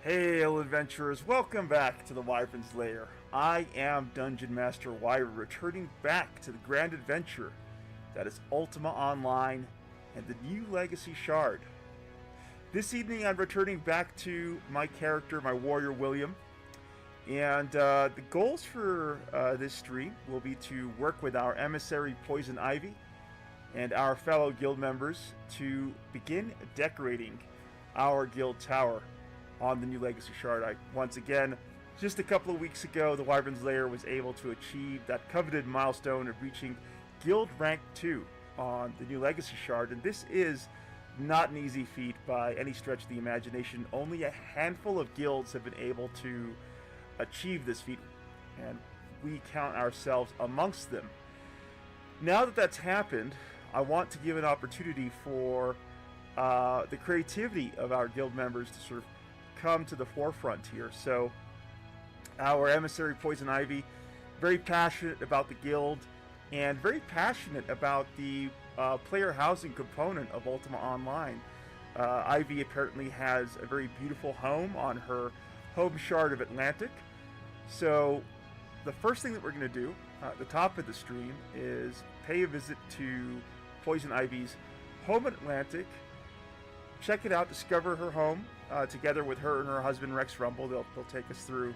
Hey, hello adventurers, welcome back to the Wyvern's Lair. I am Dungeon Master Wyvern, returning back to the grand adventure that is Ultima Online and the new Legacy Shard. This evening I'm returning back to my character, my warrior William, and the goals for this stream will be to work with our emissary Poison Ivy and our fellow guild members to begin decorating our guild tower on the new Legacy Shard. Once again, just a couple of weeks ago, the Wyvern's Lair was able to achieve that coveted milestone of reaching Guild Rank 2 on the new Legacy Shard, and this is not an easy feat by any stretch of the imagination. Only a handful of guilds have been able to achieve this feat, and we count ourselves amongst them. Now that that's happened, I want to give an opportunity for the creativity of our guild members to sort of come to the forefront here. So our emissary Poison Ivy, very passionate about the guild and very passionate about the player housing component of Ultima Online. Ivy apparently has a very beautiful home on her home shard of Atlantic. So the first thing that we're going to do at the top of the stream is pay a visit to Poison Ivy's home at Atlantic, check it out, discover her home, together with her and her husband Rex Rumble. They'll take us through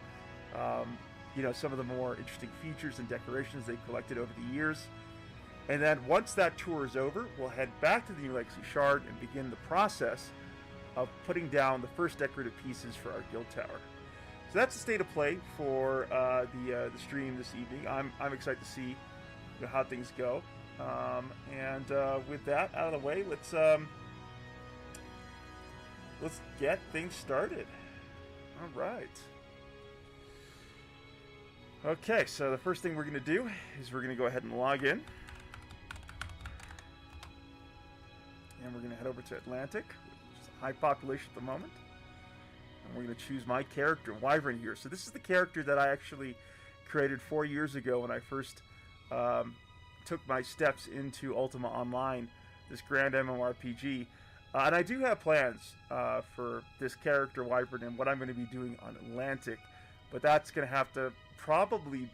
some of the more interesting features and decorations they've collected over the years. And then once that tour is over, we'll head back to the new Legacy Shard and begin the process of putting down the first decorative pieces for our guild tower. So that's the state of play for the stream this evening. I'm excited to see how things go. And with that out of the way, let's get things started. All right. Okay, so the first thing we're going to do is we're going to go ahead and log in. And we're going to head over to Atlantic, which is a high population at the moment. And we're going to choose my character, Wyvern, here. So this is the character that I actually created 4 years ago when I first took my steps into Ultima Online, this grand MMORPG. And I do have plans for this character, Wyvern, and what I'm going to be doing on Atlantic. But that's going to have to probably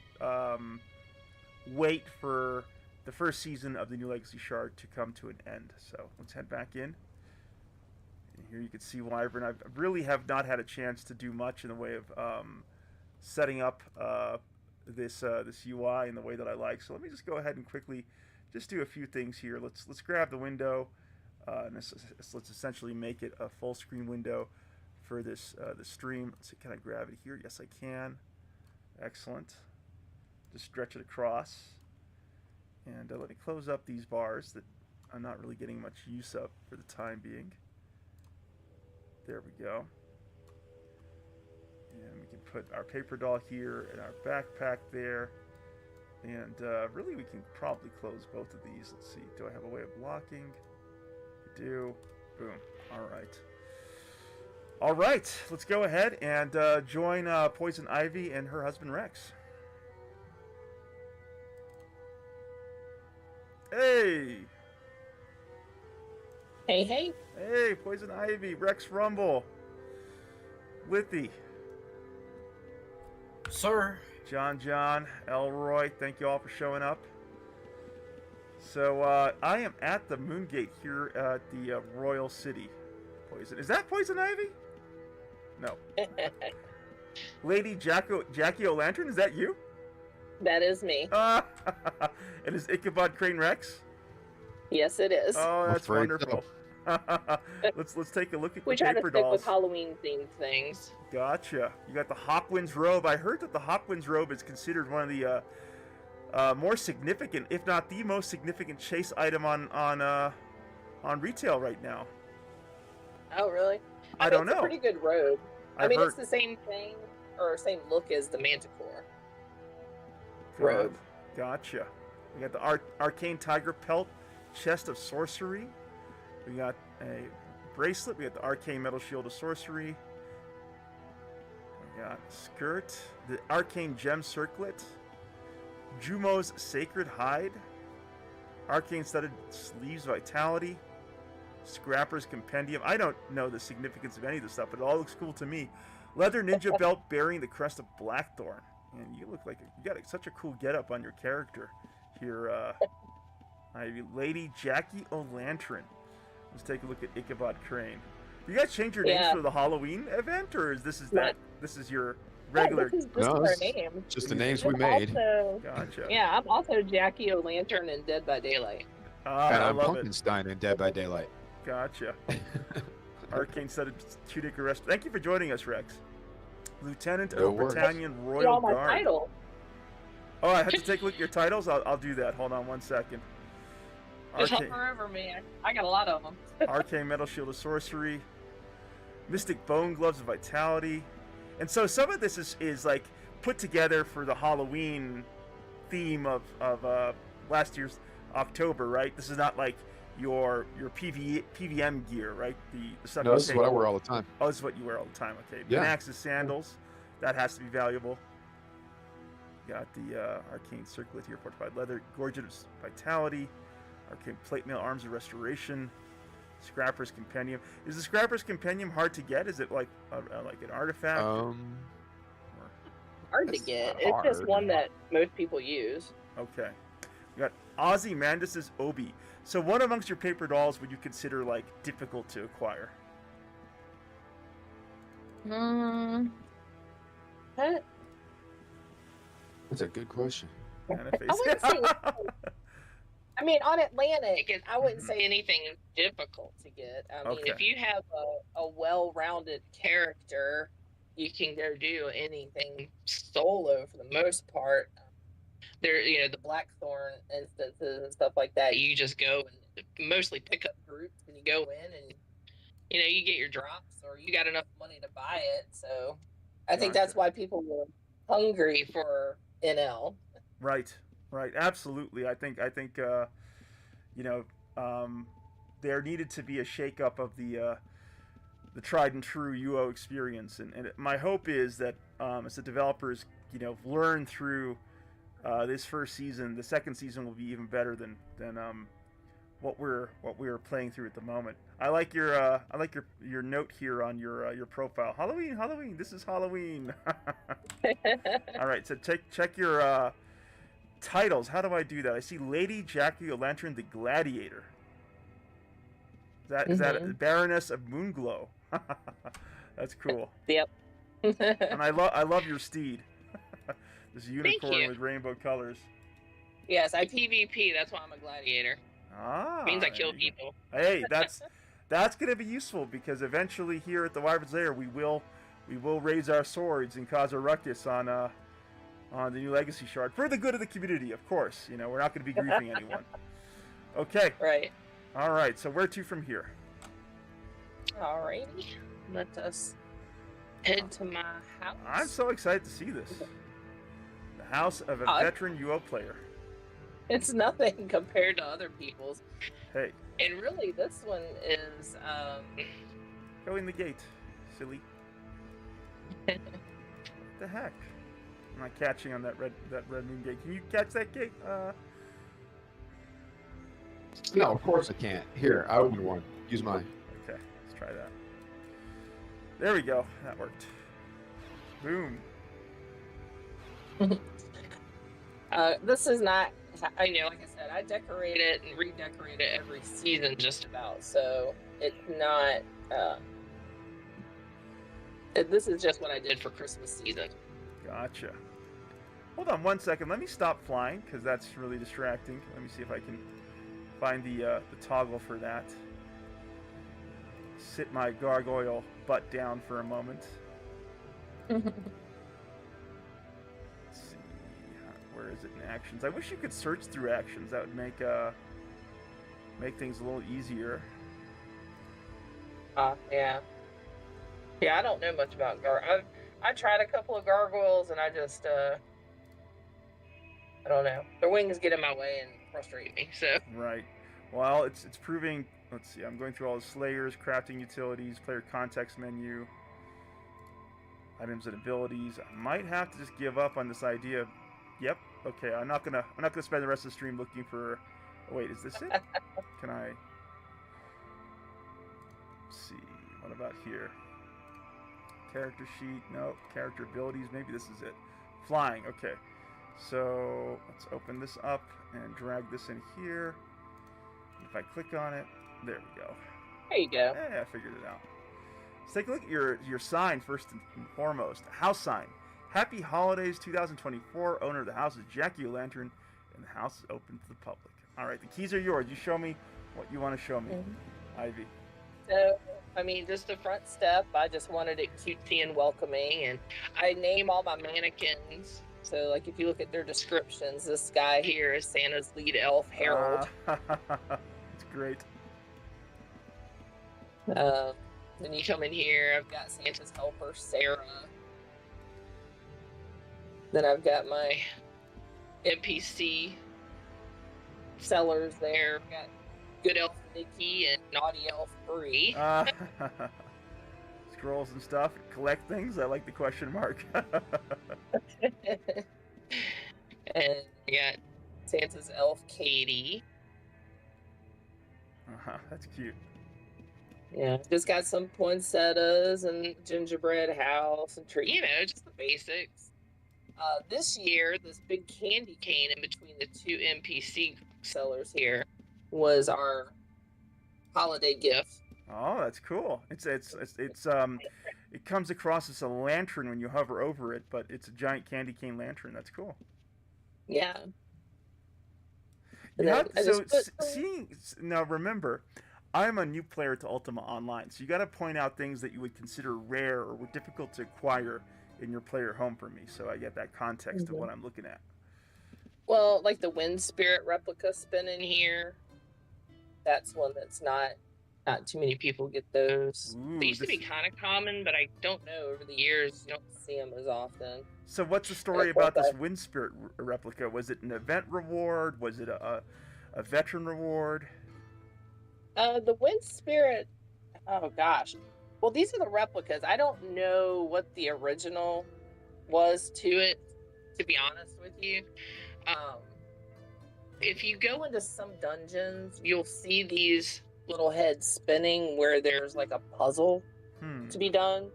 wait for the first season of the new Legacy Shard to come to an end. So let's head back in. And here you can see Wyvern. I really have not had a chance to do much in the way of setting up this UI in the way that I like. So let me just go ahead and quickly just do a few things here. Let's grab the window. And let's essentially make it a full screen window for this stream. Let's see, can I grab it here? Yes, I can. Excellent. Just stretch it across. And let me close up these bars that I'm not really getting much use of for the time being. There we go. And we can put our paper doll here and our backpack there. And really we can probably close both of these. Let's see, do I have a way of blocking? Do. Boom. All right, let's go ahead and join Poison Ivy and her husband Rex. Hey, Poison Ivy, Rex Rumble, Lithy, sir, John, Elroy, thank you all for showing up. So, I am at the Moongate here at the Royal City. Poison. Is that Poison Ivy? No. Lady Jackie O'Lantern, is that you? That is me. And is Ichabod Crane Rex? Yes, it is. Oh, that's wonderful. let's take a look at we the paper dolls. We try to stick with Halloween-themed things. Gotcha. You got the Hawkwind's robe. I heard that the Hawkwind's robe is considered one of the more significant, if not the most significant, chase item on retail right now. Oh, really? I don't know. It's a pretty good robe. I've heard... it's the same thing, or same look as the Manticore robe. Gotcha. We got the Arcane Tiger Pelt, Chest of Sorcery. We got a bracelet. We got the Arcane Metal Shield of Sorcery. We got skirt. The Arcane Gem Circlet. Jumo's Sacred Hide, Arcane Studded Sleeves Vitality, Scrapper's Compendium. I don't know the significance of any of this stuff, but it all looks cool to me. Leather ninja belt bearing the crest of Blackthorn. And you look like you got such a cool getup on your character here. Lady Jackie O'Lantern. Let's take a look at Ichabod Crane. You guys change your names for the Halloween event, or this is your regular? This is just our name. Just the names we made. Gotcha. Yeah, I'm also Jackie O'Lantern in Dead by Daylight. And I'm Pumpkinstein in Dead by Daylight. Gotcha. Arcane said Tudic arrest. Thank you for joining us, Rex. Lieutenant of Battalion Royal Guard. My title. Oh, I have to take a look at your titles? I'll do that. Hold on 1 second. Just hover over me. I got a lot of them. Arcane Metal Shield of Sorcery. Mystic Bone Gloves of Vitality. And so some of this is like put together for the Halloween theme of last year's October, right? This is not like your PVM gear, right? The stuff. No, this is what I wear all the time. Oh, this is what you wear all the time. Okay. Yeah. Manax's sandals. That has to be valuable. Got the Arcane Circlet here, fortified leather, Gorgeous Vitality, Arcane Plate Mail, Arms of Restoration, Scrapper's Compendium. Is the Scrapper's Compendium hard to get? Is it like an artifact? Hard to get. It's just one that most people use. Okay. We got Ozymandias's Obi. So what amongst your paper dolls would you consider like difficult to acquire? That's a good question. I wouldn't say. I mean, on Atlantic, I wouldn't say anything difficult to get. I mean, if you have a well-rounded character, you can go do anything solo for the most part. There, the Blackthorn instances and stuff like that. You just go and mostly pick up groups, and you go in and you get your drops, or you got enough money to buy it. So, I think that's why people were hungry for NL. Right. Absolutely. I think there needed to be a shakeup of the tried and true UO experience, and my hope is that as the developers learn through this first season, the second season will be even better than what we're playing through at the moment. I like your note here on your profile. Halloween. This is Halloween. All right, so check your titles. How do I do that? I see Lady Jackie O'Lantern the Gladiator. Is that Baroness of Moonglow? That's cool. Yep. And I love your steed. This unicorn with rainbow colors. Yes, I PvP. That's why I'm a gladiator. Ah, means I kill people. Hey, that's going to be useful because eventually here at the Wyvern's Lair we will raise our swords and cause a ruckus on the new Legacy Shard for the good of the community, of course. We're not going to be griefing anyone. Okay. Right. All right. So where to from here? Alrighty. Let us head to my house. I'm so excited to see this. The house of a veteran UO player. It's nothing compared to other people's. Hey. And really, this one is. Go in the gate, silly. What the heck? I'm not catching on that red moon gate. Can you catch that gate? No, of course I can't. Here, I opened one. Use mine. Okay, let's try that. There we go. That worked. Boom. This is not. Like I said, I decorate it and redecorate it every season, just about. So it's not. This is just what I did for Christmas season. Gotcha. Hold on 1 second. Let me stop flying because that's really distracting. Let me see if I can find the toggle for that. Sit my gargoyle butt down for a moment. Let's see. Where is it in actions? I wish you could search through actions. That would make things a little easier. Yeah. Yeah, I don't know much about I tried a couple of gargoyles and I just I don't know. Their wings get in my way and frustrate me. So right. Well, it's proving. Let's see. I'm going through all the slayers, crafting utilities, player context menu, items and abilities. I might have to just give up on this idea. Yep. Okay. I'm not gonna spend the rest of the stream looking for. Oh, wait, is this it? Can I? Let's see. What about here? Character sheet. Nope. Character abilities. Maybe this is it. Flying. Okay. So let's open this up and drag this in here. If I click on it, there we go. There you go. Yeah, I figured it out. Let's take a look at your sign first and foremost. House sign. Happy Holidays 2024. Owner of the house is Jackie O'Lantern, and the house is open to the public. All right, the keys are yours. You show me what you want to show me, Ivy. So, I mean, just the front step. I just wanted it cutesy and welcoming, and I name all my mannequins. So, like, if you look at their descriptions, this guy here is Santa's lead elf, Harold. That's great. Then you come in here, I've got Santa's helper, Sarah. Then I've got my NPC sellers there. I've got Good Elf Nikki and Naughty Elf Bree. Scrolls and stuff, collect things. I like the question mark. And I got Santa's elf, Katie. That's cute. Yeah, just got some poinsettias and gingerbread house and tree. You know, just the basics. This year, this big candy cane in between the two NPC sellers here was our holiday gift. Oh, that's cool. It comes across as a lantern when you hover over it, but it's a giant candy cane lantern. That's cool. Yeah. Now remember, I'm a new player to Ultima Online, so you got to point out things that you would consider rare or were difficult to acquire in your player home for me, so I get that context of what I'm looking at. Well, like the Wind Spirit replica spinning here. That's one that's not too many people get those. They used to be kind of common, but I don't know. Over the years, you don't see them as often. So what's the story about this Wind Spirit replica? Was it an event reward? Was it a veteran reward? The Wind Spirit, oh gosh. Well, these are the replicas. I don't know what the original was to it, to be honest with you. If you go into some dungeons, you'll see these little heads spinning where there's like a puzzle to be done.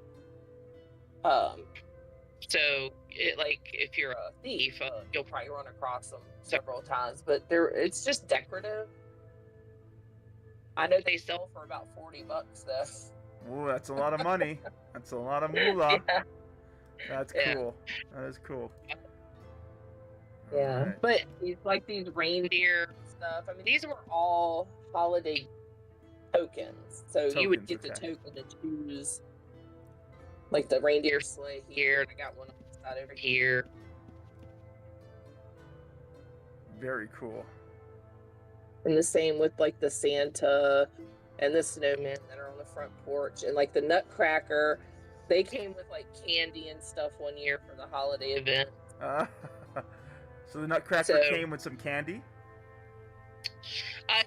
So, if you're a thief, you'll probably run across them several times, but it's just decorative. I know they sell for about $40 though. Ooh, that's a lot of money. That's a lot of moolah. Yeah. That's cool. That is cool. Yeah, right. But these reindeer stuff. I mean, these were all holiday tokens. So you would get the token to choose, like the reindeer sleigh here. And I got one on the side over here. Very cool. And the same with like the Santa and the snowman that are on the front porch, and like the Nutcracker. They came with like candy and stuff one year for the holiday event. So the Nutcracker came with some candy?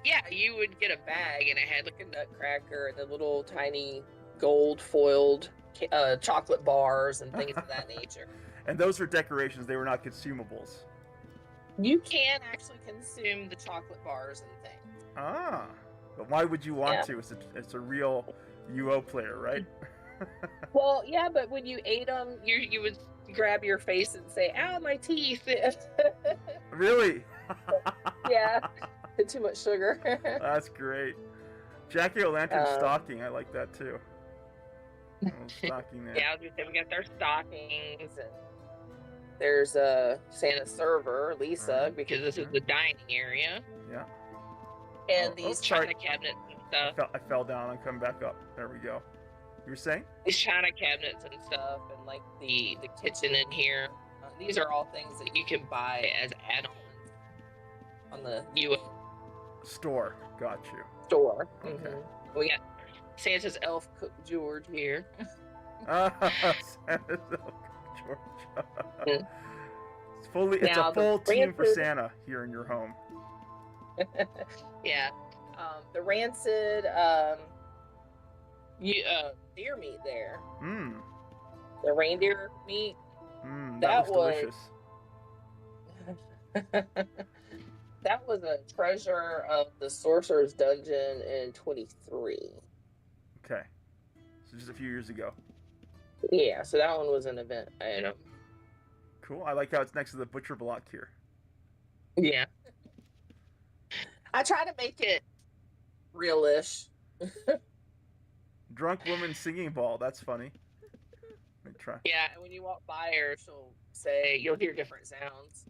Yeah, you would get a bag and it had like a Nutcracker and the little tiny gold foiled chocolate bars and things of that nature. And those were decorations, they were not consumables. You can actually consume the chocolate bars and things. But why would you want to? It's a real UO player, right? Well, yeah, but when you ate them, you would grab your face and say, "Ow, my teeth!" Really? Yeah, too much sugar. That's great. Jackie O'Lantern stocking, I like that too. Stocking there. Yeah, we got their stockings, and there's Santa's server, Lisa, because this is the dining area. Yeah. And these china cabinets and stuff. I fell down. I'm coming back up. There we go. You were saying? These china cabinets and stuff, and like the kitchen in here. These are all things that you can buy as add-ons on the UO store. Got you. Store. Okay. Mm-hmm. We got Santa's elf Cook George here. Santa's elf Cook George. It's a full team for Santa here in your home. Yeah. The rancid deer meat there. The reindeer meat. That was delicious. That was a treasure of the Sorcerer's Dungeon in 23. Okay. So just a few years ago. Yeah, so that one was an event item. Cool. I like how it's next to the butcher block here. Yeah. I try to make it realish. Drunk woman singing ball. That's funny. Let me try. Yeah, and when you walk by her, she'll say, you'll hear different sounds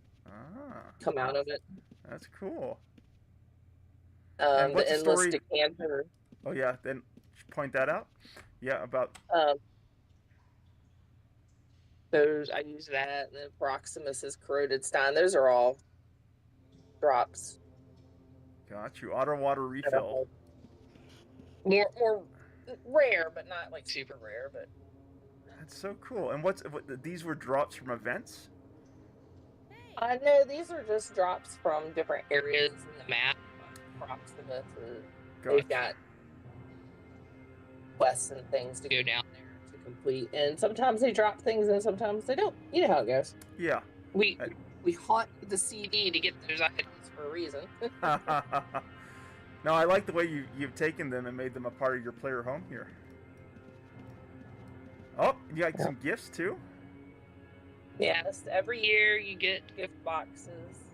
come out of it. That's cool. And what's the endless decanter. Oh, yeah. Then point that out. Yeah, about... those, I use that. And then Proximus's Corroded Stein. Those are all drops. Got you. Auto water refill. More rare, but not like super rare. But that's so cool. And these were drops from events? No, these are just drops from different areas in the map. Proximus. They've got quests and things to go down there to complete. And sometimes they drop things and sometimes they don't. You know how it goes. Yeah. We haunt the CD to get those items for a reason. No, I like the way you've taken them and made them a part of your player home here. Oh, you got some gifts too? Yes, every year you get gift boxes.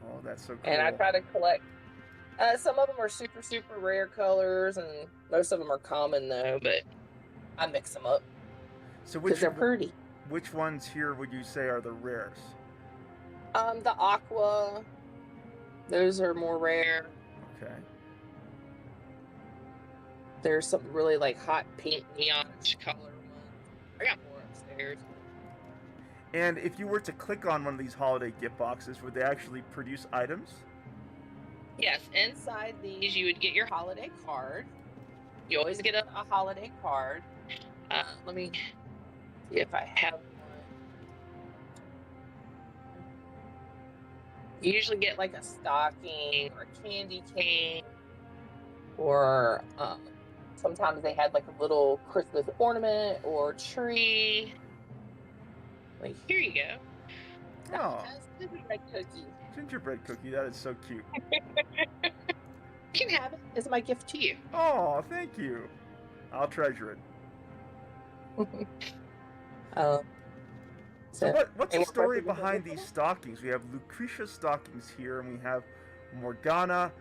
Oh, that's so cool. And I try to collect. Some of them are super, super rare colors, and most of them are common though, but I mix them up. So because they're pretty. Which ones here would you say are the rares? The aqua. Those are more rare. Okay. There's some really like hot pink neonish color ones. I got more upstairs. And if you were to click on one of these holiday gift boxes, would they actually produce items? Yes, inside these you would get your holiday card. You always get a holiday card. Let me see if I have one. You usually get like a stocking or a candy cane, or sometimes they had like a little Christmas ornament or tree. Like, here you go. Oh. Gingerbread cookie. Gingerbread cookie, that is so cute. You can have it as my gift to you. Oh, thank you. I'll treasure it. So what's the story behind these stockings? We have Lucretia stockings here, and we have Morgana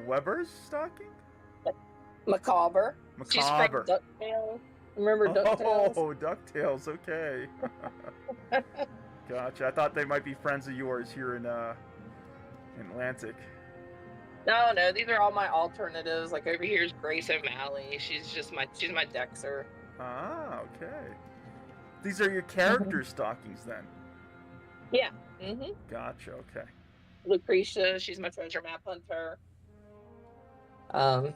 Weber's stocking? Macabre. She's from DuckTales. Remember DuckTales? Oh, DuckTales, okay. Gotcha. I thought they might be friends of yours here in Atlantic. No, these are all my alternatives. Like over here is Grace O'Malley. She's my Dexter. Ah, okay. These are your character stockings then? Yeah. Mm-hmm. Gotcha, okay. Lucretia, she's my treasure map hunter. And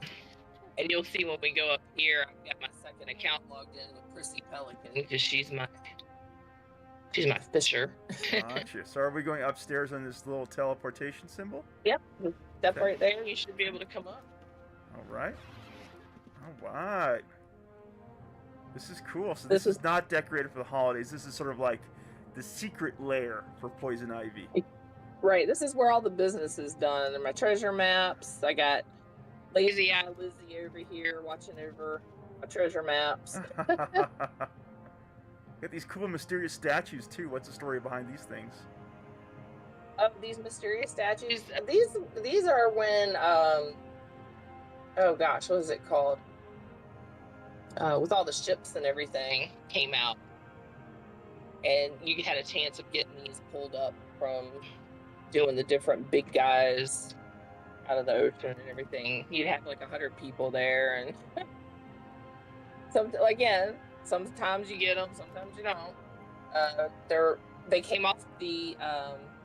you'll see when we go up here, I've got my second account logged in with Prissy Pelican because she's my fisher. Gotcha. So are we going upstairs on this little teleportation symbol? Yep. Step right there. You should be able to come up. All right. All right. This is cool. So this is not decorated for the holidays. This is sort of like the secret lair for Poison Ivy. Right. This is where all the business is done. And my treasure maps. I got Lazy Eye Lizzie over here watching over my treasure maps. Got these cool mysterious statues too. What's the story behind these things? These mysterious statues. These are when oh gosh, what is it called? With all the ships and everything came out, and you had a chance of getting these pulled up from doing the different big guys out of the ocean and everything. You'd have like 100 people there, and sometimes you get them, sometimes you don't. They came off the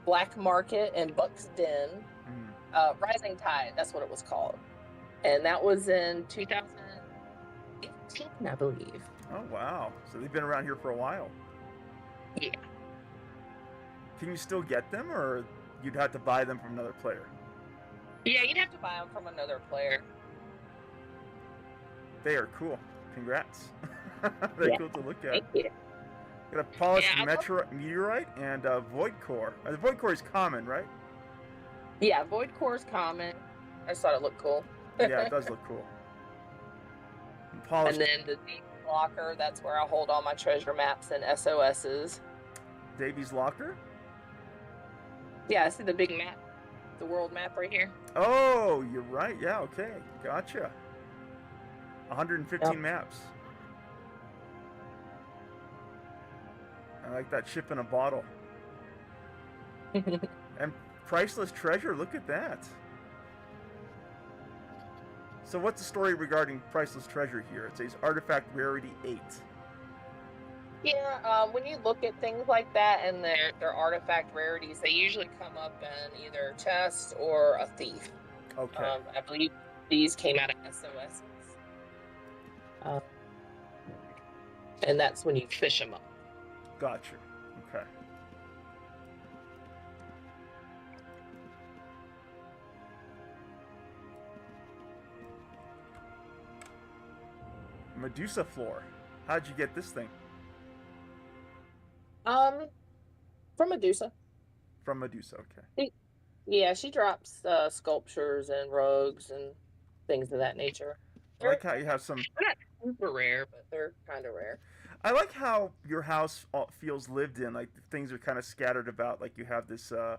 black market in Buck's Den. Rising Tide, that's what it was called, and that was in 2018, I believe. Oh wow! So they've been around here for a while. Yeah. Can you still get them, or you'd have to buy them from another player? Yeah, you'd have to buy them from another player. They are cool. Congrats. They're cool to look at. Thank you. Got a polished meteorite and a void core. The void core is common, right? Yeah, void core is common. I just thought it looked cool. Yeah, it does look cool. And polished. And then the locker. That's where I hold all my treasure maps and SOSs. Davy's locker? Yeah, see the big map, the world map right here. Oh, you're right. Yeah, okay, gotcha. 115 maps. I like that ship in a bottle. And priceless treasure, look at that. So what's the story regarding priceless treasure here? It says artifact rarity 8. Yeah, when you look at things like that and their artifact rarities, they usually come up in either a chest or a thief. Okay. I believe these came out of SOSs. And that's when you fish them up. Gotcha. Okay. Medusa floor. How'd you get this thing? From Medusa. From Medusa, okay. Yeah, she drops sculptures and rogues and things of that nature. I like how you have some... They're not super rare, but they're kind of rare. I like how your house feels lived in. Like, things are kind of scattered about. Like, you have this a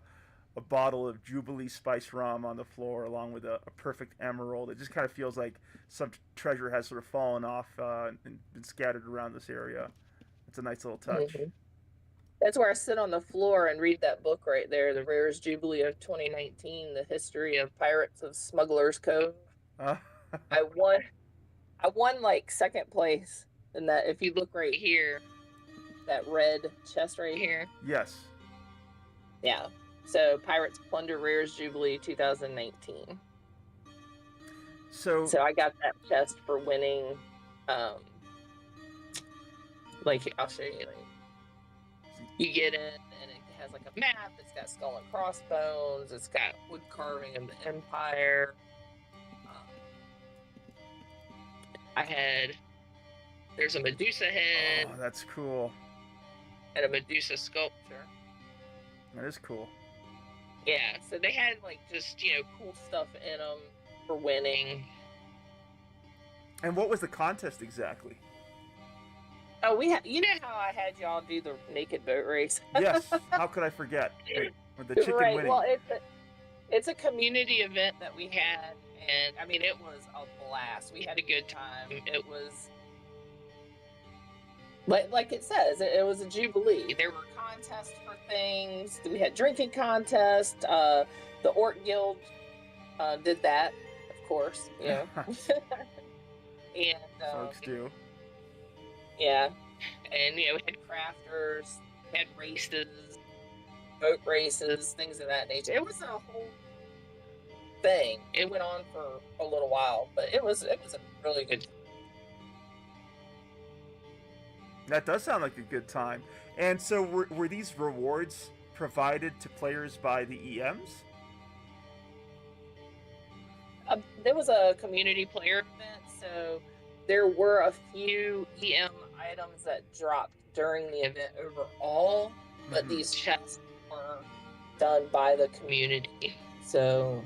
bottle of Jubilee spice rum on the floor along with a perfect emerald. It just kind of feels like some treasure has sort of fallen off and been scattered around this area. It's a nice little touch. Mm-hmm. That's where I sit on the floor and read that book right there, The Rares Jubilee of 2019, The History of Pirates of Smuggler's Cove. I won like second place in that. If you look right here, that red chest right here. Yes. Yeah. So Pirates Plunder Rares Jubilee 2019. So I got that chest for winning. Like I'll show you. Like, you get in and it has like a map. It's got skull and crossbones. It's got wood carving of the Empire. There's a Medusa head. Oh, that's cool. And a Medusa sculpture. That is cool. Yeah, so they had like just, cool stuff in them for winning. And what was the contest exactly? Oh, you know how I had y'all do the naked boat race? Yes. How could I forget? With the chicken winning. Well, it's a community event that we had, and I mean, it was a blast. We had a good time. It was, like it says, it was a jubilee. There were contests for things. We had drinking contests. The Orc Guild did that, of course. And folks do. Yeah, and we had crafters, had races, boat races, things of that nature. It was a whole thing. It went on for a little while, but it was a really good time. That does sound like a good time. And so were these rewards provided to players by the EMs? There was a community player event, so there were a few EM items that dropped during the event overall, but these chests were done by the community. So,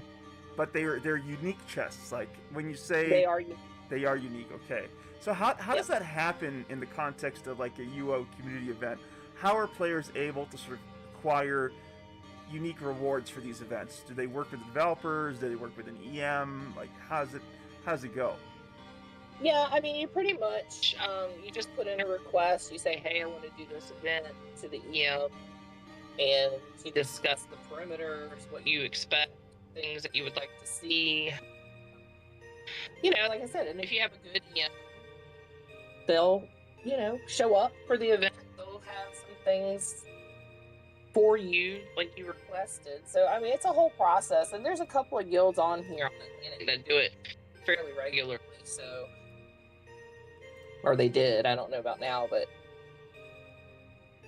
but they're unique chests. Like when you say they are unique. Okay. So how does that happen in the context of like a UO community event? How are players able to sort of acquire unique rewards for these events? Do they work with the developers? Do they work with an EM? Like how does it go? Yeah, I mean, you pretty much, you just put in a request. You say, hey, I want to do this event to the EM, and you discuss the perimeters, what you expect, things that you would like to see. Like I said, and if you have a good EM, they'll, show up for the event. They'll have some things for you, like you requested. So, I mean, it's a whole process, and there's a couple of guilds on here that do it fairly regularly, so... Or they did. I don't know about now, but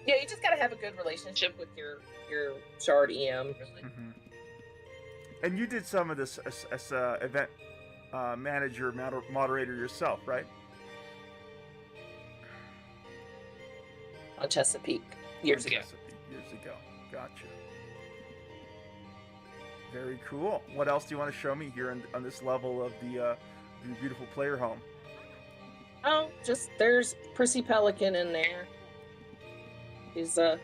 yeah, you just gotta have a good relationship with your shard EM. Really. Mm-hmm. And you did some of this as event manager, moderator yourself, right? On Chesapeake years ago. Gotcha. Very cool. What else do you want to show me here on this level of the beautiful player home? Oh, just there's Prissy Pelican in there. She's if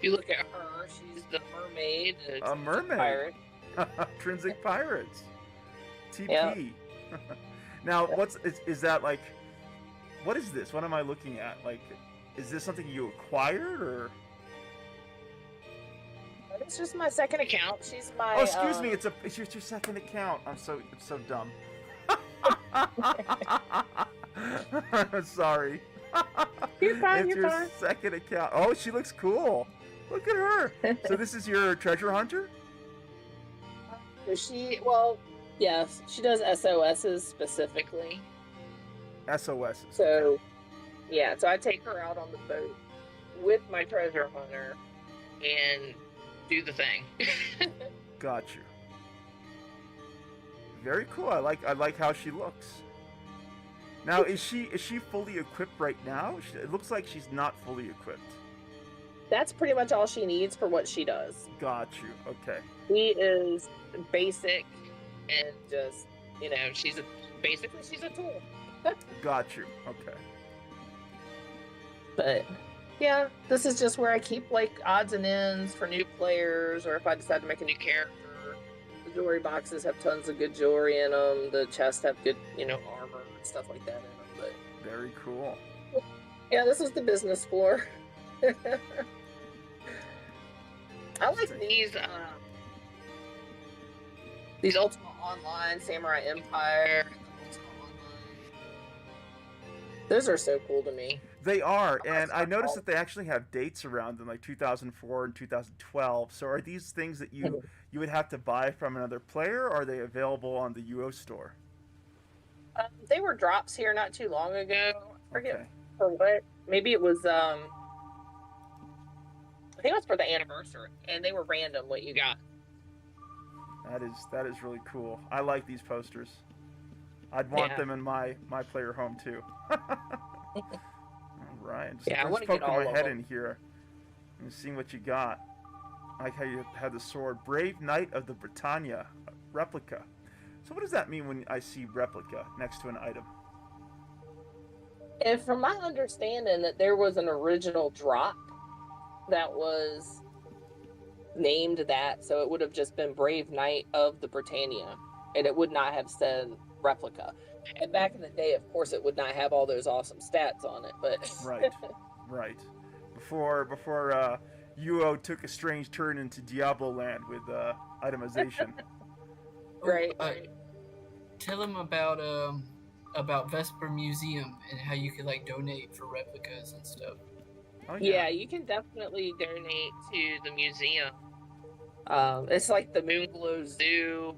you look at her, she's the mermaid. A mermaid. Pirate. Trinsic Pirates. TP. Yeah. Now, is that like? What is this? What am I looking at? Like, is this something you acquired or? It's just my second account. She's my. Oh, excuse me. It's your second account. It's so dumb. Sorry. You're fine. It's You're your fine. second account. Oh, she looks cool. Look at her. So this is your treasure hunter? Yes, she does SOSs specifically. SOSs. So, yeah, so I take her out on the boat with my treasure hunter and do the thing. Got you. Very cool. I like how she looks. Now, is she fully equipped right now? It looks like she's not fully equipped. That's pretty much all she needs for what she does. Got you. Okay. She is basic and just, basically she's a tool. Got you. Okay. But yeah, this is just where I keep like odds and ends for new players, or if I decide to make a new character. The jewelry boxes have tons of good jewelry in them. The chests have good, armor and stuff like that in them. But very cool. Yeah, this is the business floor. I like these Ultima Online, Samurai Empire. Those are so cool to me. They are, and I noticed that they actually have dates around them, like 2004 and 2012. So are these things that you would have to buy from another player, or are they available on the UO store? They were drops here not too long ago. I forget for what. Maybe it was, I think it was for the anniversary, and they were random what you got. That is really cool. I like these posters. I'd want them in my player home too. All right. I want to poking get all my of head them. in here and seeing what you got. I like how you have the sword, Brave Knight of the Britannia replica. So what does that mean when I see replica next to an item? And from my understanding, that there was an original drop that was named that, so it would have just been Brave Knight of the Britannia, and it would not have said replica. And back in the day, of course, it would not have all those awesome stats on it, but right. Before UO took a strange turn into Diablo land with itemization. Right. Tell them about Vesper Museum and how you could like donate for replicas and stuff. Oh, yeah, you can definitely donate to the museum. It's like the Moonglow Zoo,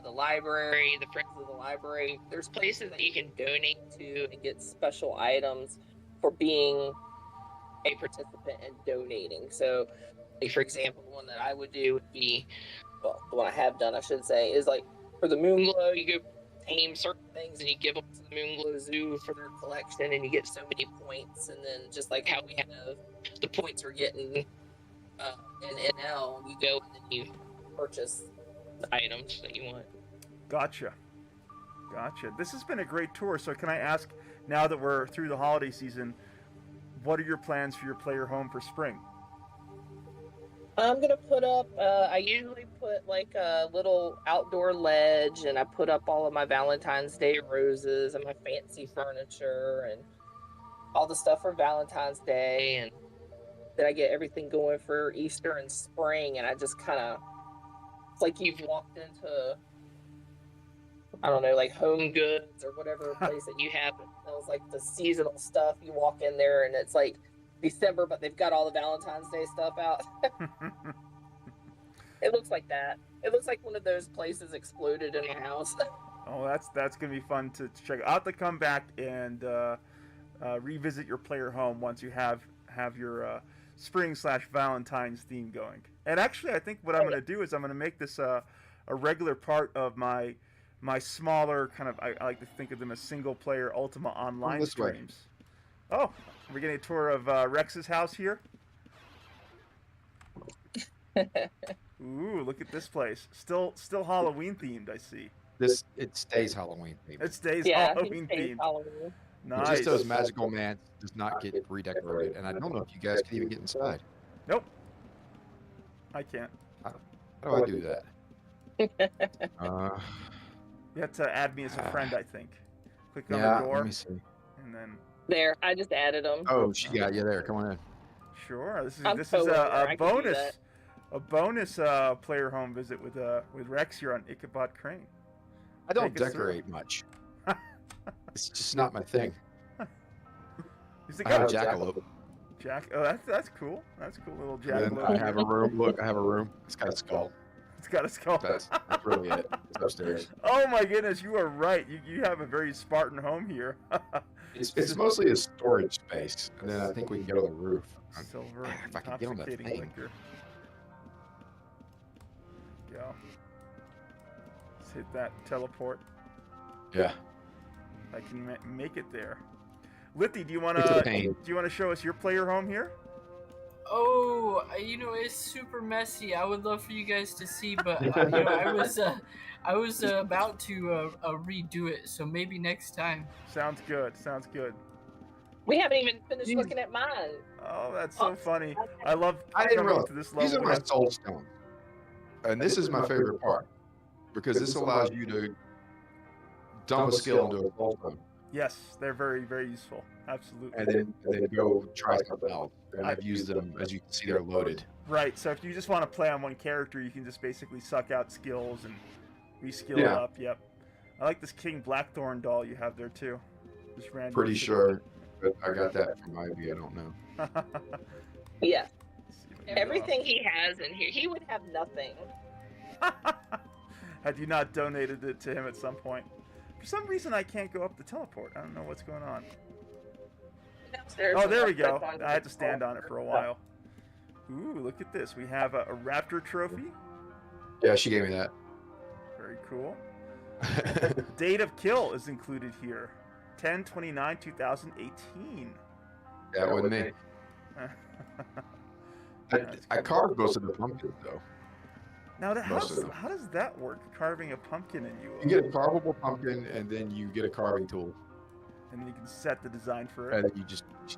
the library, the Friends of the Library. There's places that you can donate to and get special items for being a participant and donating. So, like, for example, the one that I would do would be, well, the one I have done, I should say, is like for the Moonglow, you go tame certain things and you give them to the Moonglow Zoo for their collection, and you get so many points. And then just like how we have the points we're getting in NL, you go and then you purchase the items that you want. Gotcha. This has been a great tour. So can I ask, now that we're through the holiday season, what are your plans for your player home for spring? I'm gonna put up, I usually put like a little outdoor ledge, and I put up all of my Valentine's Day roses and my fancy furniture and all the stuff for Valentine's Day, and then I get everything going for Easter and spring, and I just kind of, it's like you've walked into, I don't know, like Home Goods or whatever place that you have that sells like the seasonal stuff. You walk in there and it's like December, but they've got all the Valentine's Day stuff out. It looks like that. It looks like one of those places exploded in my house. Oh, that's gonna be fun to check. I'll have to come back and revisit your player home once you have your spring/Valentine's theme going. And actually, I think what I'm gonna do is I'm gonna make this a regular part of my smaller kind of, I like to think of them as single player Ultima Online streams. Oh, we're getting a tour of Rex's house here. Ooh, look at this place. Still Halloween themed, I see. It stays Halloween themed. It stays Yeah, Halloween it stays themed. Halloween. Nice. Just those magical man does not get redecorated, and I don't know if you guys can even get inside. Nope. I can't. How do I do that? You have to add me as a friend, I think. Click on yeah, the door. let me see. And then. There, I just added them. Oh, she got you there. Come on in. Sure. This is a bonus player home visit with Rex here on Ichabod Crane. I don't decorate much. It's just not my thing. He's the I have a jackalope. Oh, that's cool. That's cool, little And jackalope. I have a room. Look, I have a room. It's got a skull. It's got a skull. That's really it. It's upstairs. Oh my goodness, you are right. You have a very Spartan home here. It's mostly a storage space, and then I think we can get on the roof. Silver If I can get on that intoxicating thing. liquor. Go. Let's hit that teleport. Yeah. I can make it there. Litty, do you want It's a to pain. show us your player home here? Oh, it's super messy. I would love for you guys to see, but I was about to redo it, so maybe next time. Sounds good. Sounds good. We haven't even finished looking at mine. Oh, that's so funny. I love I didn't coming realize to this these are level. my soul stones, and this is my favorite part because this allows you to dump a skill into a soul stone, Yes, they're very, very useful. Absolutely. and then go try something else. And I've used them, as you can see, they're loaded. Right, so if you just want to play on one character, you can just basically suck out skills and reskill Yeah. up. Yep. I like this King Blackthorn doll you have there too. Just random. Pretty sure, but I got that from Ivy. I don't know. Yeah. Everything he has in here, he would have nothing. Had you not donated it to him at some point? For some reason, I can't go up the teleport. I don't know what's going on. Oh, there we go. I had to stand on it for a while. Ooh, look at this. We have a raptor trophy. Yeah, she gave me that. Very cool. Date of kill is included here. 10/29/2018. That wasn't me. I carved most of the pumpkins, though. Now, how Most of them. does that work? Carving a pumpkin in you, You get a carvable pumpkin, and then you get a carving tool, and then you can set the design for it. and then you just do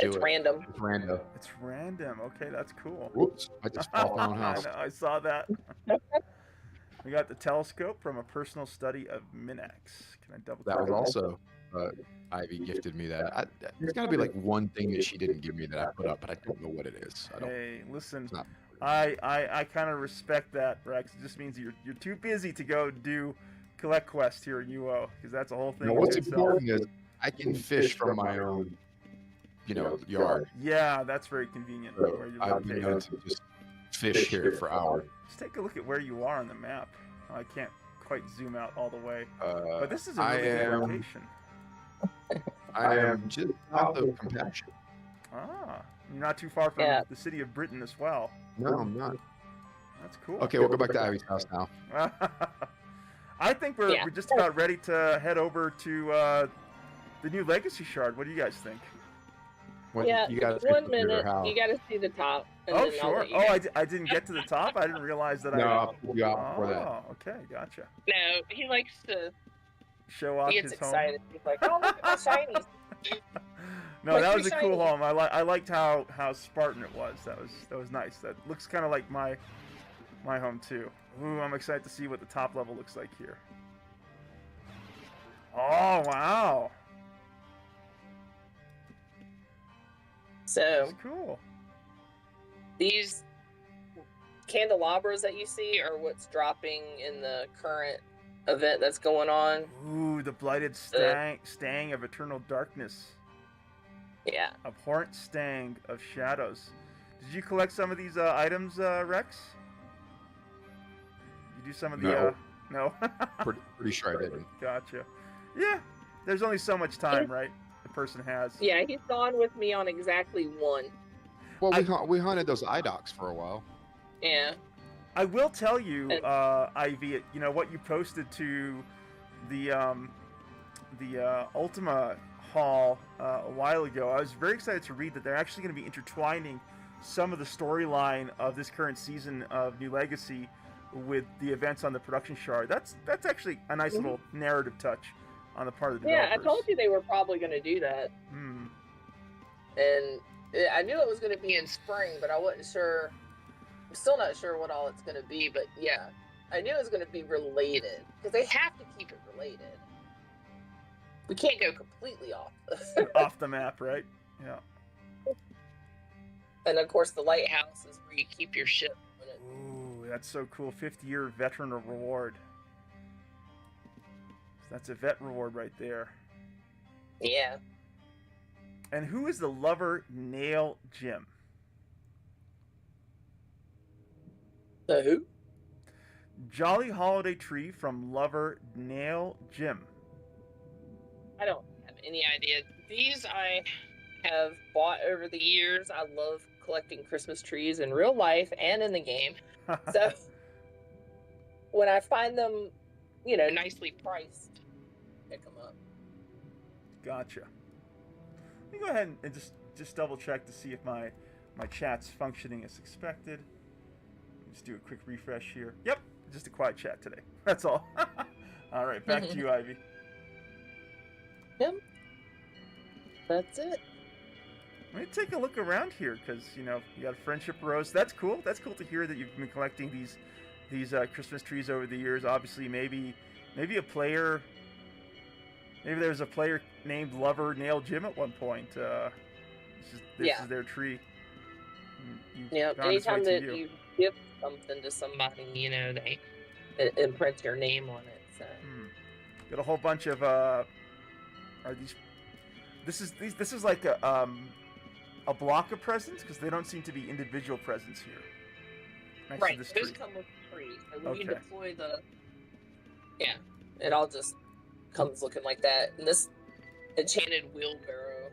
It's it. random. It's random. It's random. Okay, that's cool. Whoops! I just fell down house. I know, I saw that. We got the telescope from a personal study of Minax. Can I double That click was on also Ivy gifted me that. There's got to be like one thing that she didn't give me that I put up, but I don't know what it is. I don't. Hey, listen, It's not. I kind of respect that, Rex. It just means you're too busy to go do collect quests here in UO, because that's a whole thing. No, in what's itself. important is I can fish from my own, yard. Yeah, that's very convenient. So where you're I've been able to just fish here for hours. Just take a look at where you are on the map. I can't quite zoom out all the way, but this is a I really good am- location. I am just south of Compassion. Ah, you're not too far from the city of Britain as well. No, I'm not. That's cool. Okay, we'll go back to Ivy's house now. I think we're just about ready to head over to the new Legacy Shard. What do you guys think? When you just gotta 1 minute. You got to see the top. And Oh, then I'll sure. let you Oh, go. I didn't get to the top. I didn't realize that No, I. I'll pull you out before that. Oh, okay, gotcha. No, he likes to. Show off He gets his home. excited. He's like, "Oh, look at my shinies." No, Like that was a three cool shiny. home. I liked how Spartan it was. That was nice. That looks kind of like my home too. Ooh, I'm excited to see what the top level looks like here. Oh wow, So that's cool. these candelabras that you see are what's dropping in the current event that's going on. Ooh, the blighted stang of eternal darkness. Yeah. Abhorrent stang of shadows. Did you collect some of these items, Rex? You do some of the no. Pretty sure I didn't. Gotcha. Yeah, there's only so much time, right? The person has. Yeah, he's gone with me on exactly one. Well, we hunted those idocs for a while. Yeah. I will tell you, Ivy, you know what you posted to the Ultima Hall a while ago. I was very excited to read that they're actually going to be intertwining some of the storyline of this current season of New Legacy with the events on the production shard. That's actually a nice little narrative touch. on the part of the developers. Yeah, I told you they were probably going to do that. Hmm. And I knew it was going to be in spring, but I wasn't sure. I'm still not sure what all it's going to be, but yeah, I knew it was going to be related because they have to keep it related. We can't go completely off off the map, right? Yeah. And of course, the lighthouse is where you keep your ship. Ooh, that's so cool. 50-year veteran reward. That's a vet reward right there. Yeah. And who is the lover nail Jim? The who? Jolly Holiday Tree from Lover Nail Jim. I don't have any idea. These I have bought over the years. I love collecting Christmas trees in real life and in the game. So when I find them, you know, nicely priced, pick them up. Gotcha. Let me go ahead and just double check to see if my chat's functioning as expected. Just do a quick refresh here. Yep, just a quiet chat today. That's all. All right, back to you, Ivy. Yep. That's it. Let me take a look around here because, you know, you got Friendship Rose. That's cool. That's cool to hear that you've been collecting these Christmas trees over the years. Obviously, maybe a player. Maybe there's a player named Lover Nail Jim at one point. This is their tree. Yeah. Anytime that you give something to somebody, you know, they imprint your name on it. So. Got a whole bunch of are these. This is like a block of presents because they don't seem to be individual presents here. Right. Those come with the tree. So when you deploy it all just comes looking like that. And this enchanted wheelbarrow,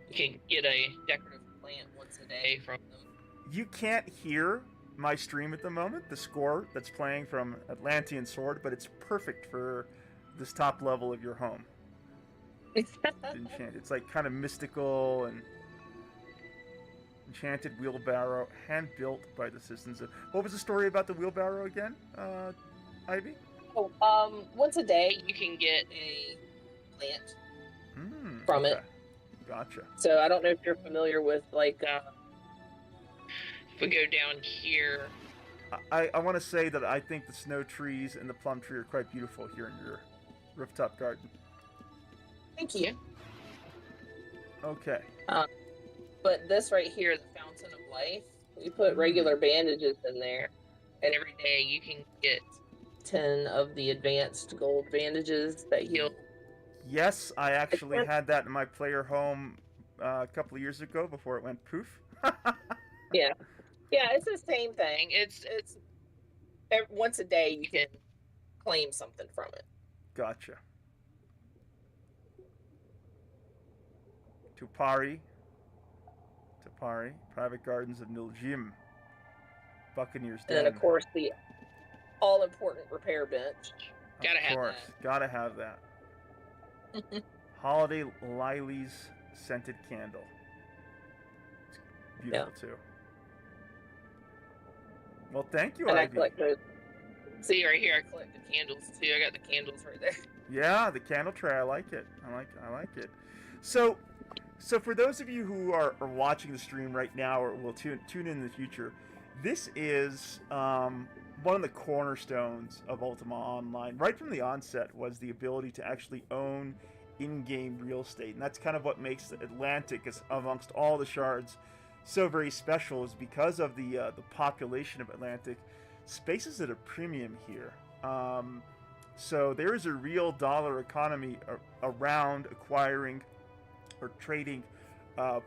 you can get a decorative plant once a day from them. You can't hear my stream at the moment, the score that's playing from Atlantean Sword, but it's perfect for this top level of your home. It's like kind of mystical and enchanted wheelbarrow, hand built by the citizens of... What was the story about the wheelbarrow again, Ivy? Once a day you can get a plant from it. Gotcha. So I don't know if you're familiar with like if we go down here. I want to say that I think the snow trees and the plum tree are quite beautiful here in your rooftop garden. Thank you. Okay. But this right here, the Fountain of Life, we put regular bandages in there, and every day you can get 10 of the advanced gold bandages that heal. Yes, I actually had that in my player home a couple of years ago before it went poof. Yeah, it's the same thing. It's once a day you can claim something from it. Gotcha. Tupari, Private Gardens of Niljim, Buccaneers Den. And then, of course, the all-important repair bench. Gotta have that. Holiday Lily's scented candle. It's beautiful, too. Well, thank you, And Ivy. I collect those. See, right here, I collect the candles, too. I got the candles right there. Yeah, the candle tray. I like it. I like it. So for those of you who are watching the stream right now or will tune in the future, this is one of the cornerstones of Ultima Online. Right from the onset was the ability to actually own in-game real estate. And that's kind of what makes Atlantic, amongst all the shards, so very special, is because of the population of Atlantic. Space is at a premium here. So there is a real dollar economy around acquiring or trading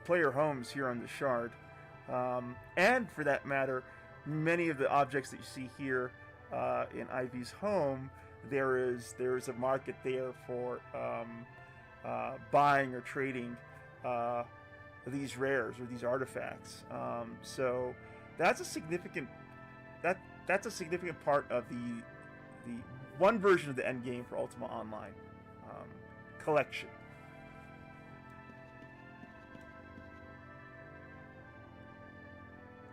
player homes here on the Shard. And for that matter, many of the objects that you see here in Ivy's home, there is a market there for buying or trading these rares or these artifacts. So that's a significant part of the one version of the end game for Ultima Online collection.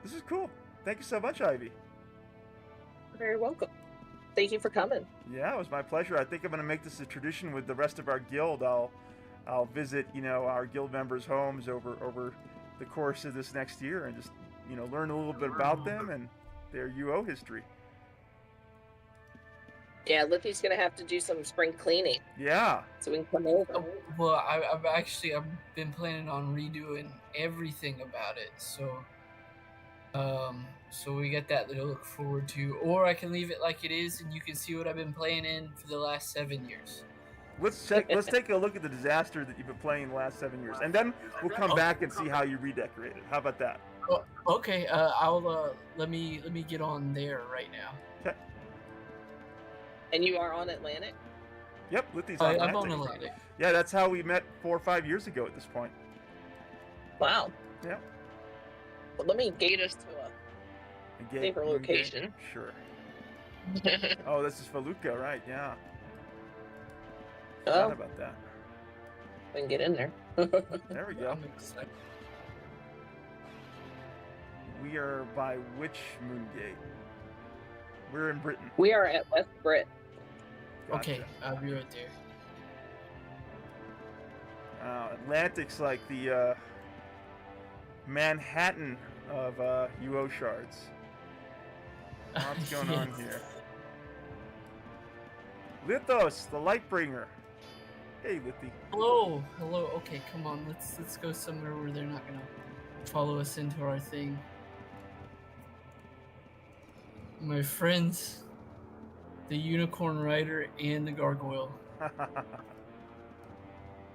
This is cool. Thank you so much, Ivy. You're very welcome. thank you for coming. Yeah, it was my pleasure. I think I'm going to make this a tradition with the rest of our guild. I'll visit, our guild members' homes over the course of this next year and just, learn a little bit about them and their UO history. Yeah, Liffy's gonna have to do some spring cleaning. Yeah. So we can come over. Well, I've been planning on redoing everything about it, so we got that to look forward to. Or I can leave it like it is, and you can see what I've been playing in for the last 7 years. Let's take a look at the disaster that you've been playing the last 7 years, and then we'll come back and see how you redecorate it. How about that? Oh, okay. I'll let me get on there right now. Okay. And you are on Atlantic? Yep, Lithy's on Atlantic. I'm on Atlantic. Yeah, that's how we met 4 or 5 years ago at this point. Wow. Yeah. Well, let me gate us to a safer location. Sure. Oh, this is Feluca, right? Yeah. Oh. Forgot about that. We can get in there. There we go. I'm excited. We are by which moon gate? We're in Britain. We are at West Brit. Gotcha. Okay, I'll be right there. Atlantic's like the Manhattan of UO shards. What's going on here? Lithos, the Lightbringer. Hey, Lithy. Hello. Okay, come on. Let's go somewhere where they're not gonna follow us into our thing. My friends, the Unicorn Rider and the Gargoyle.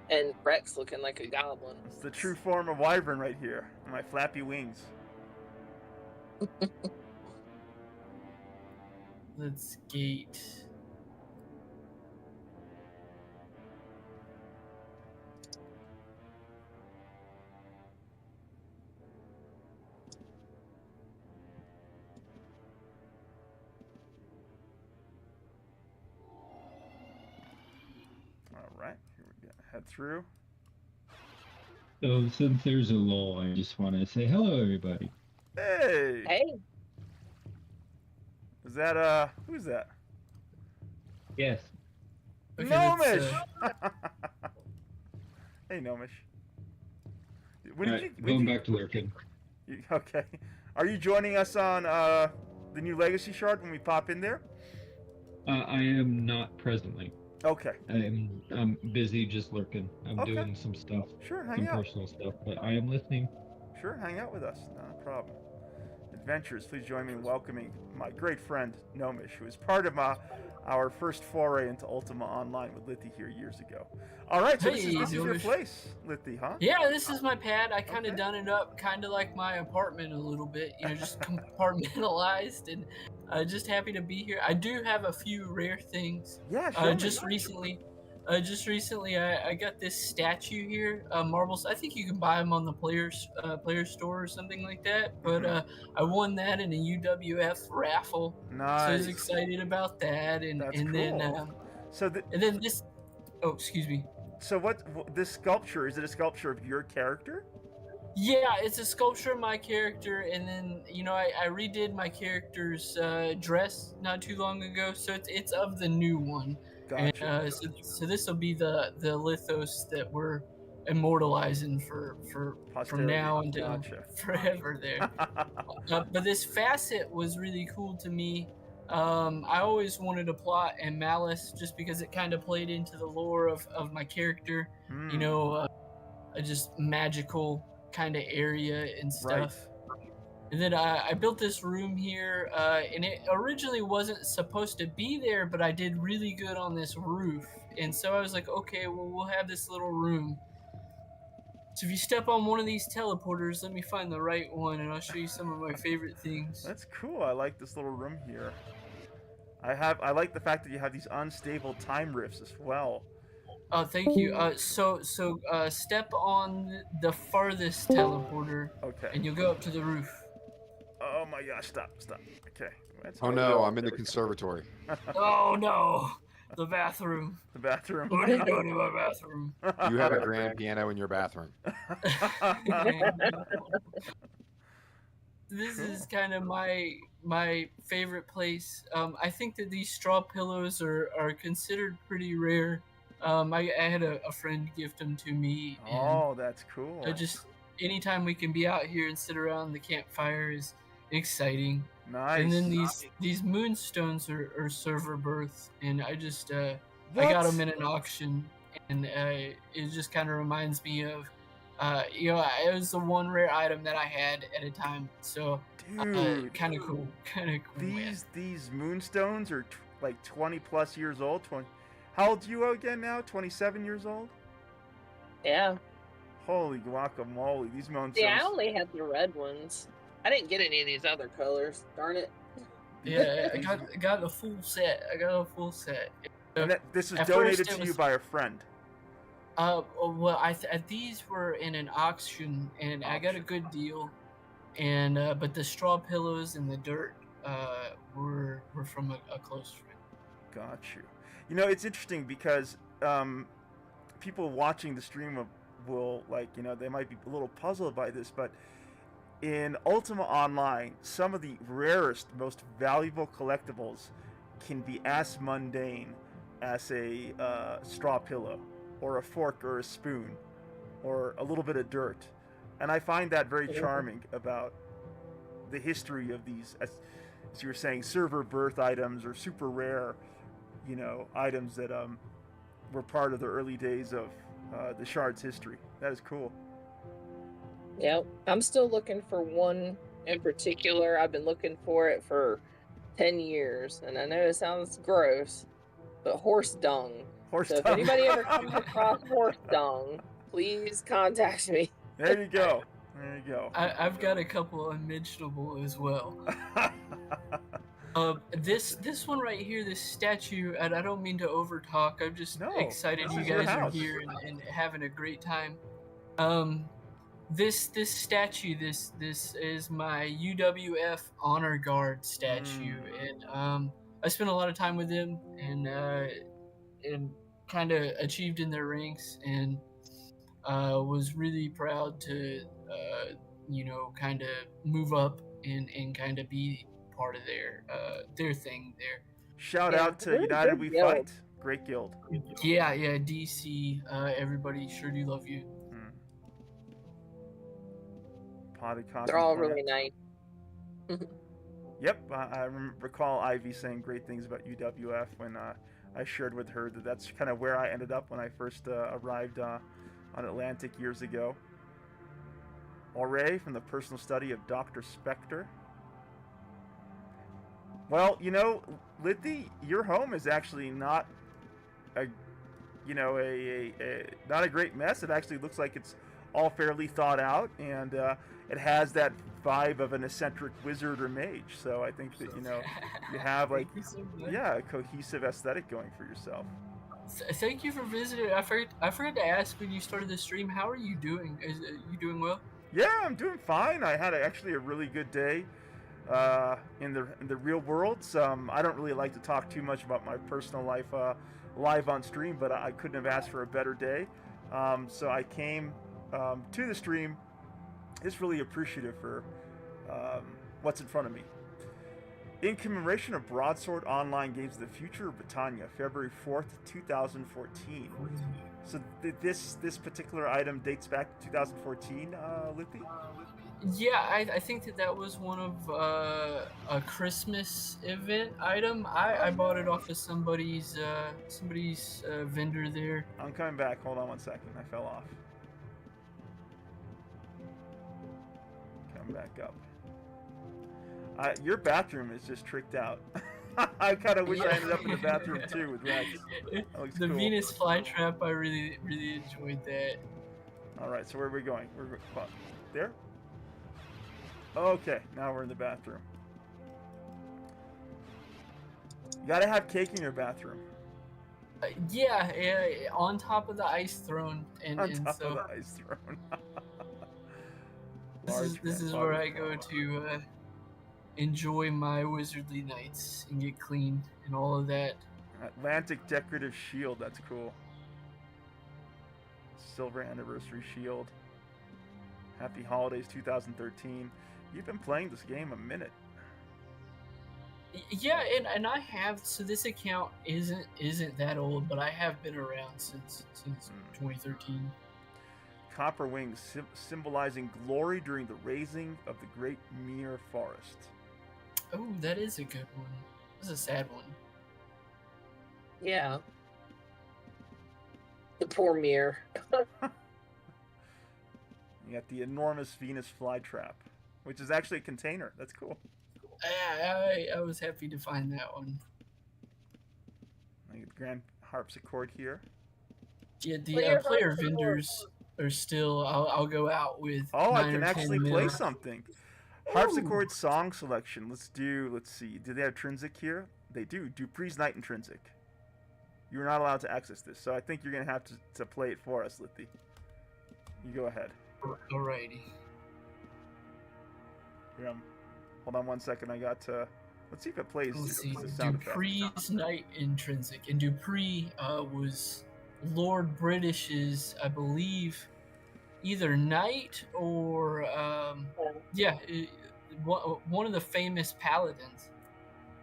And Rex looking like a goblin. It's the true form of Wyvern right here. My flappy wings. Let's gate. Alright, here we go. Head through. So since there's a lull, I just want to say hello, everybody. Hey! Hey. Is that, who's that? Yes. Okay, Gnomish! Hey, Gnomish. Going back to lurking. Okay. Are you joining us on the new Legacy Shard when we pop in there? I am not presently. Okay. I'm busy just lurking. I'm Okay. doing some stuff, Sure, some hang out. personal stuff, but I am listening. Sure, hang out with us. Not a problem. Adventurers, please join me in welcoming my great friend, Gnomish, who is part of our first foray into Ultima Online with Lithy here years ago. All right, so this is your Gnomish. place, Lithy, huh? Yeah, this is my pad. I kind of done it up kind of like my apartment a little bit, just compartmentalized, and just happy to be here. I do have a few rare things. Yeah, sure. Just recently, I got this statue here, marbles. I think you can buy them on the player store or something like that. But I won that in a UWF raffle. Nice. So I was excited about that, and That's then cool. and then this. Oh, excuse me. So what this sculpture, is it a sculpture of your character? Yeah, it's a sculpture of my character, and then I redid my character's dress not too long ago, so it's of the new one. Gotcha. And, so this will be the lithos that we're immortalizing for Posterity. from now until Gotcha. forever there. But this facet was really cool to me. I always wanted a plot and malice just because it kind of played into the lore of my character. A just magical kind of area and stuff. Right. And then I built this room here, and it originally wasn't supposed to be there, but I did really good on this roof. And so I was like, okay, well, we'll have this little room. So if you step on one of these teleporters, let me find the right one, and I'll show you some of my favorite things. That's cool. I like this little room here. I like the fact that you have these unstable time rifts as well. Oh, thank you. So step on the farthest teleporter, Okay. and you'll go up to the roof. Oh my gosh! Stop! Okay. Oh no, I'm in the conservatory. Oh no, the bathroom. The bathroom. What are you doing in my bathroom? You have a grand piano in your bathroom. this Cool. is kind of my favorite place. I think that these straw pillows are considered pretty rare. I had a friend gift them to me, and Oh, that's cool. I just anytime we can be out here and sit around the campfire is exciting. Nice. And then these moonstones are server birth, and I just I got them in an auction, and it just kind of reminds me of you know, it was the one rare item that I had at a time, so Dude, kind of cool, man. These moonstones are like 20 plus years old. 20. How old are you again now? 27 years old? Yeah. Holy guacamole! These moonstones. Yeah, I only had the red ones. I didn't get any of these other colors. Darn it. Yeah, I got a full set. And this is At donated first it to you was- by a friend. Well, these were in an auction, and I got a good deal. And but the straw pillows and the dirt were from a close friend. Got you. You know, it's interesting because people watching the stream will, like, you know, they might be a little puzzled by this, but in Ultima Online, some of the rarest, most valuable collectibles can be as mundane as a straw pillow, or a fork, or a spoon, or a little bit of dirt. And I find that very charming about the history of these, as you were saying, server birth items, or super rare, you know, items that were part of the early days of the Shard's history. That is cool. Yep. I'm still looking for one in particular. I've been looking for it for 10 years, and I know it sounds gross, but horse dung. Horse So if dung. anybody ever comes across horse dung, please contact me. There you go. There you go. I've got a couple unmentionable as well. This one right here, this statue, and I don't mean to overtalk. I'm just excited this you is your guys are house. here and having a great time. This statue, this is my UWF Honor Guard statue, and I spent a lot of time with them, and kind of achieved in their ranks, and was really proud to you know, kind of move up and kind of be part of their thing there. Shout out to United We Fight. Great guild. Yeah, DC. Everybody sure do love you. They're all really nice. Yep, I recall Ivy saying great things about UWF when I shared with her that that's kind of where I ended up when I first arrived on Atlantic years ago. Ore from the personal study of Dr. Spectre. Well, you know, Liddy, your home is actually not a, you know, a not a great mess. It actually looks like it's all fairly thought out, and it has that vibe of an eccentric wizard or mage. So I think that, you know, you have like a cohesive aesthetic going for yourself. Thank you for visiting. I forgot to ask when you started the stream. How are you doing? Is you doing well? Yeah, I'm doing fine. I had actually a really good day in the real world. I don't really like to talk too much about my personal life live on stream, but I couldn't have asked for a better day. So I came to the stream. Just really appreciative for what's in front of me. In commemoration of Broadsword Online Games of the Future of Britannia, February 4th, 2014. So this particular item dates back to 2014, Lippy? Yeah, I think that was one of a Christmas event item. I bought it off of somebody's vendor there. I'm coming back. Hold on one second. I fell off. Come back up. Your bathroom is just tricked out. I kind of wish I ended up in the bathroom too with Rex. The cool. Venus flytrap, I really enjoyed that. All right, so where are we going? There? Okay, now we're in the bathroom. You gotta have cake in your bathroom. Yeah, on top of the ice throne, on top of the ice throne. This is where I go to enjoy my wizardly nights and get clean and all of that. Atlantic decorative shield, that's cool. Silver anniversary shield. Happy holidays 2013. You've been playing this game a minute. Yeah, and I have. So this account isn't that old, but I have been around since 2013. Copper wings symbolizing glory during the raising of the Great Mere Forest. Oh, that is a good one. This is a sad one. Yeah. The poor Mere. You got the enormous Venus flytrap, which is actually a container. That's cool. I was happy to find that one. I get the grand harpsichord here. Yeah, the player vendors are still. I'll go out with. Oh, I can actually play something. Harpsichord song selection. Let's see. Do they have Trinsic here? They do. Dupree's Night Intrinsic. You're not allowed to access this, so I think you're going to have to play it for us, Lithy. You go ahead. Alrighty. Here, hold on 1 second. I got to... Let's see if it plays the sound effect. Dupree's Night Intrinsic. And Dupree was Lord British's, I believe, either knight or... one of the famous paladins.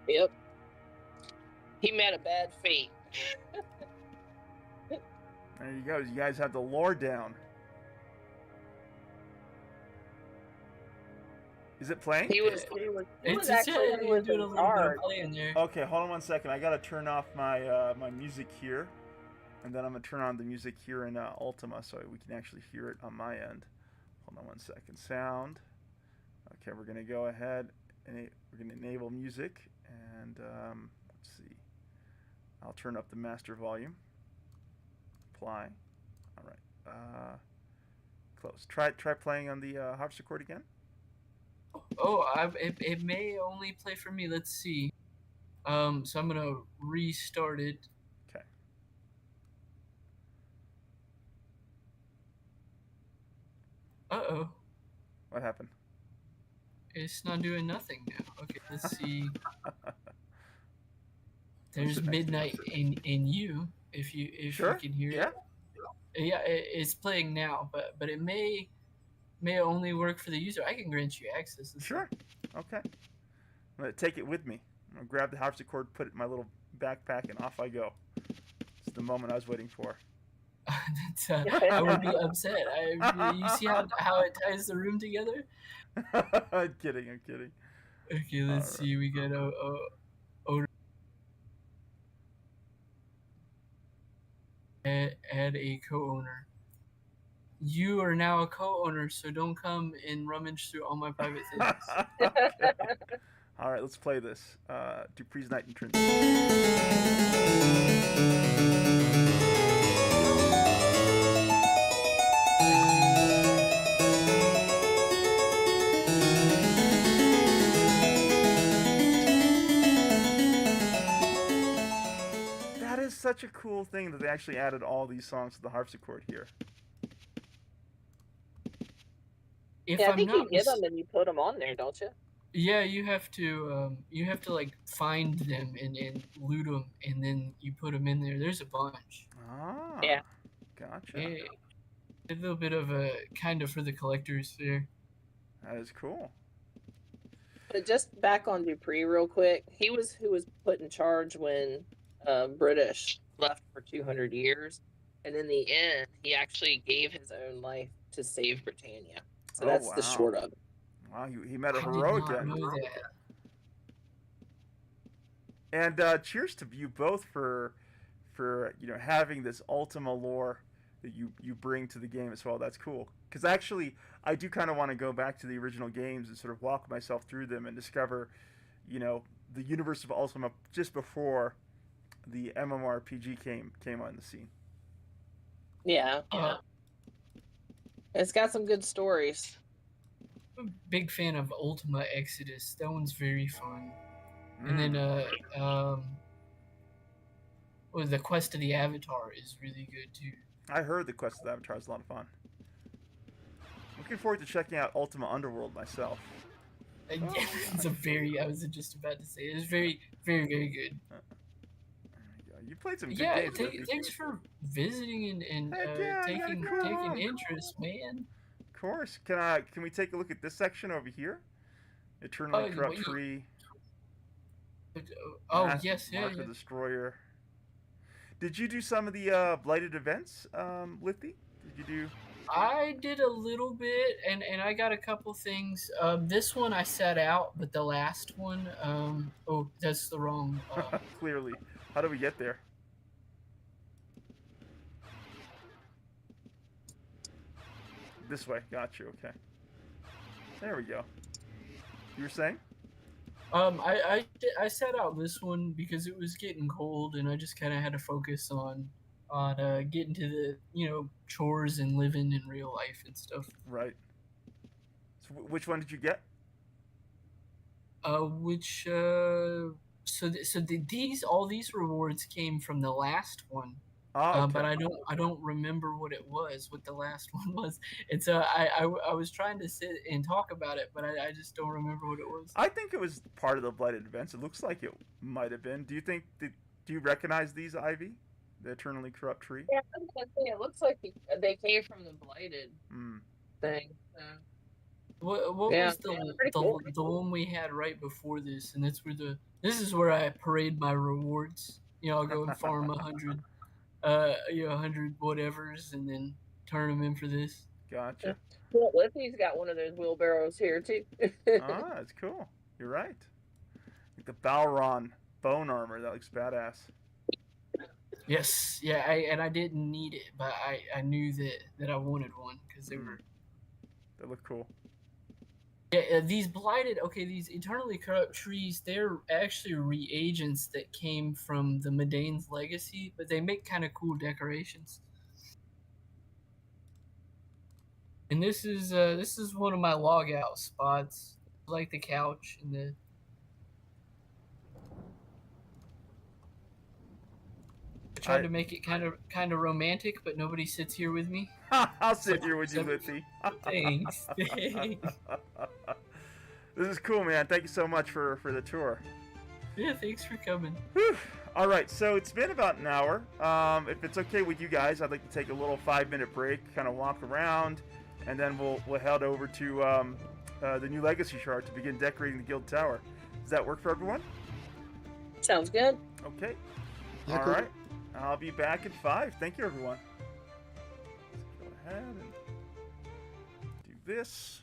Yep. He met a bad fate. There you go. You guys have the lore down. Is it playing? He was actually doing a little bit of playing there. Okay, hold on 1 second. I gotta turn off my my music here, and then I'm gonna turn on the music here in Ultima so we can actually hear it on my end. Hold on 1 second. Sound. Okay, we're gonna go ahead and we're gonna enable music, and let's see. I'll turn up the master volume. Apply. All right. Close. Try playing on the harpsichord again. Oh, it may only play for me. Let's see. So I'm gonna restart it. Okay. Uh-oh. What happened? It's not doing nothing now. Okay, let's see. There's midnight in you. If you can hear it. Yeah, it's playing now, but it may only work for the user. I can grant you access. Sure. Okay. I'm gonna take it with me. I'm gonna grab the harpsichord, put it in my little backpack, and off I go. It's the moment I was waiting for. I would be upset. You see how it ties the room together? I'm kidding. Okay, let's see. We got add a co-owner. You are now a co-owner, so don't come and rummage through all my private things. Okay. All right, let's play this. Dupree's Night Intrinsic. That is such a cool thing that they actually added all these songs to the harpsichord here. I think you get them and you put them on there, don't you? Yeah, you have to like find them and loot them, and then you put them in there. There's a bunch. Ah. Yeah. Gotcha. Yeah. A little bit of a kind of for the collectors there. That is cool. But just back on Dupree real quick, he was who was put in charge when British left for 200 years, and in the end, he actually gave his own life to save Britannia. So that's the short of it. Wow, he met a heroic end. And cheers to you both for having this Ultima lore that you bring to the game as well. That's cool. Because actually, I do kind of want to go back to the original games and sort of walk myself through them and discover, the universe of Ultima just before the MMORPG came on the scene. Yeah. It's got some good stories. I'm a big fan of Ultima Exodus. That one's very fun. And then the Quest of the Avatar is really good too. I heard the Quest of the Avatar is a lot of fun. Looking forward to checking out Ultima Underworld myself. I was just about to say, it's very, very, very good. You played some good games. Thanks for visiting and taking interest, man. Of course. Can we take a look at this section over here? Eternally Corrupt Tree. Yes, yeah. Marker Destroyer. Did you do some of the blighted events, Lifty? Did you do? I did a little bit, and I got a couple things. This one I set out, but the last one, oh, that's the wrong. Clearly, how do we get there? This way. Got you. Okay. There we go. You were saying? I set out this one because it was getting cold, and I just kind of had to focus on getting to the chores and living in real life and stuff. Right. So which one did you get? All these rewards came from the last one. Oh, okay. But I don't remember what the last one was. And so I was trying to sit and talk about it, but I just don't remember what it was. I think it was part of the blighted events. It looks like it might have been. Do you recognize these, Ivy? The Eternally Corrupt Tree? Yeah, I was gonna say, it looks like they came from the blighted thing. What was the one we had right before this? And that's where this is where I parade my rewards. I'll go and farm 100 100 whatevers and then turn them in for this. Gotcha. Well, Liffy's got one of those wheelbarrows here too. That's cool. You're right. Like the Balron bone armor, that looks badass. Yes, yeah, I didn't need it, but I knew that I wanted one because they look cool. Yeah, these Eternally Corrupt trees, they're actually reagents that came from the Medane's Legacy, but they make kind of cool decorations. And this is one of my log out spots, like the couch and the. I tried to make it kind of romantic, but nobody sits here with me. I'll sit here with you, Lithy. Thanks. This is cool, man. Thank you so much for the tour. Yeah, thanks for coming. Whew. All right, so it's been about an hour. If it's okay with you guys, I'd like to take a little 5-minute break, kind of walk around, and then we'll head over to the new Legacy Shard to begin decorating the Guild Tower. Does that work for everyone? Sounds good. Okay. Yeah, all cool. right. I'll be back in 5. Thank you, everyone. Let's go ahead and do this.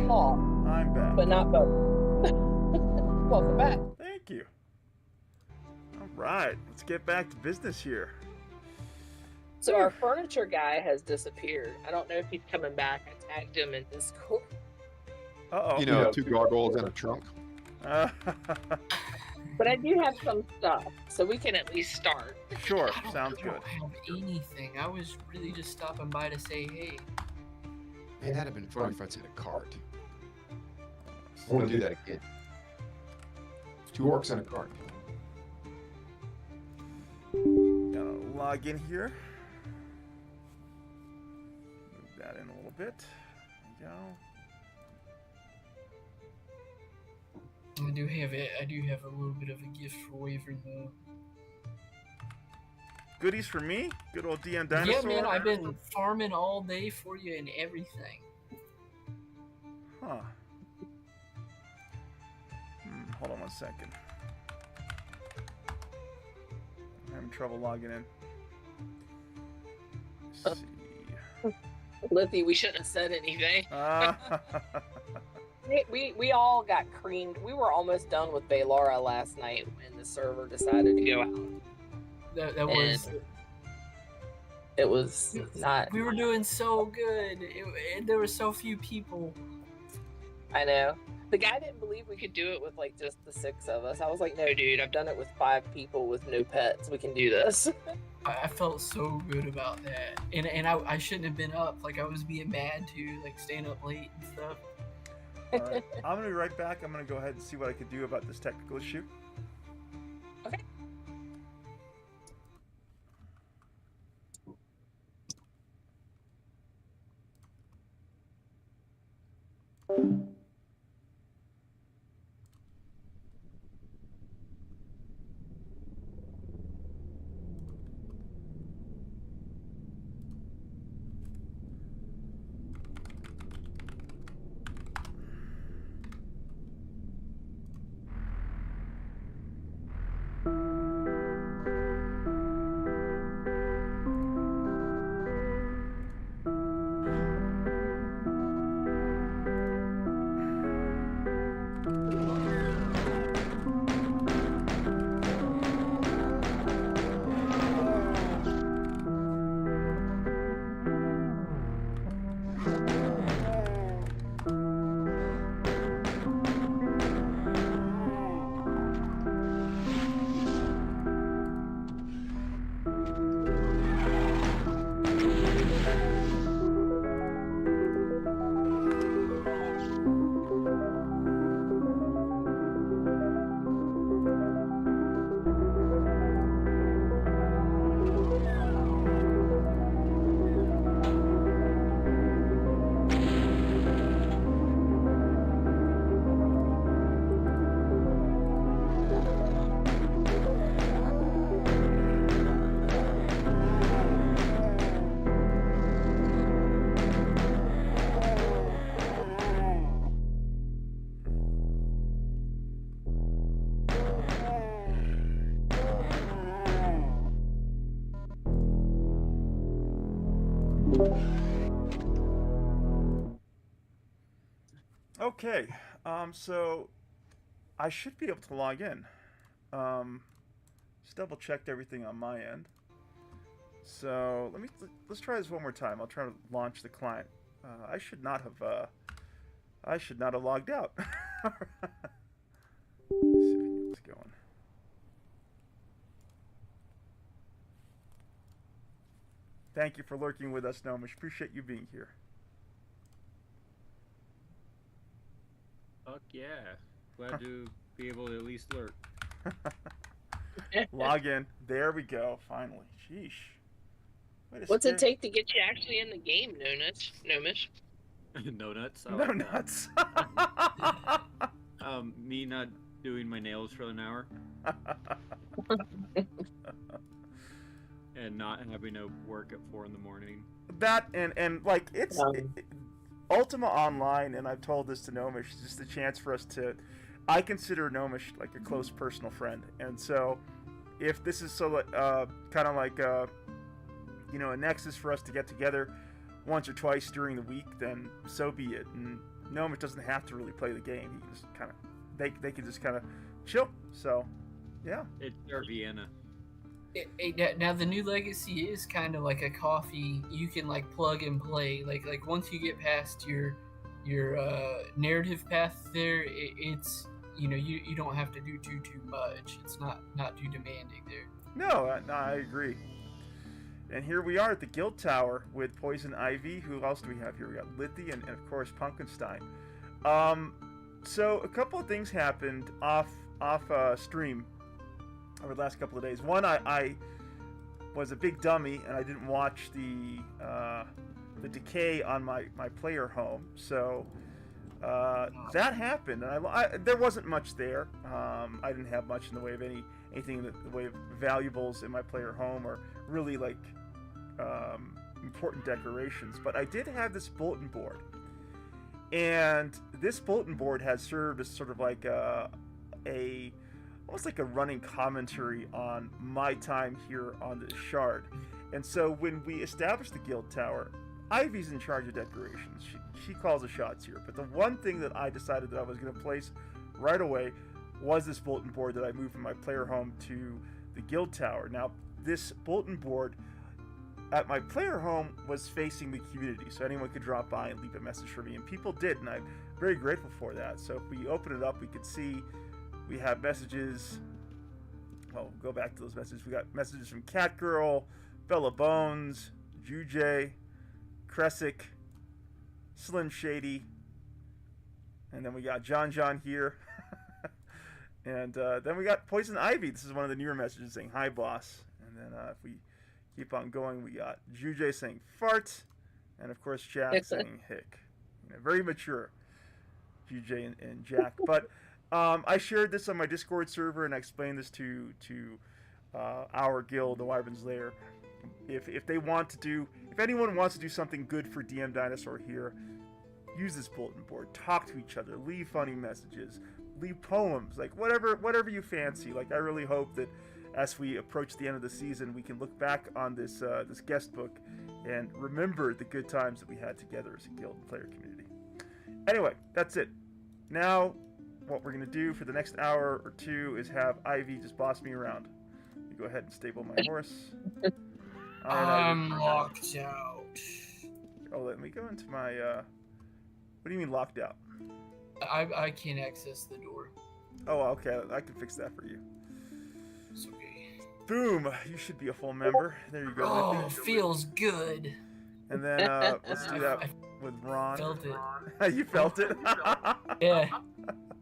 Talk. I'm back. But not both. Welcome back. Thank you. All right, let's get back to business here. So our furniture guy has disappeared. I don't know if he's coming back. I tagged him in Discord. Uh-oh. You know, 2 gargoyles in a trunk. But I do have some stuff, so we can at least start. Sure, sounds I good. don't have anything. I was really just stopping by to say hey. Man, that'd have been funny if I'd said a cart. I want to do that again. 2 orcs in a cart. Gotta log in here. Move that in a little bit. There you go. I do have a little bit of a gift for Wavering though. Goodies for me? Good old DM Dinosaur? Yeah, man, I've been farming all day for you and everything. Huh. Hold on one second. I'm having trouble logging in. Let's see. Lizzie, we shouldn't have said anything. We all got creamed. We were almost done with Baylora last night when the server decided to go out. It was not. We were doing so good. There were so few people. I know. The guy didn't believe we could do it with like just the 6 of us. I was like, no, dude, I've done it with 5 people with no pets. We can do this. I felt so good about that, and I shouldn't have been up. Like I was being mad too, like staying up late and stuff. All right. I'm gonna be right back. I'm gonna go ahead and see what I could do about this technical issue. Okay. Okay, so I should be able to log in. Just double checked everything on my end. So let's try this one more time. I'll try to launch the client. I should not have logged out. Let's see if we can get this going. Thank you for lurking with us, Gnomish. Appreciate you being here. Fuck yeah. Glad to be able to at least lurk. Log in. There we go. Finally. Sheesh. What's it take to get you actually in the game, Gnomish? No nuts. No nuts. Me not doing my nails for an hour. And not having to work at 4 in the morning. That and like it's Ultima Online, and I've told this to Gnomish, is just a chance for us to. I consider Gnomish like a close personal friend, and so if this is so kind of like a nexus for us to get together once or twice during the week, then so be it. And Gnomish doesn't have to really play the game; he can just kind of they can just kind of chill. So yeah, it's our Vienna. Now the new legacy is kind of like a coffee. You can like plug and play. Like once you get past your narrative path there, it's you don't have to do too much. It's not too demanding there. No, I agree. And here we are at the Guild Tower with Poison Ivy. Who else do we have here? We got Lithy and of course Pumpkinstein. So a couple of things happened off stream over the last couple of days. One, I was a big dummy and I didn't watch the decay on my player home. So that happened, and there wasn't much there. I didn't have much in the way of anything in the way of valuables in my player home, or really like important decorations. But I did have this bulletin board, and this bulletin board has served as sort of like almost like a running commentary on my time here on the Shard. And so when we established the Guild Tower, Ivy's in charge of decorations. She calls the shots here. But the one thing that I decided that I was going to place right away was this bulletin board that I moved from my player home to the Guild Tower. Now, this bulletin board at my player home was facing the community, so anyone could drop by and leave a message for me, and people did, and I'm very grateful for that. So if we open it up, we could see we have messages. Well, we'll go back to those messages. We got messages from Catgirl, Bella Bones, Jujay, Kresic, Slim Shady, and then we got John here. And then we got Poison Ivy. This is one of the newer messages saying, "Hi, boss." And then if we keep on going, we got Jujay saying "fart," and of course Jack saying "hick." Very mature, Jujay and Jack. But I shared this on my Discord server, and I explained this to our guild, the Wyvern's Lair. If anyone wants to do something good for DM Dinosaur here, use this bulletin board. Talk to each other. Leave funny messages. Leave poems. Like whatever you fancy. Like I really hope that as we approach the end of the season, we can look back on this guest book and remember the good times that we had together as a guild player community. Anyway, that's it. Now, what we're going to do for the next hour or two is have Ivy just boss me around. Let me go ahead and stable my horse. I'm locked out. Oh, let me go into my, what do you mean locked out? I can't access the door. Oh, okay. I can fix that for you. It's okay. Boom! You should be a full member. There you go. Oh, feels good. And then, let's do that with Ron. Felt it. You felt it? Yeah.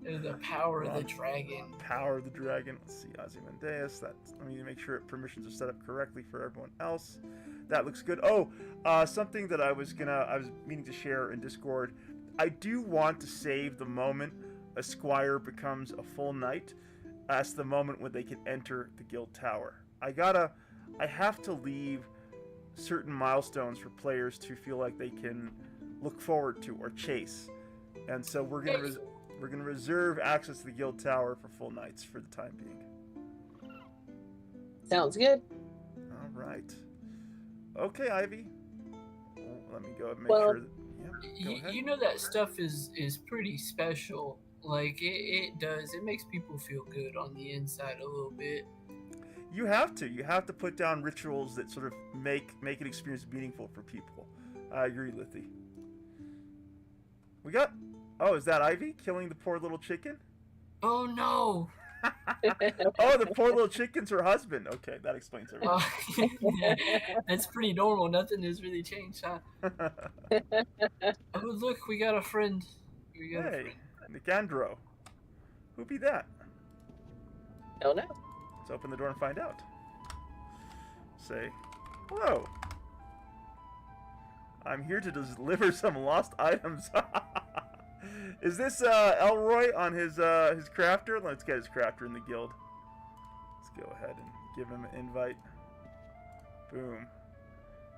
The power of the dragon. Power of the dragon. Let's see, Ozymandias. Let me make sure permissions are set up correctly for everyone else. That looks good. Oh, something that I was meaning to share in Discord. I do want to save the moment a squire becomes a full knight. That's the moment when they can enter the guild tower. I have to leave certain milestones for players to feel like they can look forward to or chase. And so we're gonna reserve access to the guild tower for full knights for the time being. Sounds good. All right. Okay, Ivy. Let me go and make sure. Yep. You know that stuff is pretty special. Like it does. It makes people feel good on the inside a little bit. You have to put down rituals that sort of make an experience meaningful for people. I agree, Lithy. We got. Oh, is that Ivy killing the poor little chicken? Oh no! Oh, the poor little chicken's her husband. Okay, that explains everything. Yeah, that's pretty normal. Nothing has really changed, huh? Oh, look, we got a friend. A friend. Nicandro. Who be that? Don't know. Let's open the door and find out. Say, hello. I'm here to deliver some lost items. Is this Elroy on his crafter? Let's get his crafter in the guild. Let's go ahead and give him an invite. Boom.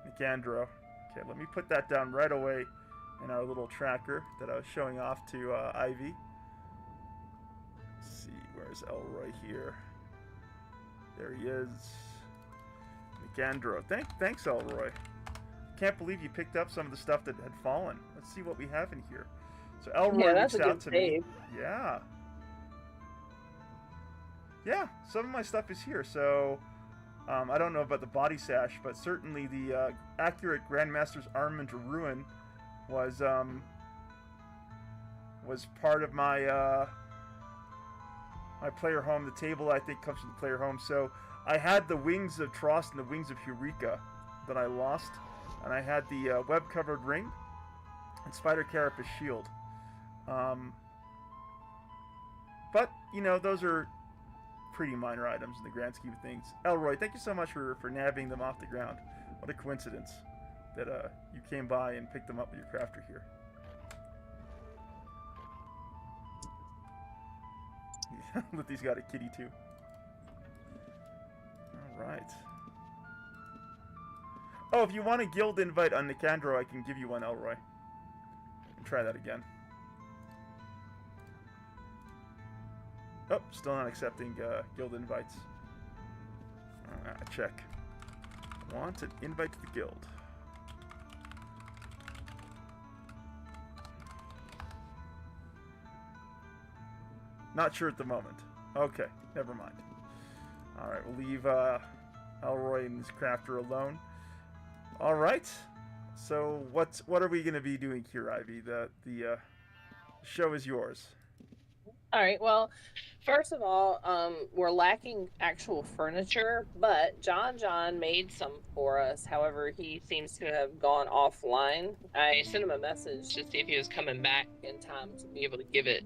Nicandro. Okay, let me put that down right away in our little tracker that I was showing off to Ivy. Let's see, where's Elroy here? There he is. Nicandro. Thanks, Elroy. Can't believe you picked up some of the stuff that had fallen. Let's see what we have in here. So Elroy reached out to me. Yeah. Yeah, some of my stuff is here. So I don't know about the body sash, but certainly the accurate Grandmaster's Armament to Ruin was part of my my player home. The table, I think, comes from the player home. So I had the wings of Trost and the wings of Eureka that I lost, and I had the web-covered ring and Spider Carapace shield. But you know, those are pretty minor items in the grand scheme of things. Elroy, thank you so much for nabbing them off the ground. What a coincidence that you came by and picked them up with your crafter here. Lithy's got a kitty too. Alright. Oh, if you want a guild invite on Nicandro, I can give you one, Elroy. Try that again. Oh, still not accepting guild invites. Check. Want an invite to the guild. Not sure at the moment. Okay, never mind. Alright, we'll leave Elroy and his crafter alone. Alright. So what are we going to be doing here, Ivy? The show is yours. All right. Well, first of all, we're lacking actual furniture, but John made some for us. However, he seems to have gone offline. I sent him a message to see if he was coming back in time to be able to give it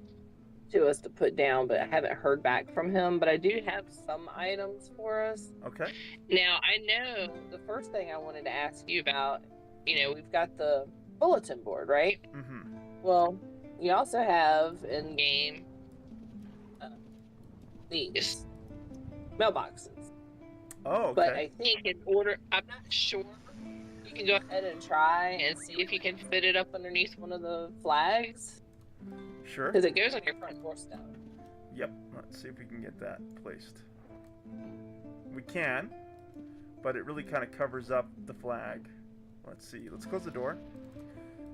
to us to put down, but I haven't heard back from him. But I do have some items for us. Okay. Now, I know the first thing I wanted to ask you about, you know, we've got the bulletin board, right? Mm-hmm. Well, you also have in-game these mailboxes. Oh, okay. But I think in order, I'm not sure, you can go ahead and try and see if you can fit it up underneath one of the flags. Sure. Because it goes on your front doorstep. Yep. Let's see if we can get that placed. We can, but it really kind of covers up the flag. Let's see. Let's close the door.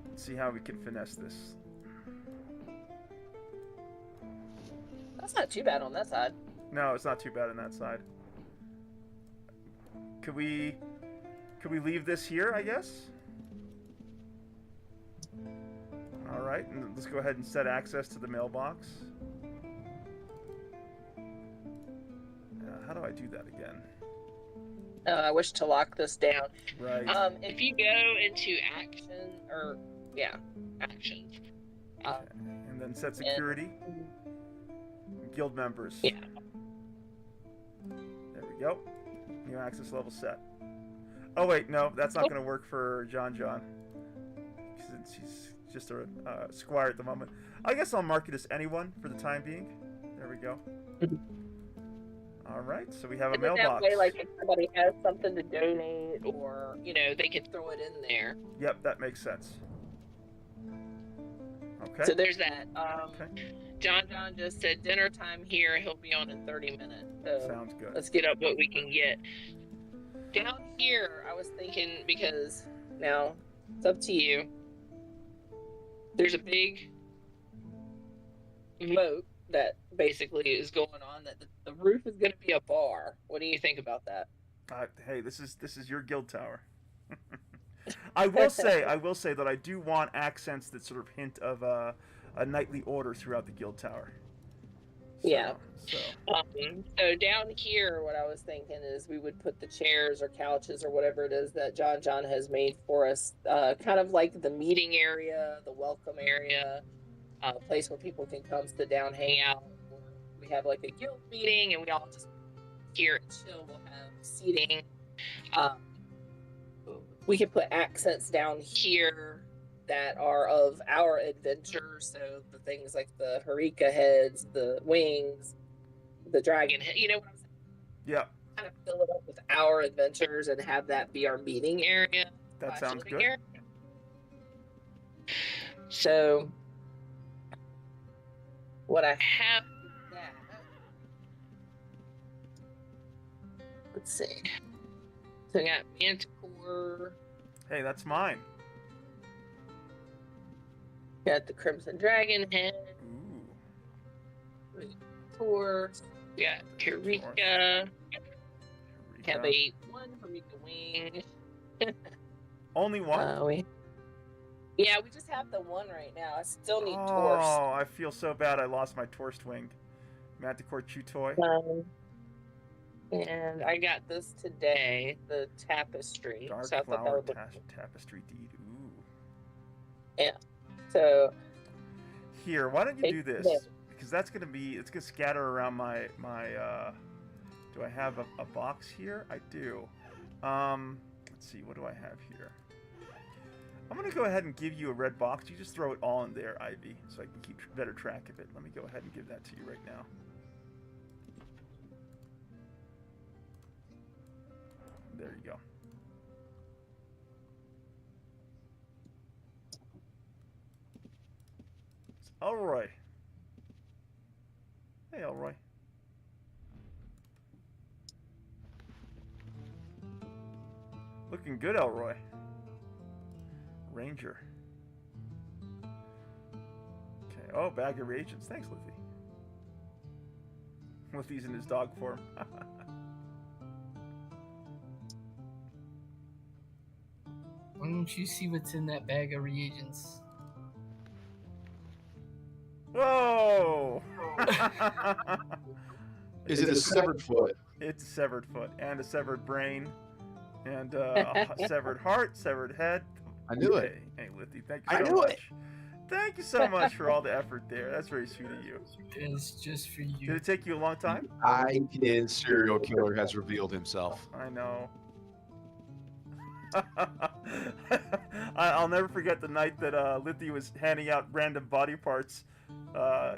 Let's see how we can finesse this. That's not too bad on that side. No, it's not too bad on that side. Could we leave this here, I guess? All right, and let's go ahead and set access to the mailbox. How do I do that again? I wish to lock this down. Right. If you go into action, or actions. And then set security. Guild members. Yeah. There we go. New access level set. Oh wait, no, that's not going to work for John. Since he's just a squire at the moment. I guess I'll mark it as anyone for the time being. There we go. All right, so we have a mailbox. That way, like if somebody has something to donate, or you know, they can throw it in there. Yep, that makes sense. Okay. So there's that. Okay. John just said dinner time here. He'll be on in 30 minutes. So sounds good. Let's get up what we can get. Down here, I was thinking, because now it's up to you. there's a big vote that basically is going on that the roof is going to be a bar. What do you think about that? Hey, this is your guild tower. I will say that I do want accents that sort of hint of a knightly order throughout the guild tower. So Down here, what I was thinking is we would put the chairs or couches or whatever it is that John has made for us, kind of like the meeting area, the welcome area, a place where people can come sit down, hang out. We have like a guild meeting, and we all just here and chill. We'll have seating. We can put accents down here that are of our adventures. So the things like the Harika heads, the wings, the dragon head. You know what I'm saying? Yeah. Kind of fill it up with our adventures and have that be our meeting area. That sounds good. Area. So what I have with that, let's see. So I got Manticore. Hey, that's mine. Got the Crimson Dragon head. Ooh. Tour. We got Harika. Have a one Harika wing. Only one? We just have the one right now. I still need Torst. Oh, I feel so bad I lost my Torst wing. Manticore Chew Toy. And I got this today, the Tapestry. Dark so I thought Flower that would Tapestry Deed. Ooh. Yeah. So here, why don't you do this? Because that's gonna be, it's gonna scatter around my do I have a box here? I do. Let's see, what do I have here? I'm gonna go ahead and give you a red box. You just throw it all in there, Ivy, so I can keep better track of it. Let me go ahead and give that to you right now. There you go. It's Elroy. Hey, Elroy. Looking good, Elroy. Ranger. Okay. Oh, bag of reagents. Thanks, Liffy. Liffy's in his dog form. Why don't you see what's in that bag of reagents? Whoa! Is it a severed foot? It's a severed foot and a severed brain and a severed heart, severed head. I knew it. Hey, Liffy, thank you so much. Thank you so much for all the effort there. That's very sweet of you. It's just for you. Did it take you a long time? IPN serial killer has revealed himself. I know. I'll never forget the night that Liffy was handing out random body parts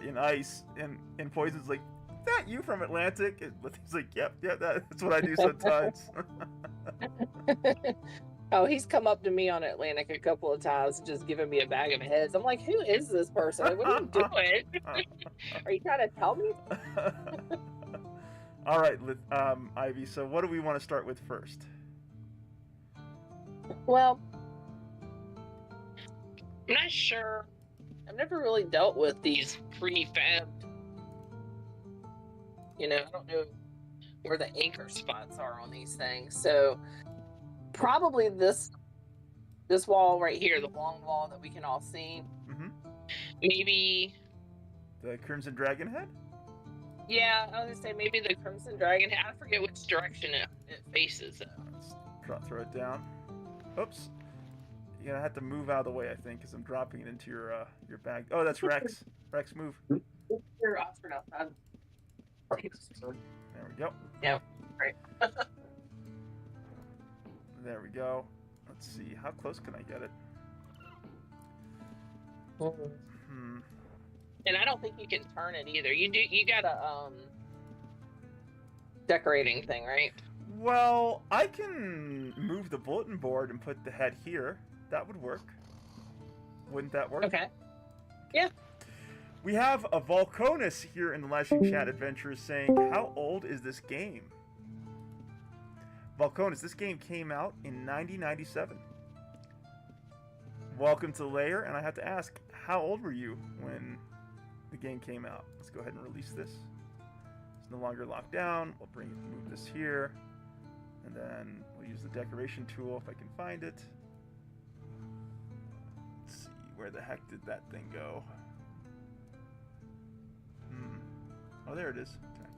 in ice, and Poison's like, "Is that you from Atlantic?" And Liffy's like, "Yep, that's what I do sometimes." Oh, he's come up to me on Atlantic a couple of times, just giving me a bag of heads. I'm like, who is this person? Like, what are you doing? Are you trying to tell me? All right, Ivy. So, what do we want to start with first? Well, I'm not sure. I've never really dealt with these prefabbed. I don't know where the anchor spots are on these things. So probably this wall right here, the long wall that we can all see. Mm-hmm. Maybe the Crimson Dragon head? Yeah, I was gonna say maybe the Crimson Dragon head. I forget which direction it faces. Let's throw it down. Oops. You're gonna have to move out of the way, I think, because I'm dropping it into your bag. Oh, that's Rex. Rex, move. Your Oxford outside. There we go. Yeah, great. There we go. Let's see. How close can I get it? And I don't think you can turn it either. You got a decorating thing, right? Well, I can move the bulletin board and put the head here. That would work. Wouldn't that work? Okay. Yeah. We have a Volconus here in the Lashing Chat Adventures saying, how old is this game? Volconus, this game came out in 1997. welcome to the lair, and I have to ask, how old were you when the game came out? Let's go ahead and release this. It's no longer locked down. We'll move this here, and then we'll use the decoration tool if I can find it. Let's see, where the heck did that thing go? Oh, there it is. Okay.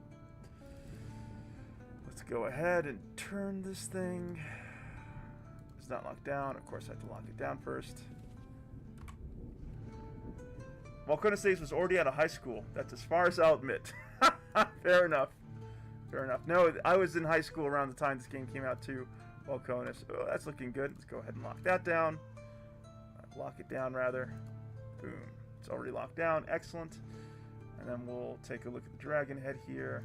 Let's go ahead and turn this thing. It's not locked down. Of course, I have to lock it down first. Volcona Saves was already out of high school. That's as far as I'll admit. Fair enough. Fair enough. No, I was in high school around the time this game came out too. Volcona. Oh, that's looking good. Let's go ahead and lock that down. Lock it down, rather. Boom. It's already locked down. Excellent. And then we'll take a look at the dragon head here.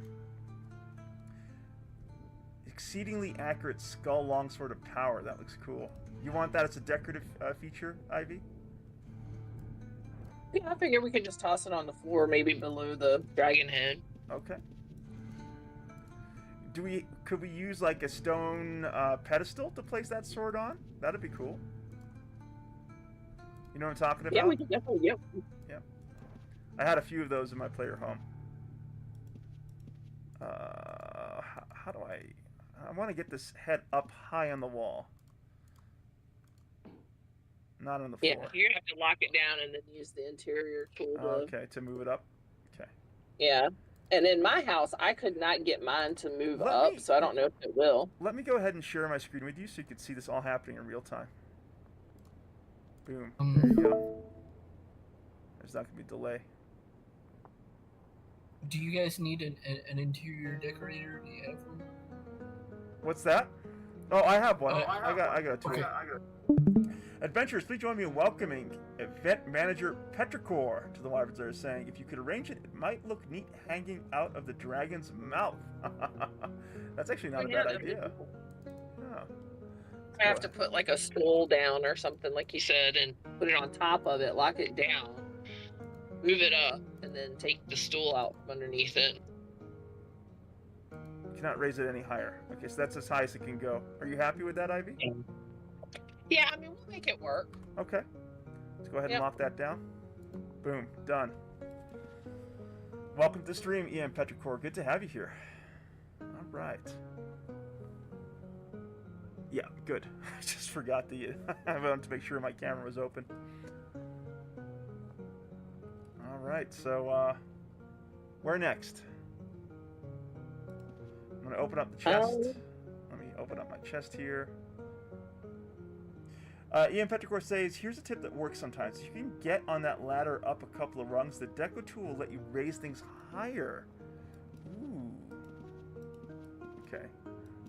Exceedingly accurate skull longsword of power. That looks cool. You want that as a decorative feature, Ivy? Yeah, I figure we could just toss it on the floor, maybe below the dragon head. Okay. Could we use like a stone pedestal to place that sword on? That'd be cool. You know what I'm talking about? Yeah, we could definitely. Yep. Yeah. I had a few of those in my player home. How do I want to get this head up high on the wall. Not on the floor. Yeah, you're gonna have to lock it down and then use the interior tool to move it up. Okay. Yeah. And in my house, I could not get mine to move up, so I don't know if it will. Let me go ahead and share my screen with you so you can see this all happening in real time. Boom. There you go. There's not going to be a delay. Do you guys need an interior decorator? Do you have one? What's that? Oh, I have one. I got a tool. Okay. Adventurers, please join me in welcoming event manager Petrichor to the Wyverns Lair, saying, if you could arrange it, it might look neat hanging out of the dragon's mouth. That's actually not a bad idea. Oh. I have to put like a stool down or something, like you said, and put it on top of it, lock it down, move it up, and then take the stool out from underneath it. Cannot raise it any higher. Okay, so that's as high as it can go. Are you happy with that, Ivy? Yeah, I mean, we'll make it work. Okay. Let's go ahead and lock that down. Boom. Done. Welcome to the stream, Ian Petrichor. Good to have you here. All right. Yeah, good. I just forgot I wanted to make sure my camera was open. All right, so where next? I'm going to open up the chest. Let me open up my chest here. Ian Petrichor says, here's a tip that works sometimes. If you can get on that ladder up a couple of rungs, the deco tool will let you raise things higher. Ooh. Okay.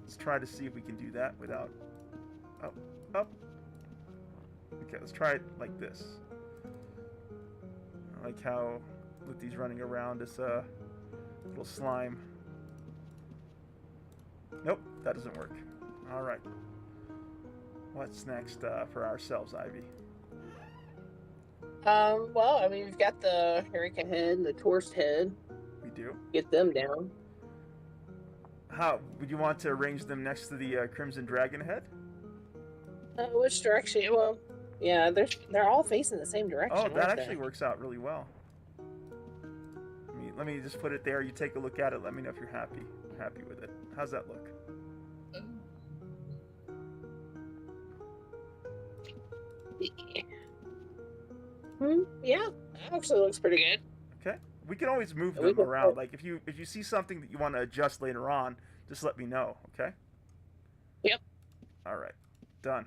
Let's try to see if we can do that without... Up. Okay, let's try it like this. I like how Luthi's running around this little slime. Nope, that doesn't work. All right. What's next for ourselves, Ivy? Well, I mean, we've got the Eureka head and the Torst head. We do. Get them down. How would you want to arrange them next to the Crimson Dragon head? Which direction? Well, yeah, they're all facing the same direction. Oh, that actually works out really well. Let me just put it there. You take a look at it. Let me know if you're happy with it. How's that look? Yeah, that actually looks pretty good. Okay, we can always move them around. Like if you see something that you want to adjust later on, just let me know. Okay. Yep. All right. Done.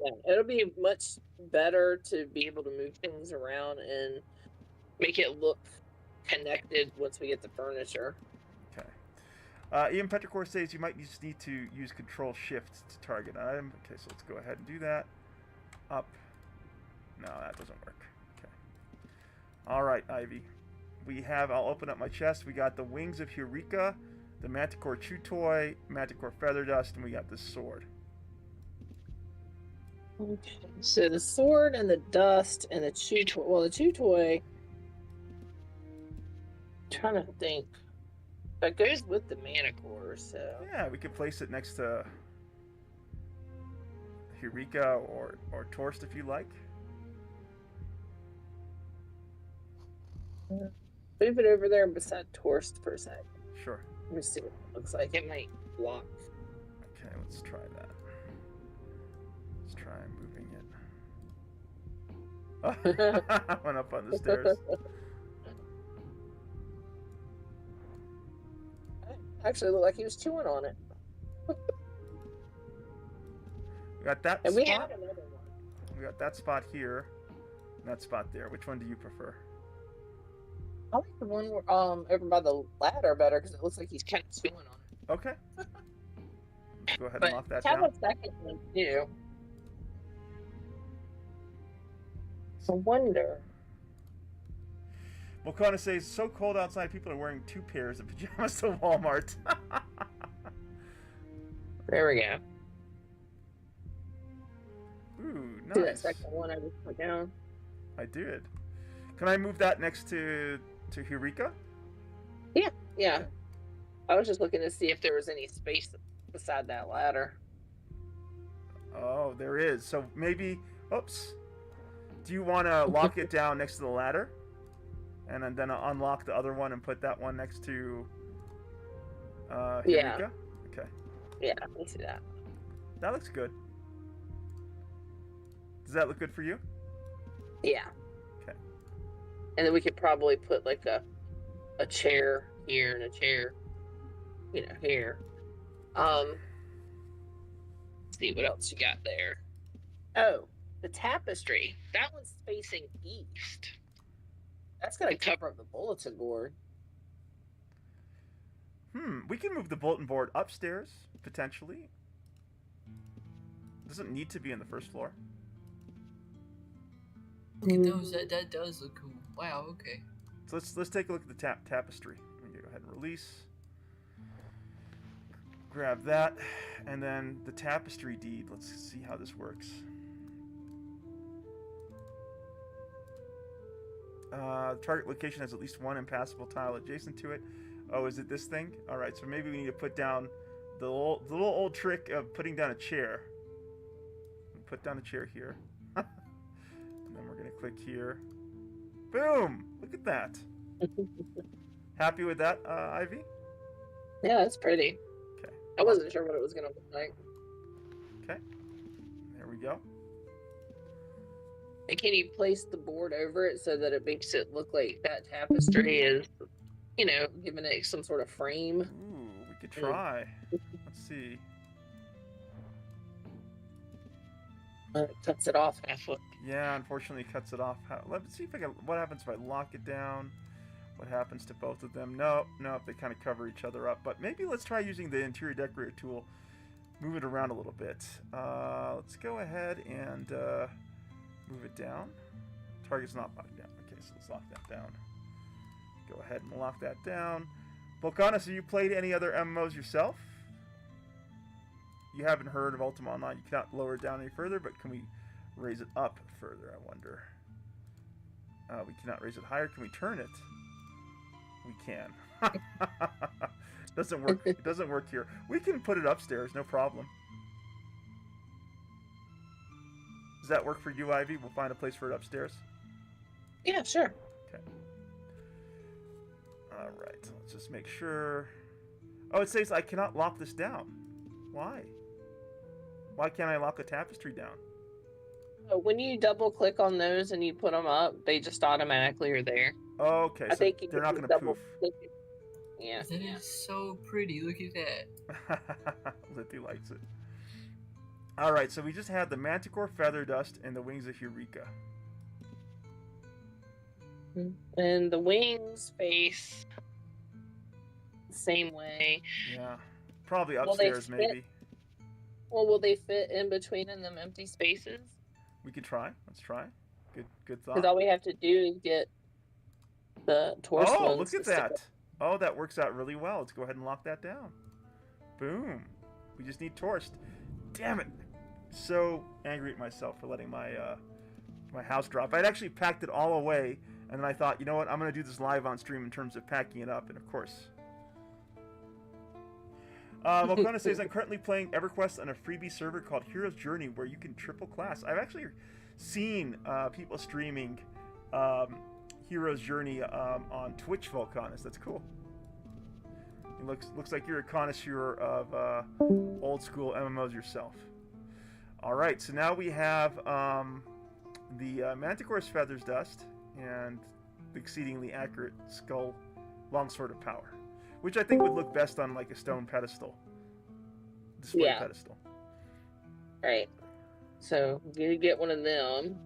Yeah, it'll be much better to be able to move things around and make it look connected once we get the furniture. Okay. Ian Petrichor says you might just need to use Control Shift to target an item. Okay, so let's go ahead and do that. Up. No, that doesn't work. Okay. All right, Ivy. I'll open up my chest. We got the wings of Eureka, the Manticore Chew Toy, Manticore Feather Dust, and we got this sword. Okay. So the sword and the dust and the chew toy. Well, the chew toy. I'm trying to think. That goes with the Manticore, so. Yeah, we could place it next to Eureka or Torst if you like. Move it over there beside Torst for a sec. Sure. Let me see what it looks like. It might block. Okay, let's try that. Let's try moving it. Oh, went up on the stairs. Actually, looked like he was chewing on it. We got that and spot. We have another one. We got that spot here, and that spot there. Which one do you prefer? I like the one over by the ladder better because it looks like he's kind of chewing on it. Okay. Go ahead and lock that have down. a second one too. I wonder. Volcana says, it's so cold outside, people are wearing 2 pairs of pajamas to Walmart. There we go. Ooh, nice. See that second one I just put down? I did. Can I move that next to Eureka? Yeah. I was just looking to see if there was any space beside that ladder. Oh, there is. So maybe, oops. Do you want to lock it down next to the ladder? And then unlock the other one and put that one next to Eureka? Yeah. Okay. Yeah, let me see that. That looks good. Does that look good for you? Yeah. Okay. And then we could probably put like a chair here and a chair, here. Let's see what else you got there. Oh, the tapestry. That one's facing east. That's gonna cover up the bulletin board. We can move the bulletin board upstairs, potentially. Doesn't need to be in the first floor. Look at those. That does look cool. Wow, okay. So let's take a look at the tapestry. I'm gonna go ahead and release. Grab that, and then the tapestry deed. Let's see how this works. Target location has at least one impassable tile adjacent to it. Oh, is it this thing? All right, so maybe we need to put down the little old trick of putting down a chair. Put down a chair here. And then we're going to click here. Boom! Look at that. Happy with that, Ivy? Yeah, that's pretty. Okay. I wasn't sure what it was going to look like. Okay. There we go. And can you place the board over it so that it makes it look like that tapestry is, giving it some sort of frame? Ooh, we could try. Let's see. It cuts it off halfway. Yeah, unfortunately it cuts it off. Let's see if what happens if I lock it down. What happens to both of them? Nope, they kind of cover each other up. But maybe let's try using the interior decorator tool. Move it around a little bit. Let's go ahead and move it down. Target's not locked down. Okay, so let's lock that down. Go ahead and lock that down. Volcana, so you played any other MMOs yourself? You haven't heard of Ultima Online. You cannot lower it down any further, but can we raise it up further, I wonder? We cannot raise it higher. Can we turn it? We can. Doesn't work. It doesn't work here. We can put it upstairs, no problem. Does that work for you, Ivy? We'll find a place for it upstairs. Yeah, sure. Okay. All right. Let's just make sure. Oh, it says I cannot lock this down. Why? Why can't I lock a tapestry down? When you double click on those and you put them up, they just automatically are there. Oh, okay. I So think they're not going to poof. Yeah. That is so pretty. Look at that. Lippy likes it. All right, so we just had the Manticore Feather Dust and the Wings of Eureka. And the wings face the same way. Yeah, probably upstairs, maybe. Well, will they fit in between in them empty spaces? We could try. Let's try. Good thought. Because all we have to do is get the torso. Oh, look at that. Oh, that works out really well. Let's go ahead and lock that down. Boom. We just need Torst. Damn it. So angry at myself for letting my my house drop. I'd actually packed it all away, and then I thought, you know what, I'm going to do this live on stream in terms of packing it up, and of course. Volcana says, I'm currently playing EverQuest on a freebie server called Hero's Journey, where you can triple class. I've actually seen people streaming hero's journey on Twitch, Volcanus. That's cool. It looks like you're a connoisseur of old school MMOs yourself. All right, so now we have the Manticore's Feathers Dust and the exceedingly accurate Skull Longsword of Power, which I think would look best on like a stone pedestal, display pedestal. Right. So you get one of them.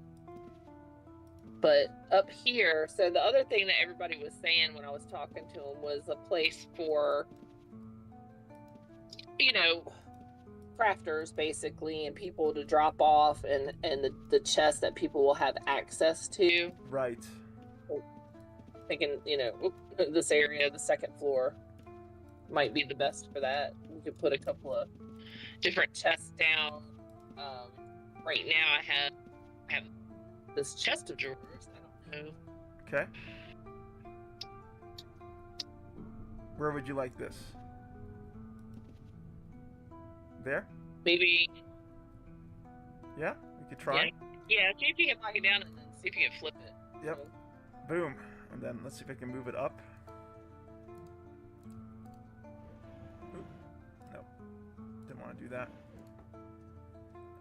But up here, so the other thing that everybody was saying when I was talking to them was a place for, you know, crafters basically, and people to drop off, and the chests that people will have access to. Right. Thinking, you know, this area, the second floor, might be the best for that. We could put a couple of different chests down. Right now, I have this chest of drawers. I don't know. Okay. Where would you like this? There? Maybe. Yeah, we could try. Yeah, see if you can lock it down and then see if you can flip it. Yep. Boom. And then let's see if I can move it up. Oop. No. Didn't want to do that.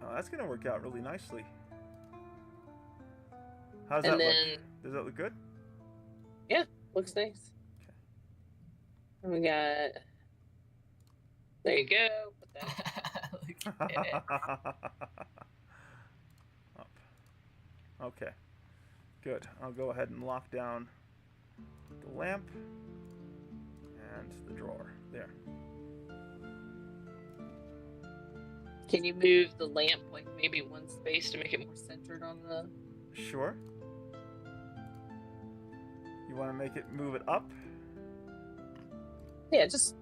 Oh, that's going to work out really nicely. How does that look? Does that look good? Yeah, looks nice. Okay. We got. There you go. Put that. Up. Okay. Good. I'll go ahead and lock down the lamp and the drawer. There. Can you move the lamp like maybe one space to make it more centered on the... Sure. You want to make it move it up? Yeah, just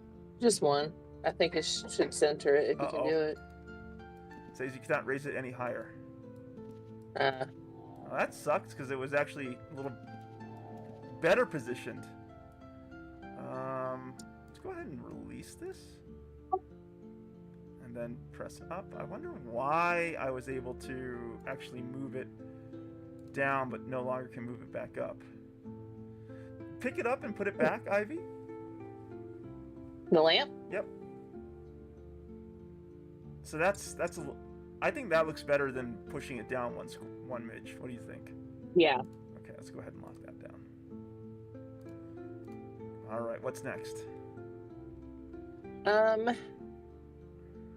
one. I think it should center it if you can do it. It says you cannot raise it any higher. Well, that sucks because it was actually a little better positioned. Let's go ahead and release this. And then press up. I wonder why I was able to actually move it down but no longer can move it back up. Pick it up and put it back, Ivy. The lamp? Yep. So that's a. I think that looks better than pushing it down one midge. What do you think? Yeah. Okay, let's go ahead and lock that down. All right, what's next?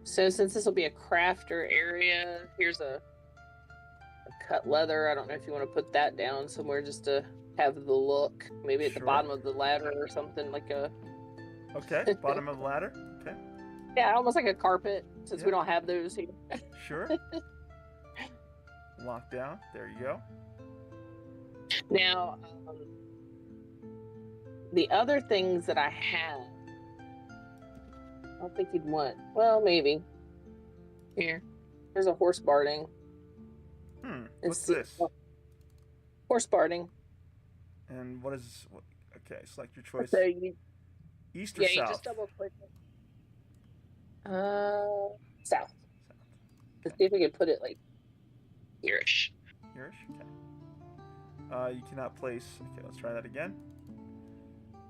So since this will be a crafter area, here's a cut leather. I don't know if you want to put that down somewhere just to have the look. Maybe at the bottom of the ladder or something like a... Okay, bottom of the ladder. Okay. Yeah, almost like a carpet, since we don't have those here. Sure. Lock down. There you go. Now, the other things that I have, I don't think you'd want. Well, maybe. Here. There's a horse barding. What's this? Horse barding. And what is... Okay, select your choice. So you, East or south? Yeah, you just double click it. South. Let's see if we can put it like here-ish. Here-ish? Okay. You cannot place... Okay, let's try that again.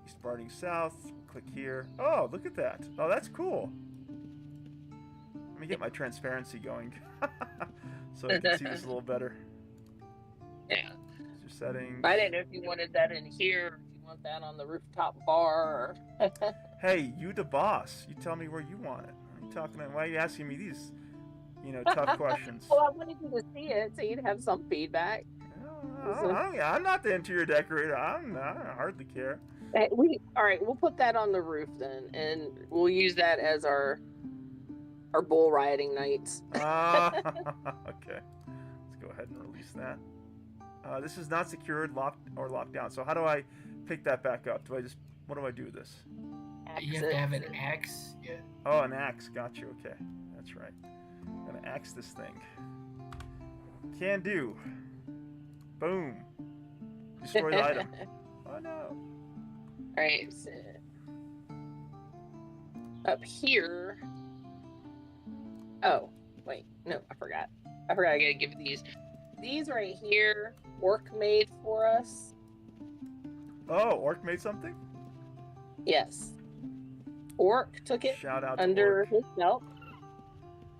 East barding south. Click here. Oh, look at that. Oh, that's cool. Let me get my transparency going so I can see this a little better. Yeah. Your settings. I didn't know if you wanted that in here, or if you want that on the rooftop bar. Or... Hey, you the boss. You tell me where you want it. Are you talking? Why are you asking me these, tough questions? Well, I wanted you to see it so you'd have some feedback. I'm not the interior decorator. I hardly care. All right, we'll put that on the roof then, and we'll use that as our bull riding nights. Okay. Let's go ahead and release that. This is not secured, locked, or locked down. So how do I pick that back up? What do I do with this? You have to have an axe. Yeah. Oh, an axe. Got you. Okay. That's right. I'm going to axe this thing. Can do. Boom. Destroy the item. Oh, no. Alright. So up here. Oh, wait. No, I forgot. I gotta give these. These right here, Orc made for us. Oh, Orc made something? Yes. Orc took it Shout out to under Orc. his belt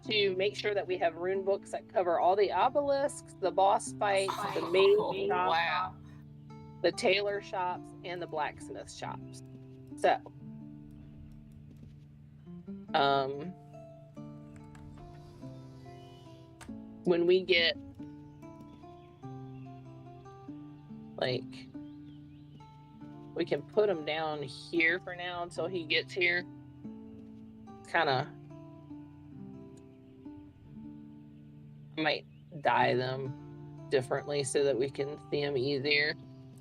to make sure that we have rune books that cover all the obelisks, the boss fights, the maid shop, wow. the tailor shops, and the blacksmith shops. So, when we get like, we can put him down here for now until he gets here. Kind of, I might dye them differently so that we can see them easier.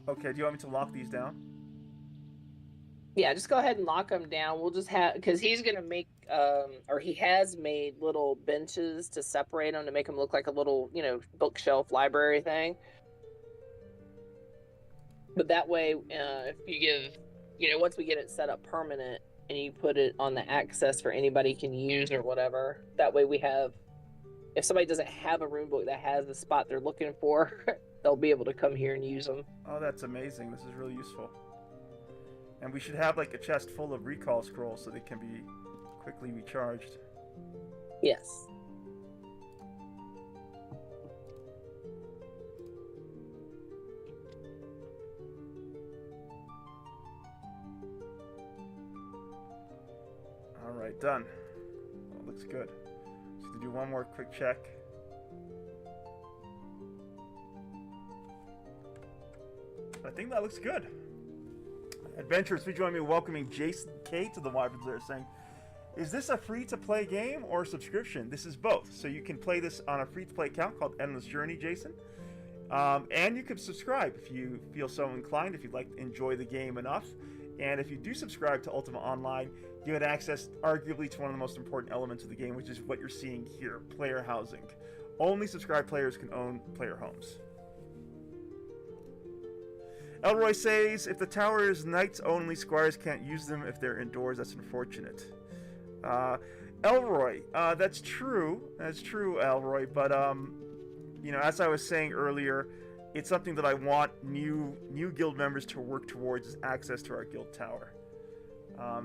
Okay, do you want me to lock these down? Yeah, just go ahead and lock them down. We'll just have, because he's going to make, or he has made little benches to separate them to make them look like a little, bookshelf library thing. But that way, if you give, once we get it set up permanent and you put it on the access for anybody can use or whatever, that way we have, if somebody doesn't have a rune book that has the spot they're looking for, they'll be able to come here and use them. Oh, that's amazing. This is really useful. And we should have like a chest full of recall scrolls so they can be quickly recharged. Yes. All right, done. That looks good. Just to do one more quick check. I think that looks good. Adventurers, please join me in welcoming Jason K to the Wyverns Lair, saying, "Is this a free-to-play game or a subscription?" This is both. So you can play this on a free-to-play account called Endless Journey, Jason. And you can subscribe if you feel so inclined, if you'd like to enjoy the game enough. And if you do subscribe to Ultima Online, you get access arguably to one of the most important elements of the game, which is what you're seeing here, player housing. Only subscribed players can own player homes. Elroy says, if the tower is knights only, squires can't use them if they're indoors. That's unfortunate. Elroy, that's true. That's true, Elroy. But, as I was saying earlier, it's something that I want new guild members to work towards, is access to our guild tower.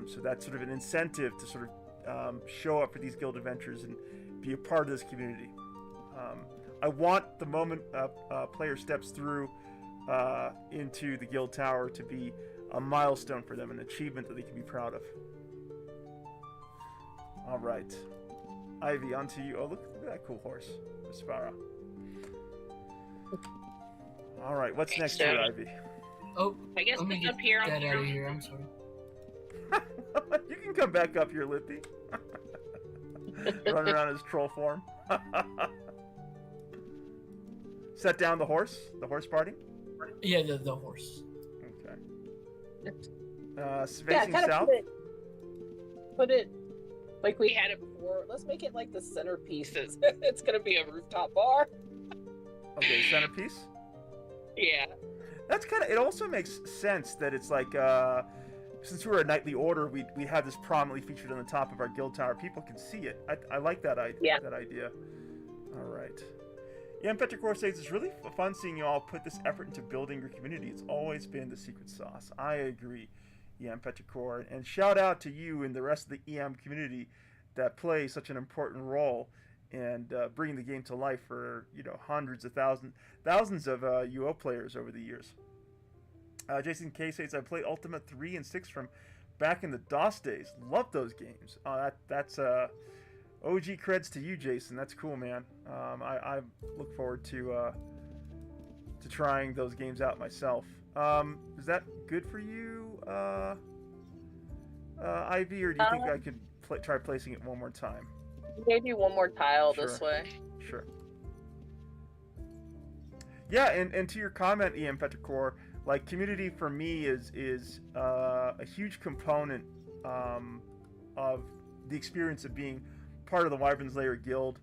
So that's sort of an incentive to sort of show up for these guild adventures and be a part of this community. I want the moment a player steps through into the guild tower to be a milestone for them, an achievement that they can be proud of. All right, Ivy, on to you. Oh, look at that cool horse, Vespara. All right, what's next here, Ivy? Oh, I guess let me it's get up here. that out of here. I'm sorry. You can come back up here, Lippy. Run around his troll form. Set down the horse party? Yeah, the horse. Okay. Facing south? Put it like we had it before. Let's make it like the centerpiece. It's going to be a rooftop bar. Okay, centerpiece? Yeah. That's kind of, it also makes sense that it's like, since we're a knightly order, we have this prominently featured on the top of our guild tower. People can see it. I like that idea. Yeah. That idea. All right. Yeah, and Petricor says, it's really fun seeing you all put this effort into building your community. It's always been the secret sauce. I agree, EM Petricor. And shout out to you and the rest of the EM community that play such an important role in bringing the game to life for, hundreds of thousands of UO players over the years. Jason K says, I played Ultima 3 and 6 from back in the DOS days. Love those games. That's OG creds to you, Jason. That's cool, man. I look forward to trying those games out myself. Is that good for you, Ivy, or do you think I could try placing it one more time? Maybe one more tile this way. Sure. Yeah, and to your comment, EM Petricor, like, community for me is a huge component of the experience of being part of the Wyvern's Lair Guild.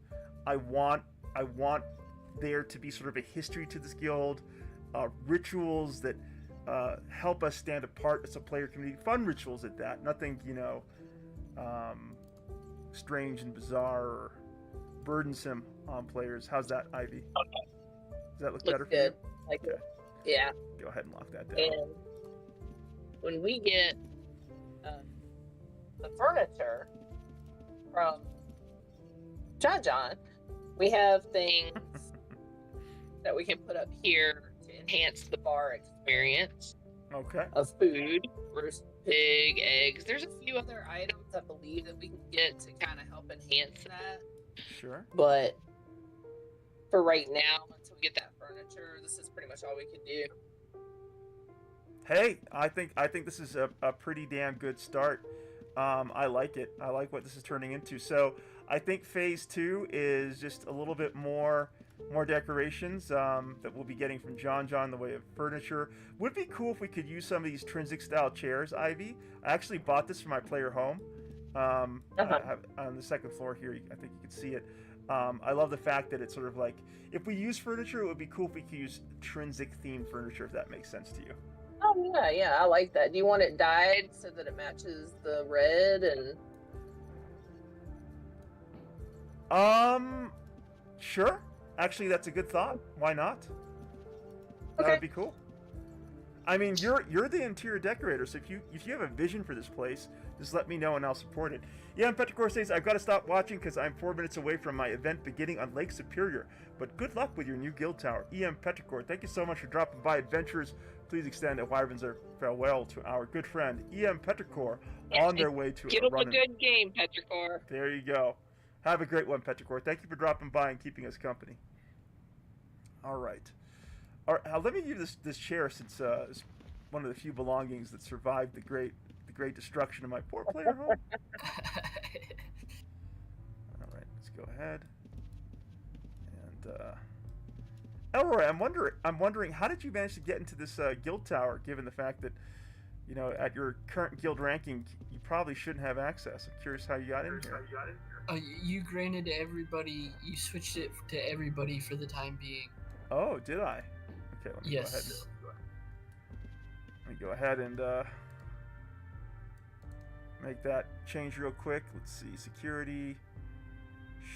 I want there to be sort of a history to this guild, rituals that help us stand apart as a player community, fun rituals at that, nothing strange and bizarre or burdensome on players. How's that, Ivy? Does that look better for you? Like, yeah. Go ahead and lock that down. when we get the furniture from John, we have things that we can put up here to enhance the bar experience. Okay. Of food, roast pig, eggs. There's a few other items I believe that we can get to kind of help enhance that. Sure. But for right now, until we get that furniture, this is pretty much all we can do. Hey, I think this is a pretty damn good start. I like it. I like what this is turning into. So I think phase 2 is just a little bit more decorations that we'll be getting from John in the way of furniture. Would be cool if we could use some of these Trinsic style chairs, Ivy. I actually bought this for my player home. I have, on the second floor here, I think you can see it. I love the fact that it's sort of like, if we use furniture, it would be cool if we could use Trinsic themed furniture, if that makes sense to you. Oh yeah, I like that. Do you want it dyed so that it matches the red and? Sure. Actually, that's a good thought. Why not? That Okay. would be cool. I mean, you're the interior decorator, so if you have a vision for this place, just let me know and I'll support it. Yeah, and Petrichor says, I've got to stop watching because I'm 4 minutes away from my event beginning on Lake Superior. But good luck with your new guild tower. EM Petrichor, thank you so much for dropping by. Adventurers, please extend a wyverns or farewell to our good friend EM Petrichor on their way to Get a up run. a good game, Petrichor. There you go. Have a great one, Petrichor. Thank you for dropping by and keeping us company. All right. Let me use this chair since it's one of the few belongings that survived the great destruction of my poor player home. All right, let's go ahead. And Elroy, I'm wondering, how did you manage to get into this guild tower? Given the fact that, you know, at your current guild ranking, you probably shouldn't have access. I'm curious how you got in here. You granted everybody. You switched it to everybody for the time being. Oh, did I? Okay, let me go ahead. Let me go ahead and make that change real quick. Let's see. Security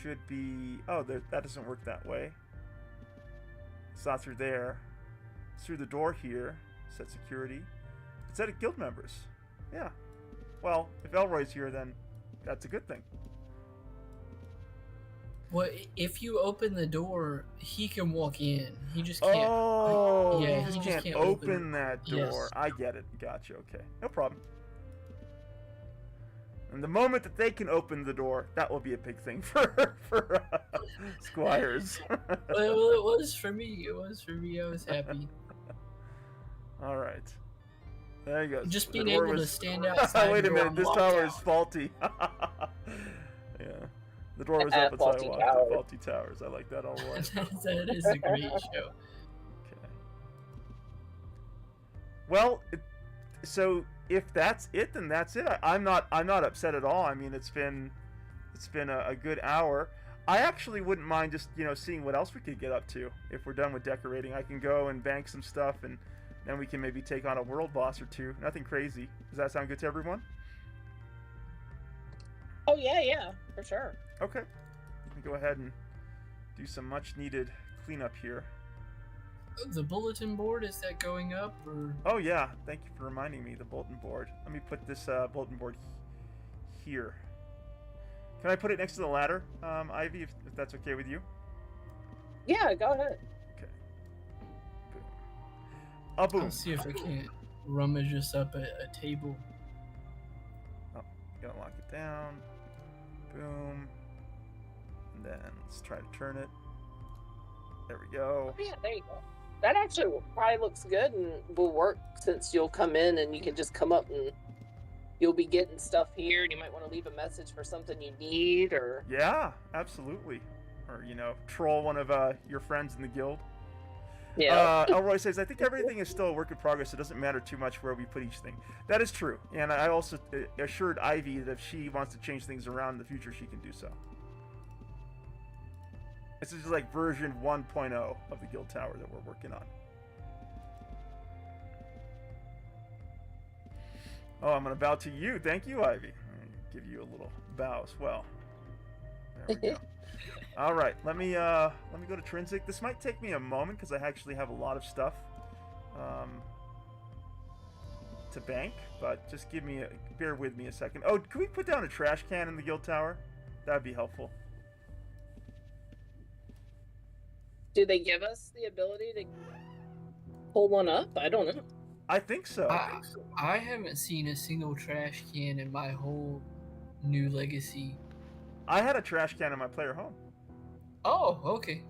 should be... Oh, that doesn't work that way. It's not through there. It's through the door here. Set security. It's at guild members. Yeah. Well, if Elroy's here, then that's a good thing. Well, if you open the door, he can walk in. He just can't. Oh, yeah, he just can't open that door. Yes. I get it. Gotcha. Okay, no problem. And the moment that they can open the door, that will be a big thing for Squires. Well, it was for me. It was for me. I was happy. All right. There you go. Just being able to stand outside. Wait a minute. This tower is faulty. Yeah. The door was up until I walked to Faulty Towers. I like that all right. That is a great show. Okay. Well, so if that's it, then that's it. I'm not upset at all. I mean, it's been a good hour. I actually wouldn't mind just, you know, seeing what else we could get up to if we're done with decorating. I can go and bank some stuff, and then we can maybe take on a world boss or two. Nothing crazy. Does that sound good to everyone? Oh yeah, for sure. Okay. Let me go ahead and do some much needed cleanup here. The bulletin board, is that going up or? Oh yeah, thank you for reminding me, the bulletin board. Let me put this bulletin board here. Can I put it next to the ladder, Ivy, if that's okay with you? Yeah, go ahead. Okay. Boom. Boom. I'll see if I can't rummage us up a table. Oh, gotta lock it down. Boom. And then let's try to turn it. There we go. Oh, yeah, there you go. That actually probably looks good and will work since you'll come in and you can just come up and you'll be getting stuff here and you might want to leave a message for something you need or... Yeah, absolutely. Or, you know, troll one of your friends in the guild. Yeah. Elroy says, I think everything is still a work in progress. It doesn't matter too much where we put each thing. That is true. And I also assured Ivy that if she wants to change things around in the future, she can do so. This is like version 1.0 of the guild tower that we're working on. Oh, I'm going to bow to you. Thank you, Ivy. I'm going to give you a little bow as well. There we go. All right, let me go to Trinsic. This might take me a moment because I actually have a lot of stuff to bank, but just bear with me a second. Oh, can we put down a trash can in the guild tower? That would be helpful. Do they give us the ability to pull one up? I don't know. I think so. I haven't seen a single trash can in my whole New Legacy. I had a trash can in my player home. Oh, okay.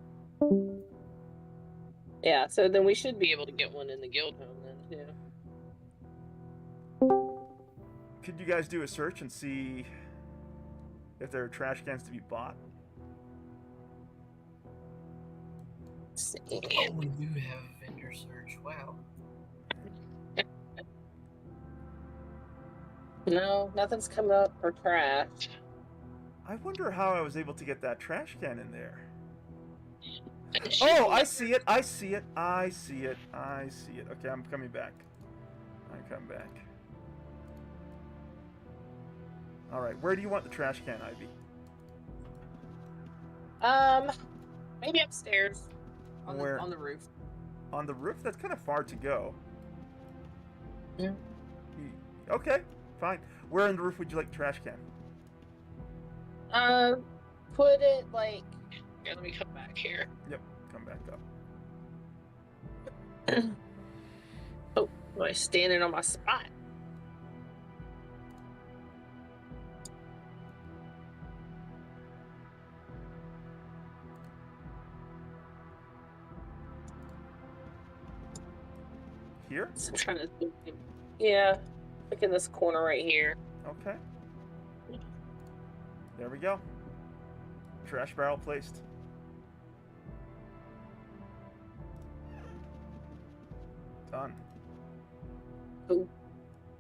Yeah, so then we should be able to get one in the guild home then, too. Could you guys do a search and see if there are trash cans to be bought? Let's see. Oh, we do have a vendor search. Wow. No, nothing's coming up for trash. I wonder how I was able to get that trash can in there. Oh, I see it. I see it. I see it. I see it. Okay, I'm coming back. I come back. All right, where do you want the trash can, Ivy? Maybe upstairs. Where? On the roof. On the roof? That's kind of far to go. Yeah. Okay, fine. Where on the roof would you like the trash can? Put it like. Yeah, let me come back here. Yep, come back up. Oh, am I standing on my spot? Here? So I'm trying to. Yeah, like in this corner right here. Okay. There we go. Trash barrel placed. Done. Ooh.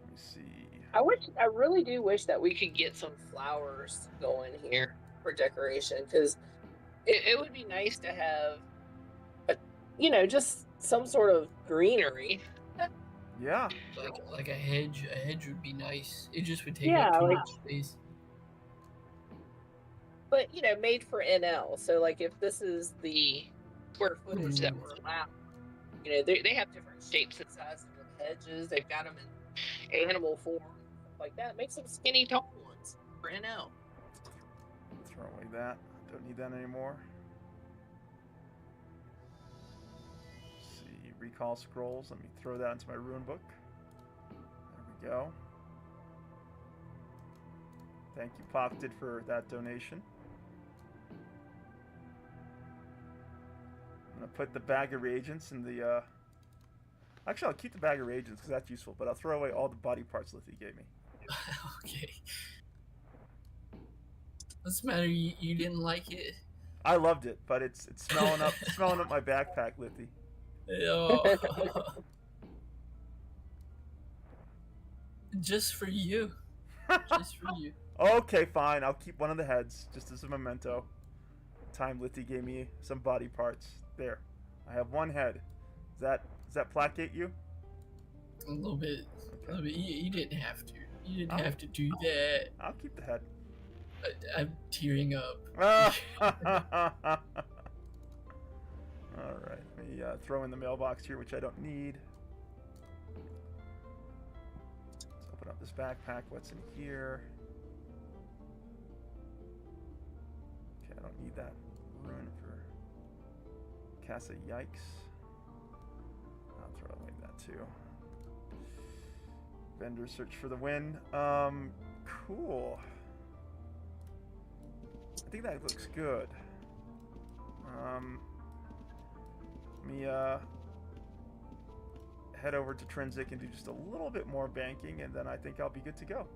Let me see. I really do wish that we could get some flowers going here for decoration, because it would be nice to have, just some sort of greenery. Yeah. Like a hedge. A hedge would be nice. It just would take Yeah, up too like- much space. But, made for NL. So, like, if this is the square footage that we're allowed, they have different shapes and sizes of hedges. They've got them in animal form, stuff like that. Make some skinny, tall ones for NL. Throw away that. Don't need that anymore. Let's see. Recall scrolls. Let me throw that into my rune book. There we go. Thank you, Pocketed, for that donation. I'm going to put the bag of reagents in the... Actually, I'll keep the bag of reagents because that's useful, but I'll throw away all the body parts Lithy gave me. Okay. What's the matter? You didn't like it? I loved it, but it's smelling up my backpack, Lithy. Oh. Just for you. Just for you. Okay, fine. I'll keep one of the heads just as a memento. Time Lithy gave me some body parts. There. I have one head. Does that placate you? A little bit. Okay. A little bit. You didn't have to. You didn't have to do that. I'll keep the head. I'm tearing up. Alright. Let me throw in the mailbox here, which I don't need. Let's open up this backpack. What's in here? Okay, I don't need that rune for Casa Yikes. I'll throw away that too. Vendor search for the win. Cool. I think that looks good. Let me head over to Trinsic and do just a little bit more banking, and then I think I'll be good to go.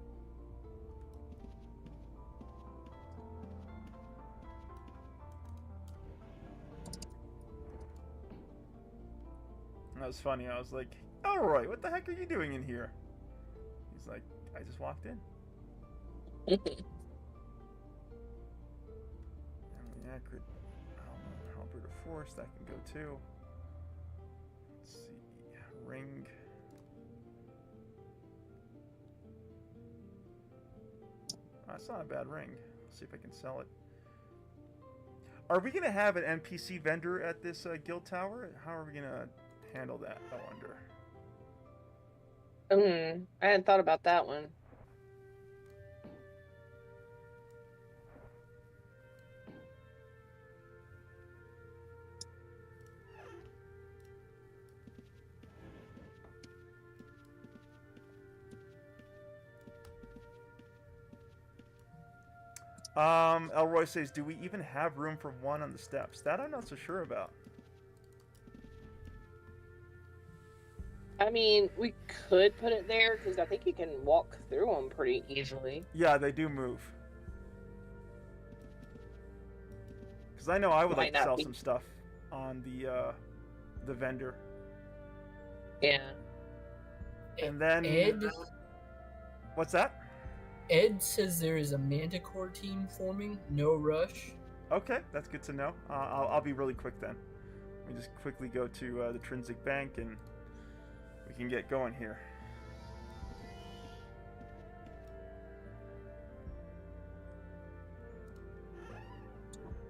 That was funny. I was like, Elroy, what the heck are you doing in here? He's like, I just walked in. Yeah, good. Halberd of Force, that can go too. Let's see. Ring. That's not a bad ring. Let's see if I can sell it. Are we going to have an NPC vendor at this guild tower? How are we going to handle that, I wonder? I hadn't thought about that one. Elroy says, do we even have room for one on the steps? That I'm not so sure about. I mean, we could put it there because I think you can walk through them pretty easily. Yeah, they do move. Because I know I would like to sell some stuff on the vendor. Yeah. And then... Ed? What's that? Ed says there is a Manticore team forming. No rush. Okay, that's good to know. I'll be really quick then. Let me just quickly go to the Trinsic Bank and we can get going here.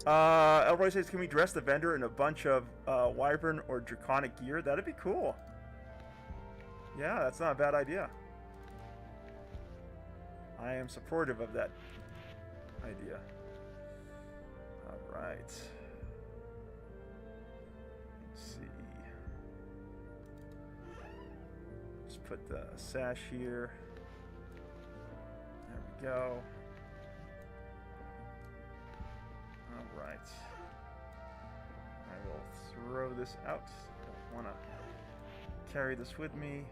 Elroy says, can we dress the vendor in a bunch of Wyvern or Draconic gear? That'd be cool. Yeah, that's not a bad idea. I am supportive of that idea. Alright. Let's see. Just put the sash here. There we go. Alright. I will throw this out. Don't want to carry this with me.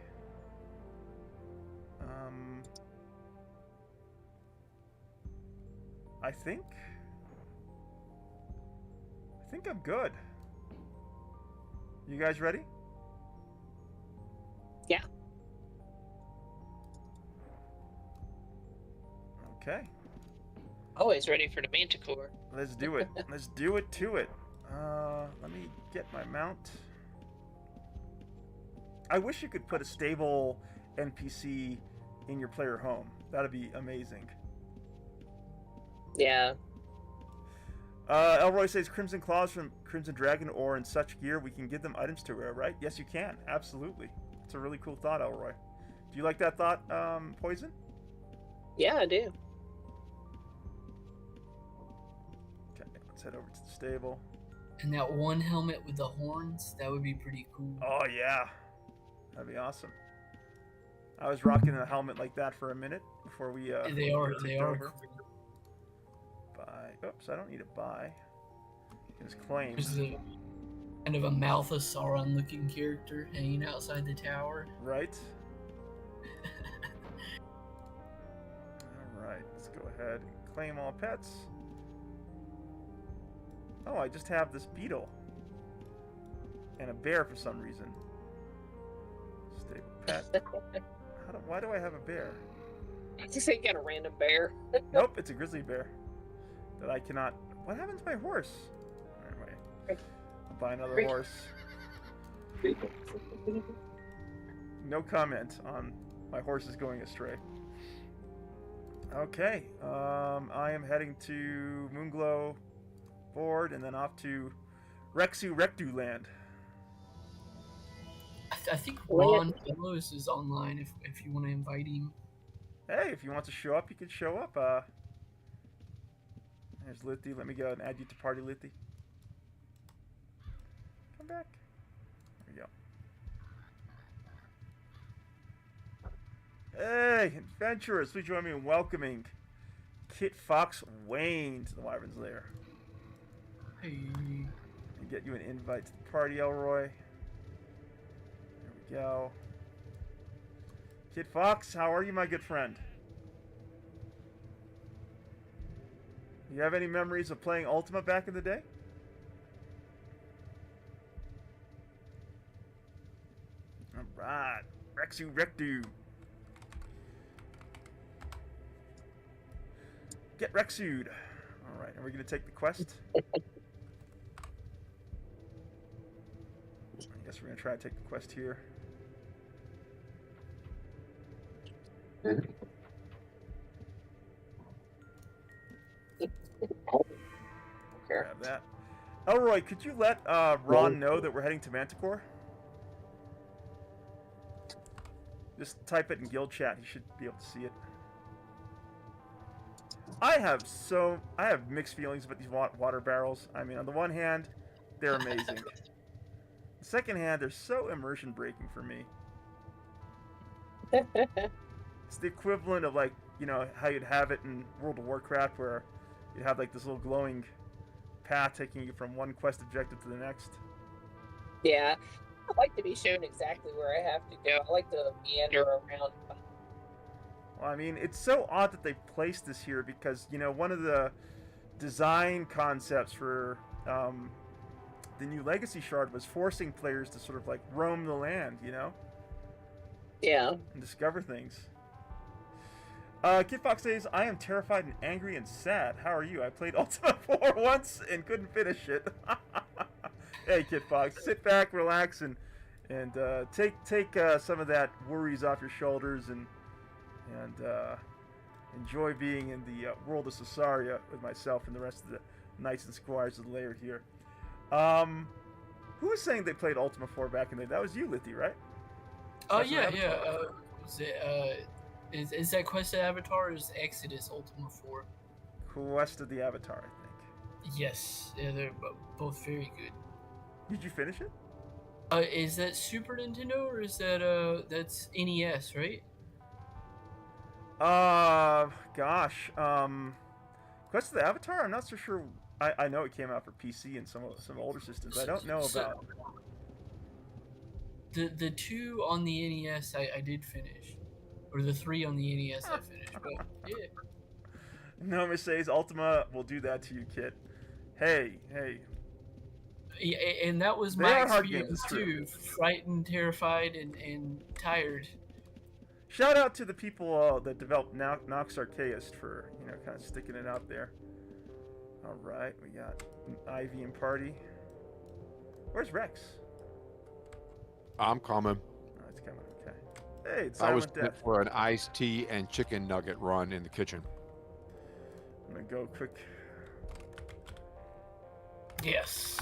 I think I'm good. You guys ready? Yeah. Okay. Always ready for the Manticore. Let's do it. Let's do it to it. Let me get my mount. I wish you could put a stable NPC in your player home. That'd be amazing. Yeah. Elroy says Crimson Claws from Crimson Dragon or in such gear, we can give them items to wear, right? Yes, you can. Absolutely. It's a really cool thought, Elroy. Do you like that thought, Poison? Yeah, I do. Okay, let's head over to the stable. And that one helmet with the horns, that would be pretty cool. Oh, yeah. That'd be awesome. I was rocking a helmet like that for a minute before we they are over. Buy. Oops, I don't need to buy. Just claim. There's a kind of a Malthusauron looking character hanging outside the tower. Right. Alright, let's go ahead and claim all pets. Oh, I just have this beetle. And a bear for some reason. Stable pet. Why do I have a bear? You say you got a random bear. Nope, it's a grizzly bear. That I cannot... What happened to my horse? Anyway, I'll buy another horse. No comment on my horses going astray. Okay, I am heading to Moonglow board and then off to Rexu Rectu land. I think Ron Fellows is online if you want to invite him. Hey, if you want to show up, you can show up. There's Lithy. Let me go and add you to party, Lithy. Come back. There we go. Hey, adventurers, please join me in welcoming Kit Fox Wayne to the Wyvern's Lair. Hey. And get you an invite to the party, Elroy. There we go. Kit Fox, how are you, my good friend? You have any memories of playing Ultima back in the day? Alright, Rexu Rectu. Get Rexu'd. Alright, are we going to take the quest? I guess we're going to try to take the quest here. Grab that. Elroy, could you let Ron know that we're heading to Manticore? Just type it in guild chat. You should be able to see it. I have mixed feelings about these water barrels. I mean, on the one hand, they're amazing. The second hand, they're so immersion breaking for me. It's the equivalent of, like, you know, how you'd have it in World of Warcraft, where you'd have like this little glowing path taking you from one quest objective to the next. Yeah, I like to be shown exactly where I have to go. I like to meander around. Well, I mean, it's so odd that they placed this here because, you know, one of the design concepts for the new Legacy Shard was forcing players to sort of like roam the land, you know? Yeah. And discover things. Kid Fox says, I am terrified and angry and sad. How are you? I played Ultima 4 once and couldn't finish it. Hey, Kid Fox, sit back, relax, and take some of that worries off your shoulders and enjoy being in the world of Cesaria with myself and the rest of the knights and squires of the layer here. Who was saying they played Ultima 4 back in the day? That was you, Lithy, right? Oh, yeah. Was it, is that Quest of the Avatar or is Exodus Ultima 4? Quest of the Avatar, I think. Yes, yeah, they're both very good. Did you finish it? Is that Super Nintendo or is that that's NES, right? Gosh, Quest of the Avatar. I'm not so sure. I know it came out for PC and some older systems. I don't know about the 2 on the NES. I did finish, or the 3 on the NES I finished. But yeah. Noma says Ultima will do that to you, kid. Hey. Yeah, and that was my experience too. Frightened, terrified, and tired. Shout out to the people that developed Nox Archaeist for, you know, kind of sticking it out there. All right, we got Ivy and Party. Where's Rex? I'm coming. Oh, it's coming. Okay. Hey, it's I was Silent Death. for an iced tea and chicken nugget run in the kitchen. I'm gonna go quick. Yes.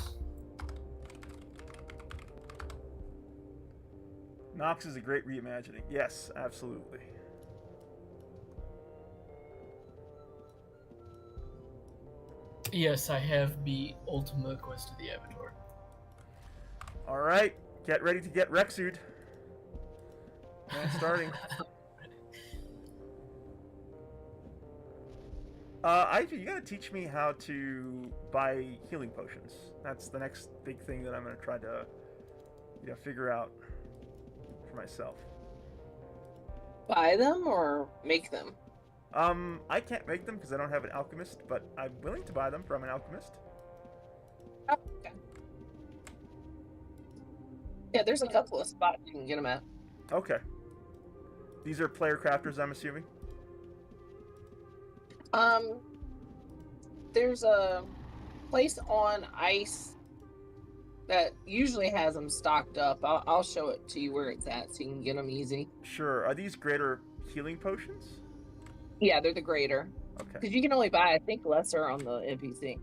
Nox is a great reimagining. Yes, absolutely. Yes, I have beat Ultima Quest of the Avatar. All right, get ready to get Rexu'd. Starting. Ivy, you gotta teach me how to buy healing potions. That's the next big thing that I'm gonna try to, you know, figure out for myself. Buy them or make them? I can't make them because I don't have an alchemist, but I'm willing to buy them from an alchemist. Oh, okay. Yeah, there's a couple of spots you can get them at. Okay. These are player crafters, I'm assuming? There's a place on ice that usually has them stocked up. I'll show it to you where it's at so you can get them easy. Sure. Are these greater healing potions? Yeah, they're the greater. Okay. Because you can only buy, I think, lesser on the NPC.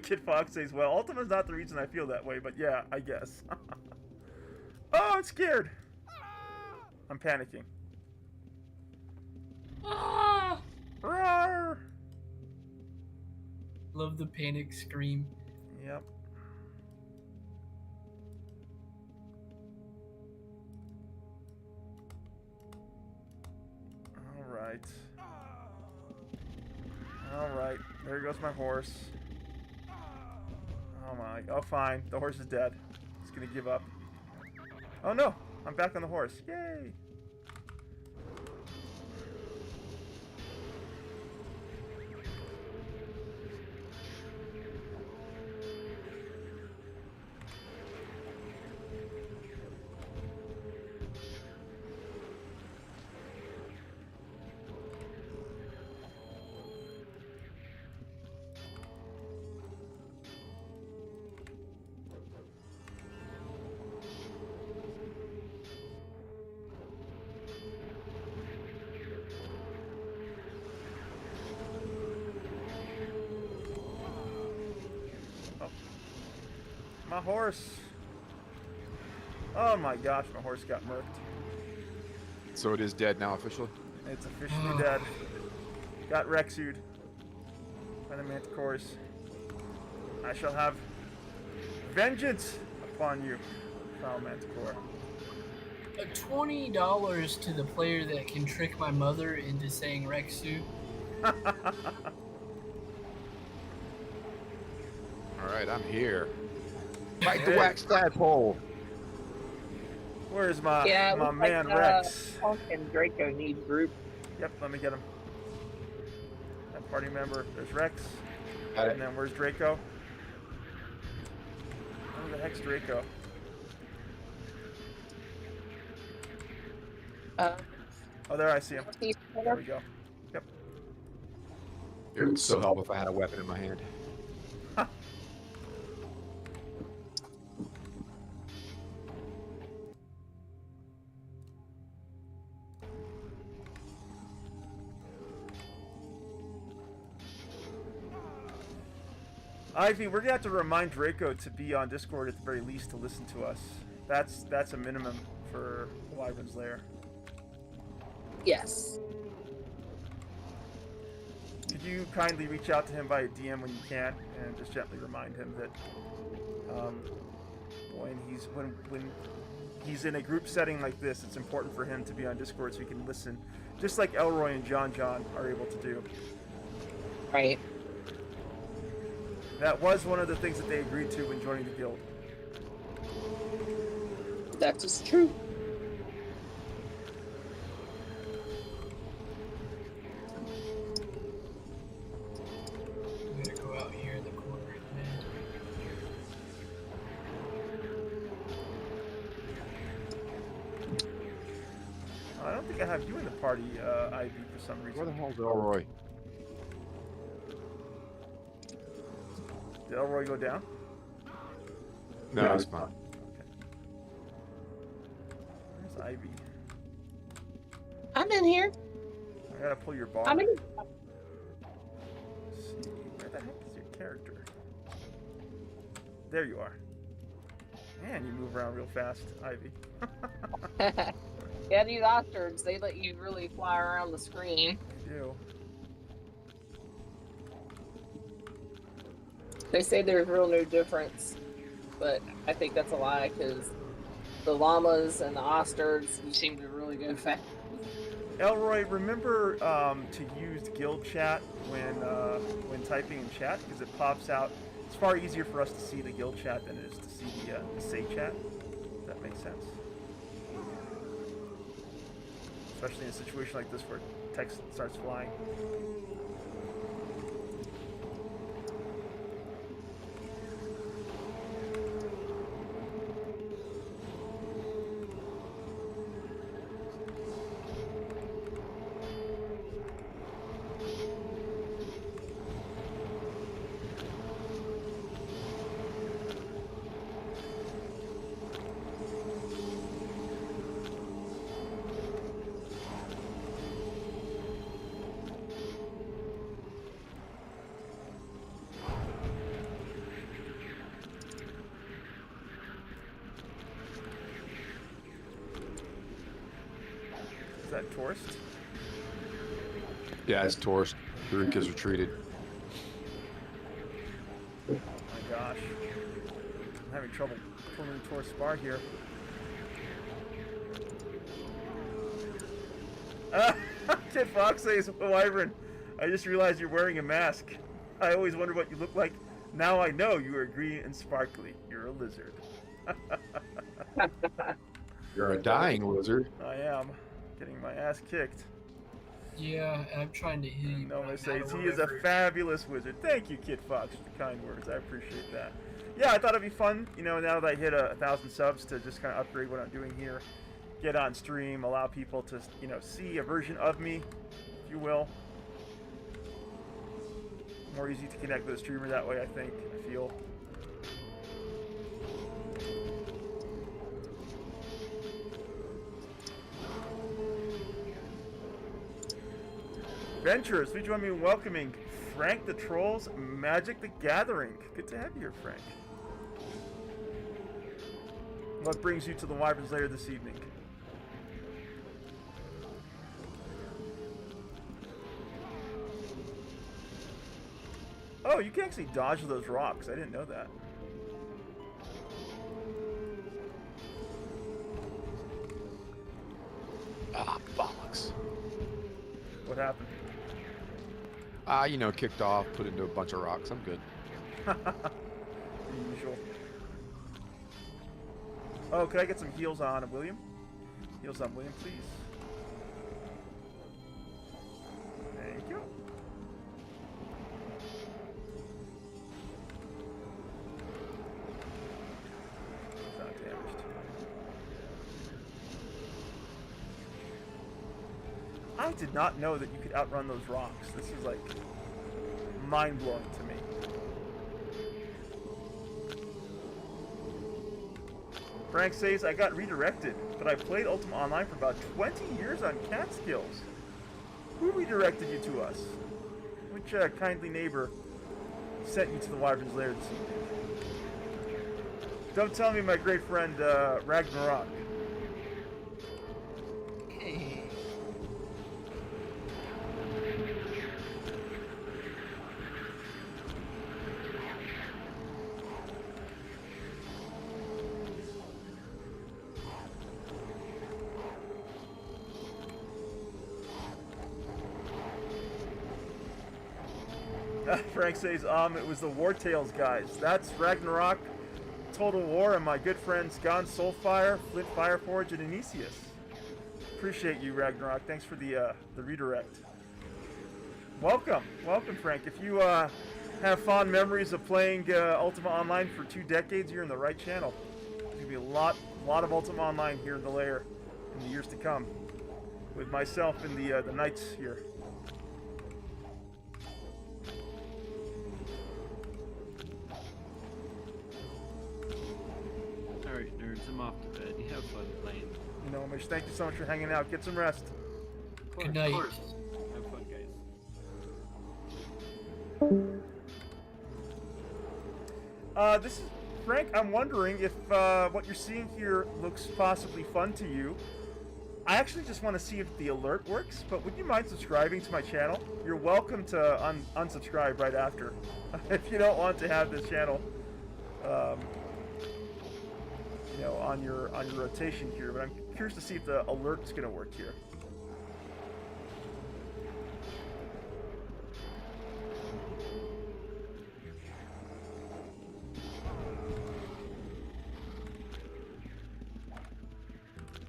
Kid Fox says, well, Ultima's not the reason I feel that way, but yeah, I guess. Oh, I'm scared. I'm panicking. Roar! Love the panic scream. Yep. Alright. Alright, there goes my horse. Oh my, oh fine, the horse is dead. He's gonna give up. Oh no, I'm back on the horse, yay! My horse. Oh my gosh, my horse got murked. So it is dead now officially? It's officially dead. Got Rexu'd by the Manticores. I shall have vengeance upon you, foul Manticore. $20 to the player that can trick my mother into saying Rexu. Alright, I'm here. Fight the wax tadpole! Where's my my man Rex? Punk and Draco need group. Yep, let me get him. That party member. There's Rex. Got it. And then where's Draco? Where the heck's Draco? Oh, there I see him. There we go. Yep. It would so help if I had a weapon in my hand. Ivy, we're gonna have to remind Draco to be on Discord at the very least to listen to us. That's a minimum for Wyvern's Lair. Yes. Could you kindly reach out to him via DM when you can, and just gently remind him that when he's in a group setting like this, it's important for him to be on Discord so he can listen, just like Elroy and John are able to do. Right. That was one of the things that they agreed to when joining the guild. That is true. I'm gonna go out here in the corner. I don't think I have you in the party, Ivy, for some reason. Where the hell's Elroy? Did Elroy go down? No, it's fine. Okay. Where's Ivy? I'm in here. I gotta pull your bar. I'm in. Let's see, where the heck is your character? There you are. Man, you move around real fast, Ivy. Yeah, these ostriches, they let you really fly around the screen. You do. They say there's real no difference, but I think that's a lie because the llamas and the ostriches seem to really go fast. Elroy, remember to use guild chat when typing in chat, because it pops out. It's far easier for us to see the guild chat than it is to see the say chat. If that makes sense. Especially in a situation like this where text starts flying. Is that Torst? Yeah, it's Torst. Eureka's retreated. Oh my gosh. I'm having trouble pulling Torst's bar here. Kid Fox says, Wyvern, I just realized you're wearing a mask. I always wondered what you look like. Now I know you are green and sparkly. You're a lizard. You're a dying lizard. I am. Getting my ass kicked. Yeah, I'm trying to hear you. Noma says he is a fabulous wizard. Thank you, Kid Fox, for the kind words. I appreciate that. Yeah, I thought it'd be fun, you know, now that I hit 1,000 subs, to just kind of upgrade what I'm doing here. Get on stream, allow people to, you know, see a version of me, if you will. More easy to connect with a streamer that way, I think, I feel. Adventurers, please join me in welcoming Frank the Troll's Magic the Gathering. Good to have you here, Frank. What brings you to the Wyvern's Lair this evening? Oh, you can actually dodge those rocks. I didn't know that. Ah, bollocks. What happened? You know, kicked off, put into a bunch of rocks. I'm good. The usual. Oh, could I get some heals on William? Heals on William, please. Thank you. It's not damaged. I did not know that you could outrun those rocks. This is like mind-blowing to me. Frank says, I got redirected, but I played Ultima Online for about 20 years on Catskills. Who redirected you to us? Which kindly neighbor sent you to the Wyvern's Lair this evening? Don't tell me my great friend Ragnarok. Hey. Frank says, it was the War Tales guys. That's Ragnarok, Total War, and my good friends Gone Soulfire, Flint Fireforge, and Anisius. Appreciate you, Ragnarok. Thanks for the redirect. Welcome, Frank. If you have fond memories of playing Ultima Online for 2 decades, you're in the right channel. There's gonna be a lot of Ultima Online here in the lair in the years to come, with myself and the knights here. I'm off to bed. You have fun playing. You know, Mish, thank you so much for hanging out. Get some rest. Good night. Have fun, guys. This is Frank. I'm wondering if what you're seeing here looks possibly fun to you. I actually just want to see if the alert works, but would you mind subscribing to my channel? You're welcome to unsubscribe right after if you don't want to have this channel you know, on your rotation here, but I'm curious to see if the alert's gonna work here.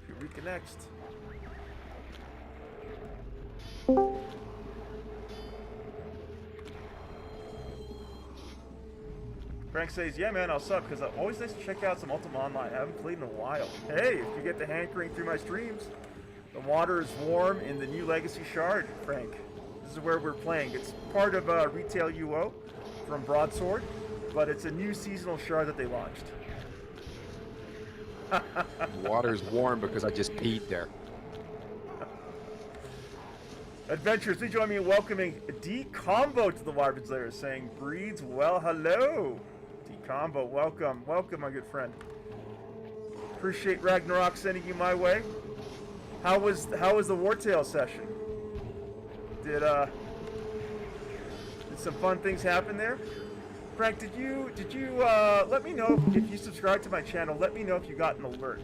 If you reconnect. Frank says, yeah, man, I'll sub, because always nice to check out some Ultima Online. I haven't played in a while. Hey, if you get the hankering through my streams, the water is warm in the new Legacy Shard, Frank. This is where we're playing. It's part of Retail UO from Broadsword, but it's a new seasonal shard that they launched. Water's warm because I just peed there. Adventurers, please join me in welcoming D-Combo to the Wyvern's Lair, saying, breeds, well, hello. D-Combo, welcome, my good friend. Appreciate Ragnarok sending you my way. How was the Wartail session? Did some fun things happen there? Frank, did you let me know if you subscribed to my channel? Let me know if you got an alert.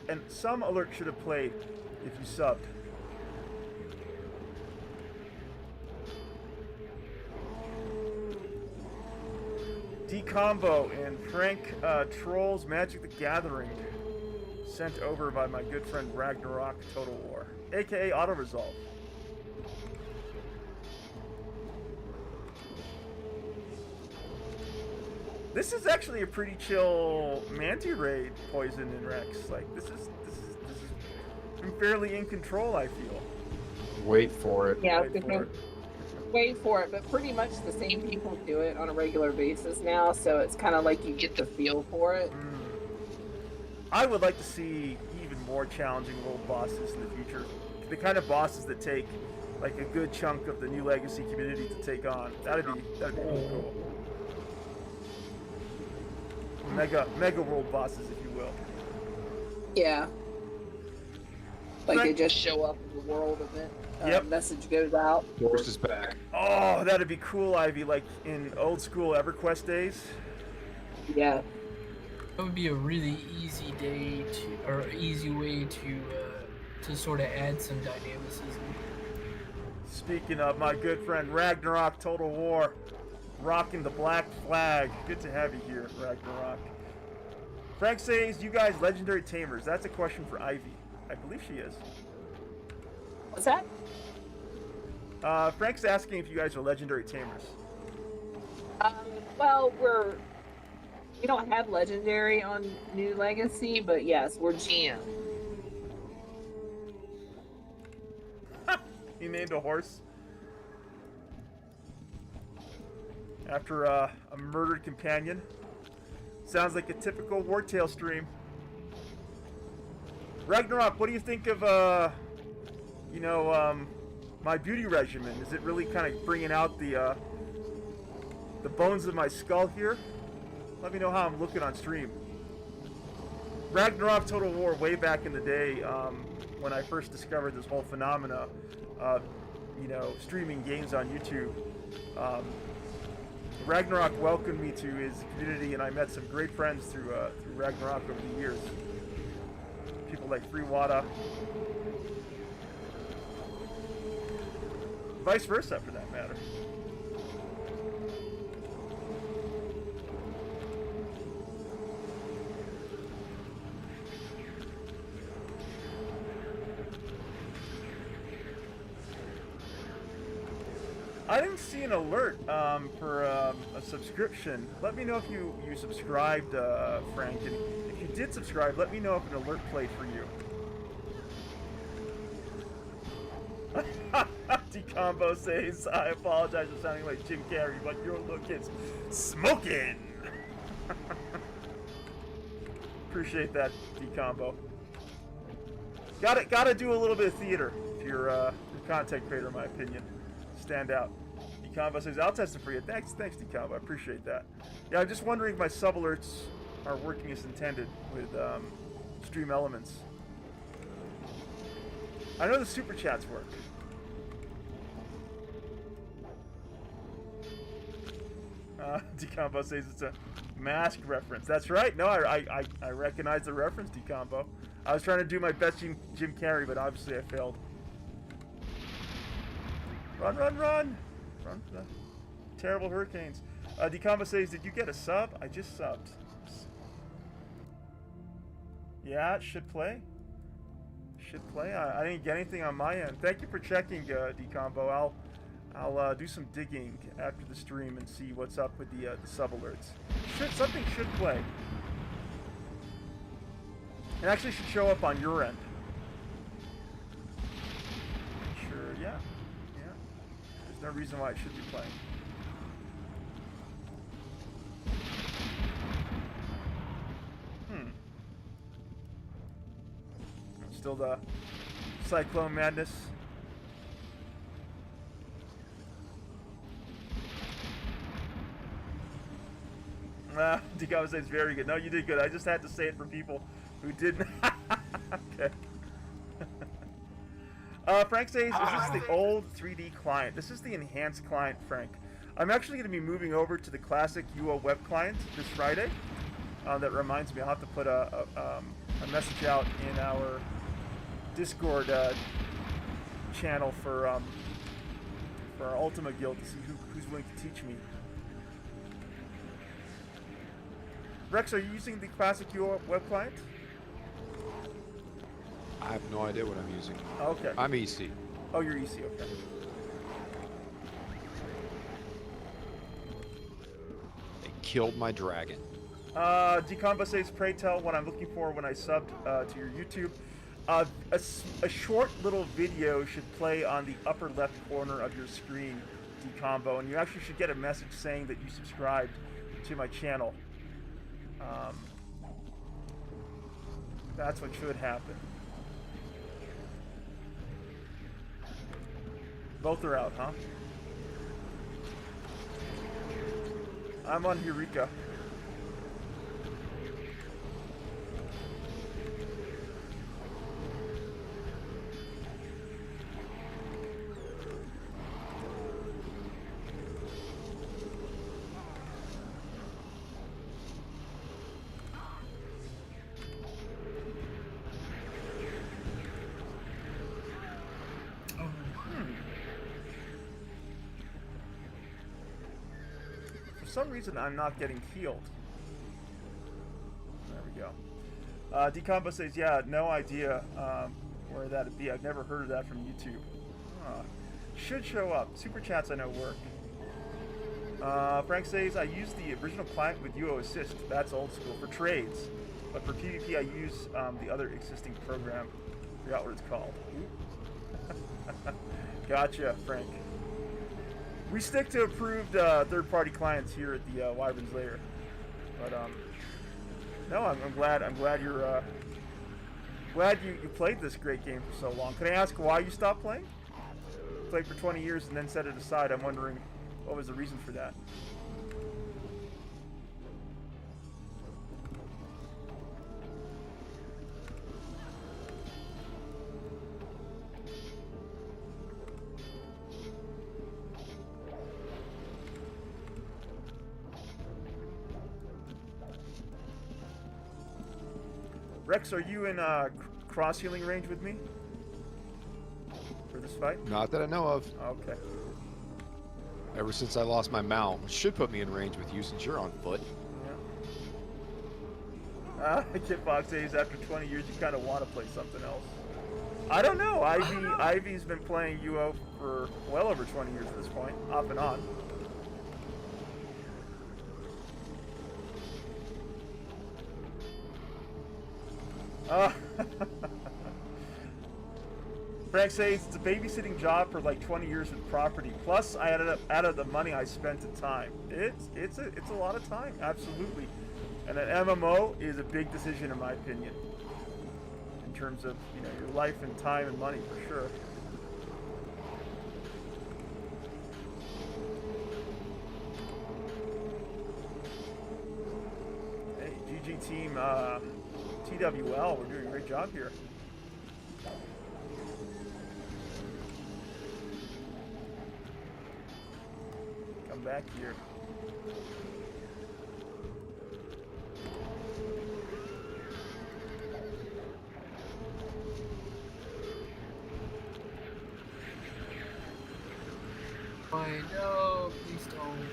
And some alert should have played if you subbed. D-Combo and Frank trolls Magic the Gathering, sent over by my good friend Ragnarok Total War, aka Auto Resolve. This is actually a pretty chill Manti raid, Poison and Rex. Like this is I'm fairly in control, I feel. Wait for it. Yeah, wait for it, but pretty much the same people do it on a regular basis now, so it's kind of like you get the feel for it. I would like to see even more challenging world bosses in the future. The kind of bosses that take like a good chunk of the new Legacy community to take on. That'd be really cool. Mega world bosses, if you will. Yeah. Like they just show up in the world event. Message goes out. Force is back. Oh, that'd be cool, Ivy, like in old school EverQuest days. Yeah. That would be a really easy day to, or easy way to sort of add some dynamicism. Speaking of my good friend Ragnarok Total War, rocking the black flag. Good to have you here, Ragnarok. Frank says, you guys legendary tamers. That's a question for Ivy. I believe she is. What's that? Frank's asking if you guys are legendary tamers. Well, we don't have legendary on New Legacy, but yes, we're GM. He named a horse after a murdered companion. Sounds like a typical Wartail stream. Ragnarok, what do you think of my beauty regimen? Is it really kind of bringing out the bones of my skull here? Let me know how I'm looking on stream. Ragnarok Total War way back in the day, when I first discovered this whole phenomena of, streaming games on YouTube. Ragnarok welcomed me to his community, and I met some great friends through Ragnarok over the years. People like Freewada. Vice versa, for that matter. I didn't see an alert for a subscription. Let me know if you subscribed, Frank. And if you did subscribe, let me know if an alert played for you. D-Combo says, I apologize for sounding like Jim Carrey, but your look is smoking. Appreciate that, D-Combo. Gotta do a little bit of theater if you're a content creator, in my opinion. Stand out. D-Combo says, I'll test it for you. Thanks, D-Combo. I appreciate that. Yeah, I'm just wondering if my sub alerts are working as intended with Stream Elements. I know the super chats work. D-Combo says it's a Mask reference. That's right. No, I recognize the reference, D-Combo. I was trying to do my best Jim Carrey, but obviously I failed. Run! Run for the terrible hurricanes. D-Combo says, did you get a sub? I just subbed. Yeah, it should play. Should play. I didn't get anything on my end. Thank you for checking, D-Combo. I'll do some digging after the stream and see what's up with the sub alerts. Something should play. It actually should show up on your end. Sure, yeah. There's no reason why it should be playing. Still the Cyclone Madness. D-Combo says very good. No, you did good. I just had to say it for people who didn't. Okay. Frank says, is this the old 3D client? This is the enhanced client, Frank. I'm actually going to be moving over to the classic UO web client this Friday. That reminds me, I'll have to put a message out in our Discord channel for our Ultima Guild to see who's willing to teach me. Rex, are you using the classic UO web client? I have no idea what I'm using. Okay. I'm EC. Oh, you're EC, okay. They killed my dragon. D-Combo says, pray tell what I'm looking for when I subbed to your YouTube. A short little video should play on the upper left corner of your screen, D-Combo, and you actually should get a message saying that you subscribed to my channel. That's what should happen. Both are out, huh? I'm on Eureka. For some reason, I'm not getting healed. There we go. Decombo says, yeah, no idea where that'd be. I've never heard of that from YouTube. Should show up. Super chats I know work. Frank says, I use the original client with UOAssist. That's old school for trades. But for PvP, I use the other existing program. I forgot what it's called. Gotcha, Frank. We stick to approved third-party clients here at the Wyvern's Lair. But no, I'm glad you're glad you played this great game for so long. Can I ask why you stopped playing? Played for 20 years and then set it aside. I'm wondering what was the reason for that. Rex, are you in cross healing range with me for this fight? Not that I know of. Okay. Ever since I lost my mount, which should put me in range with you since you're on foot. Yeah. Kitbox says after 20 years you kind of want to play something else. I don't know. Ivy's been playing UO for well over 20 years at this point, off and on. Frank says it's a babysitting job for like 20 years with property. Plus, I added the money I spent in time. It's a lot of time, absolutely. And an MMO is a big decision in my opinion, in terms of your life and time and money for sure. Hey, GG team, TWL, we're doing a great job here. Come back here. I know, please don't.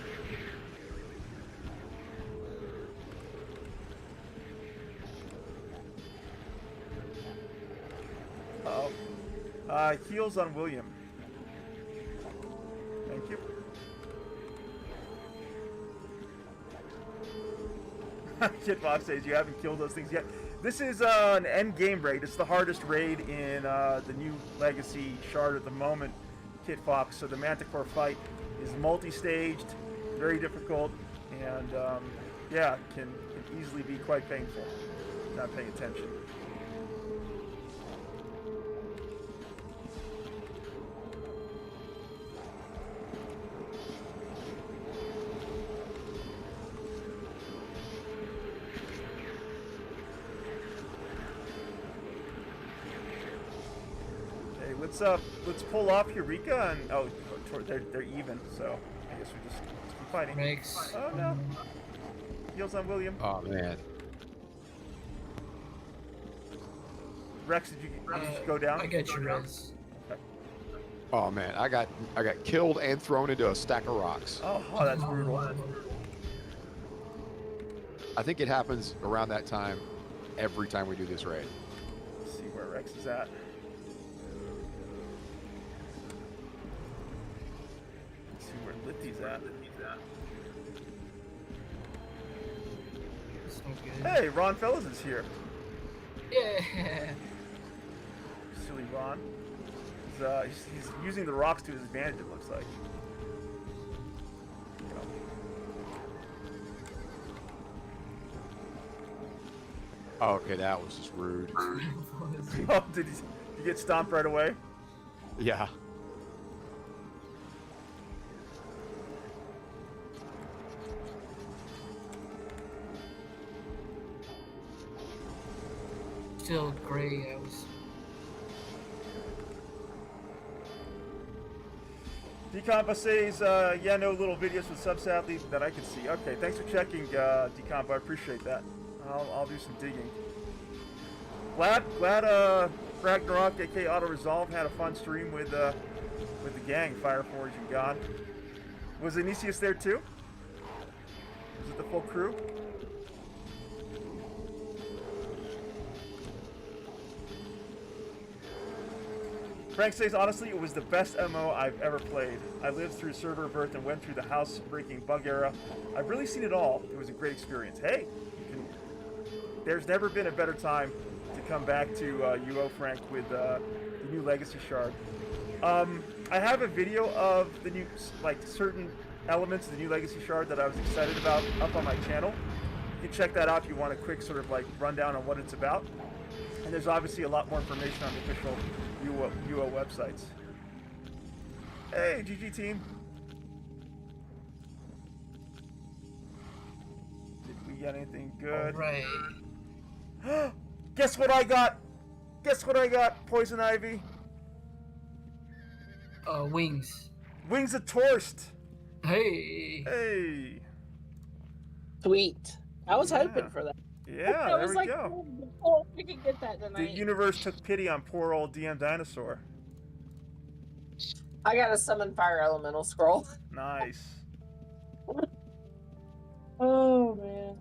Uh-oh. Heals on William. Thank you. Kitbox says you haven't killed those things yet. This is an end game raid. It's the hardest raid in the new Legacy Shard at the moment, Kitfox. So the Manticore fight is multi-staged, very difficult, and yeah, can easily be quite painful. Not paying attention. Let's pull off Eureka and they're even, so I guess we just keep fighting. Makes. Oh no! Heals on William. Oh man. Rex, did you go down? I got your res. Okay. Oh man, I got killed and thrown into a stack of rocks. Oh, that's brutal. I think it happens around that time every time we do this raid. Let's see where Rex is at. Litty's at. So good. Hey, Ron Fellas is here. Yeah. Silly Ron. He's using the rocks to his advantage, it looks like. Oh, okay, that was just rude. Oh, did you get stomped right away? Yeah. Still gray. I was. Decompa says, yeah, no little videos with subs sadly that I can see. Okay, thanks for checking, Decompa. I appreciate that. I'll do some digging. Glad Ragnarok, aka Auto Resolve, had a fun stream with the gang, Fireforge and God. Was Anisius there too? Was it the full crew? Frank says, honestly, it was the best MO I've ever played. I lived through server birth and went through the house-breaking bug era. I've really seen it all. It was a great experience. Hey, there's never been a better time to come back to UO, Frank, with the new Legacy Shard. I have a video of the new, like, certain elements of the new Legacy Shard that I was excited about up on my channel. You can check that out if you want a quick sort of, like, rundown on what it's about. And there's obviously a lot more information on the official UO websites. Hey, GG team. Did we get anything good? All right. Guess what I got? Guess what I got, Poison Ivy? Wings. Wings of Torst. Hey. Hey. Sweet. I was hoping for that. Yeah, there we go. Oh, we can get that tonight. The universe took pity on poor old DM Dinosaur. I got a summon fire elemental scroll. Nice. Oh man.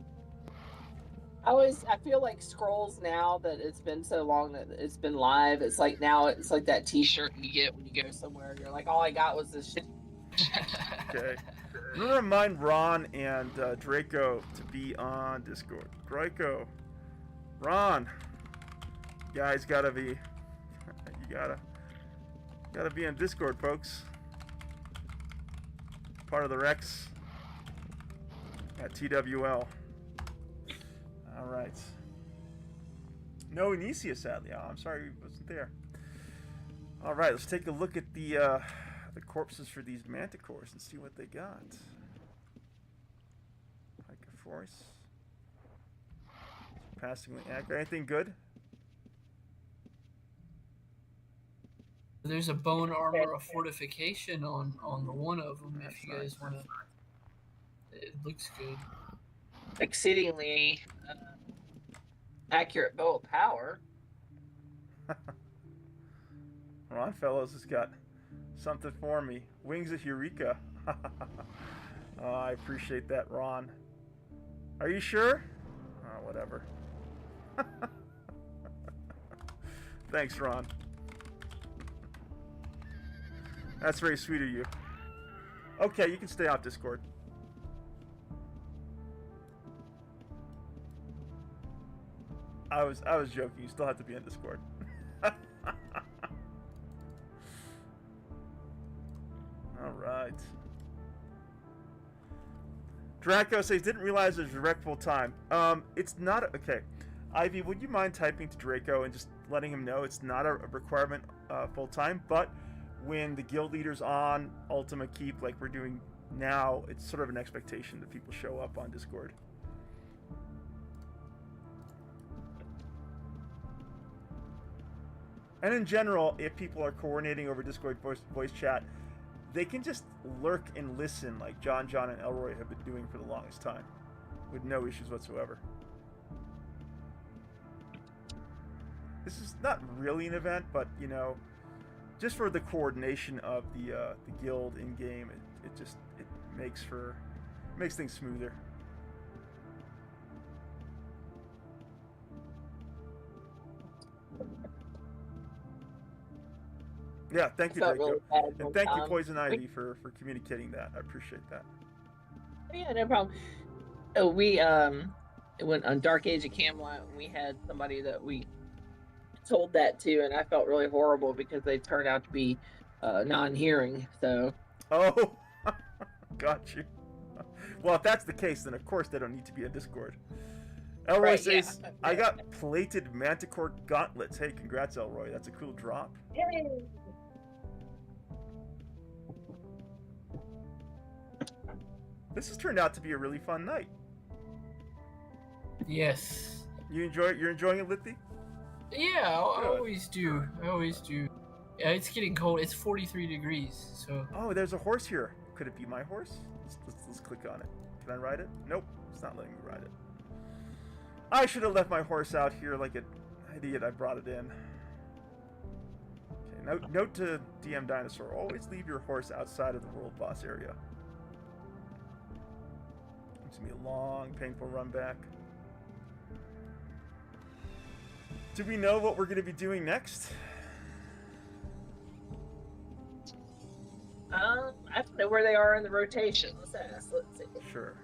I feel like scrolls now that it's been so long that it's been live. It's like now it's like that T-shirt you get when you go somewhere. You're like, all I got was this shit. Okay. I'm gonna remind Ron and Draco to be on Discord. Draco, Ron, you guys gotta be, you gotta be on Discord, folks. Part of the Rex at TWL. All right. No Anisia, sadly. Oh, I'm sorry he wasn't there. All right, let's take a look at the corpses for these manticores and see what they got. Force. Surpassingly accurate. Anything good? There's a bone armor of fortification on the one of them. That's if you guys want to. It looks good. Exceedingly accurate bow of power. Ron Fellows has got something for me. Wings of Eureka. Oh, I appreciate that, Ron. Are you sure? Oh, whatever. Thanks, Ron. That's very sweet of you. Okay, you can stay off Discord. I was joking. You still have to be on Discord. All right. Draco says, didn't realize there's direct full time. It's not okay. Ivy, would you mind typing to Draco and just letting him know it's not a requirement full time, but when the guild leader's on Ultima Keep, like we're doing now, it's sort of an expectation that people show up on Discord. And in general, if people are coordinating over Discord voice chat, they can just lurk and listen like John and Elroy have been doing for the longest time with no issues whatsoever. This is not really an event, but, you know, just for the coordination of the guild in-game, it makes things smoother. Yeah, thank you, Draco. And thank you, Poison Ivy, for communicating that. I appreciate that. Yeah, no problem. Oh, we went on Dark Age of Camelot, and we had somebody that we told that to, and I felt really horrible because they turned out to be non-hearing. So. Oh, got you. Well, if that's the case, then of course they don't need to be on Discord. Elroy Right, says, yeah. I got plated Manticore gauntlets. Hey, congrats, Elroy. That's a cool drop. Yay. This has turned out to be a really fun night. Yes. You're enjoying it, Lithy? Yeah, I always do. I always do. Yeah, it's getting cold. It's 43 degrees, so. Oh, there's a horse here. Could it be my horse? Let's click on it. Can I ride it? Nope, it's not letting me ride it. I should have left my horse out here like an idiot. I brought it in. Note to DM Dinosaur: always leave your horse outside of the world boss area. It's gonna be a long, painful run back. Do we know what we're gonna be doing next? I don't know where they are in the rotation. Let's ask. Let's see. Sure.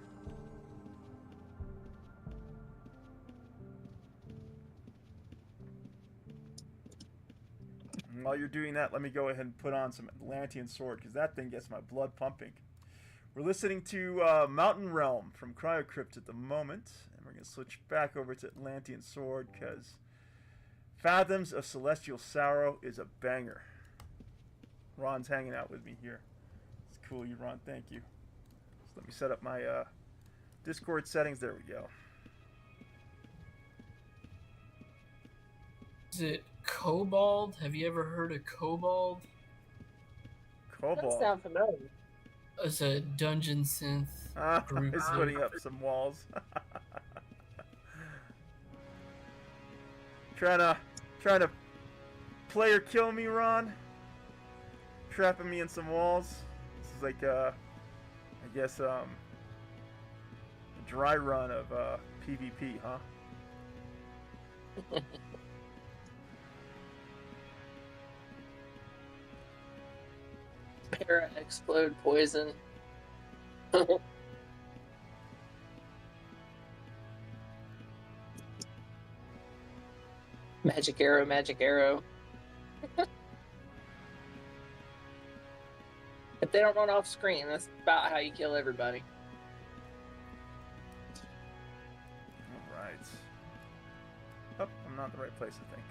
And while you're doing that, let me go ahead and put on some Atlantean Sword, because that thing gets my blood pumping. We're listening to Mountain Realm from Cryo Crypt at the moment, and we're going to switch back over to Atlantean Sword, because Fathoms of Celestial Sorrow is a banger. Ron's hanging out with me here. It's cool, you Ron. Thank you. So let me set up my Discord settings. There we go. Is it Cobalt? Have you ever heard of Cobalt? That Cobalt. sound familiar. It's a dungeon synth group. It's putting up some walls. trying to play or kill me, Ron. Trapping me in some walls. This is like I guess a dry run of PvP, huh? Para explode poison. Magic arrow, magic arrow. If they don't run off screen, that's about how you kill everybody. Alright. Oh, I'm not in the right place, I think.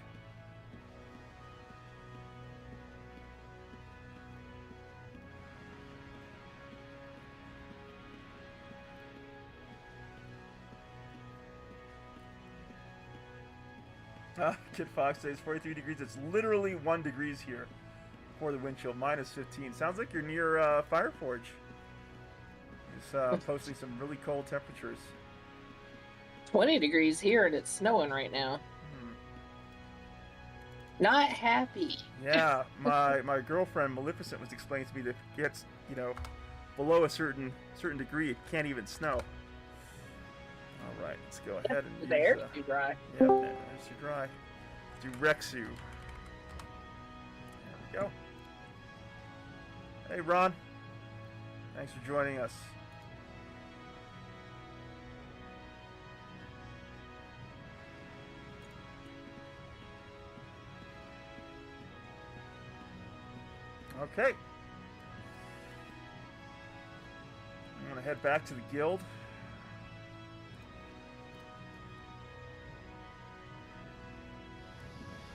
Kid Fox says 43 degrees. It's literally 1 degree here for the wind chill. Minus 15. Sounds like you're near Fireforge. It's posting some really cold temperatures. 20 degrees here and it's snowing right now. Not happy. Yeah, my girlfriend Maleficent was explaining to me that it gets, below a certain degree, it can't even snow. All right, let's go ahead and The air's too dry. Yeah, the air's too dry. Do Rexu. There we go. Hey, Ron. Thanks for joining us. Okay. I'm gonna head back to the guild.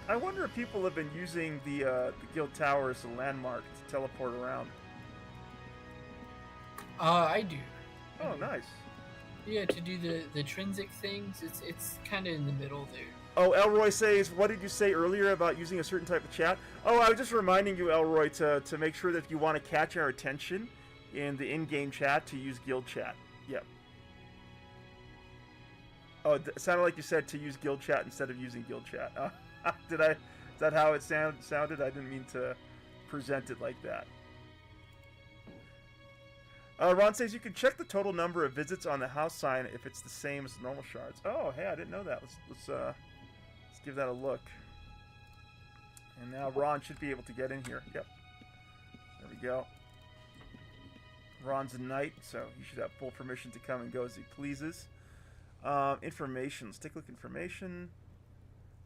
I wonder if people have been using the guild tower as a landmark to teleport around. I do. Oh, nice. Yeah, to do the trinsic things, it's kind of in the middle there. Oh, Elroy says, what did you say earlier about using a certain type of chat? Oh, I was just reminding you, Elroy, to make sure that if you want to catch our attention in the in-game chat, to use guild chat. Yep. Oh, it sounded like you said to use guild chat instead of using guild chat. Did I? Is that how it sounded? I didn't mean to present it like that. Ron says you can check the total number of visits on the house sign if it's the same as the normal shards. Oh, hey, I didn't know that. Let's give that a look. And now Ron should be able to get in here. Yep. There we go. Ron's a knight, so he should have full permission to come and go as he pleases. Information. Let's take a look at information.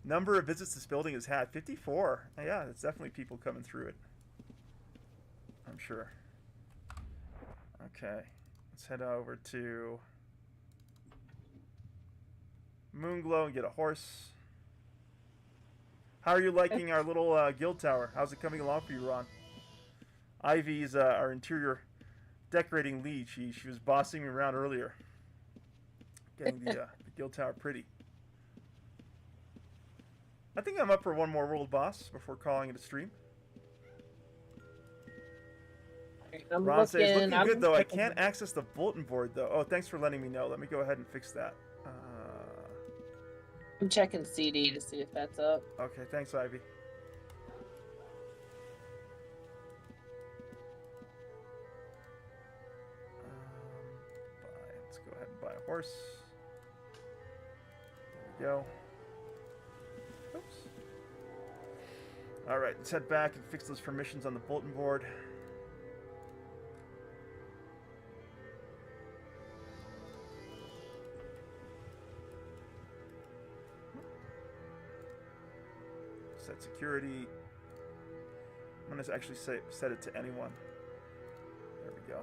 Number of visits this building has had 54. Yeah, it's definitely people coming through it. I'm sure. Okay, let's head over to Moonglow and get a horse. How are you liking our little guild tower? How's it coming along for you, Ron? Ivy's our interior decorating lead. She was bossing me around earlier, getting the guild tower pretty. I think I'm up for one more world boss before calling it a stream. Ron says, looking good though. I can't access the bulletin board though. Oh, thanks for letting me know. Let me go ahead and fix that. I'm checking CD to see if that's up. Okay, thanks, Ivy. go ahead and buy a horse. There we go. Oops. All right, let's head back and fix those permissions on the bulletin board. Set security. I'm going to actually set it to anyone. There we go.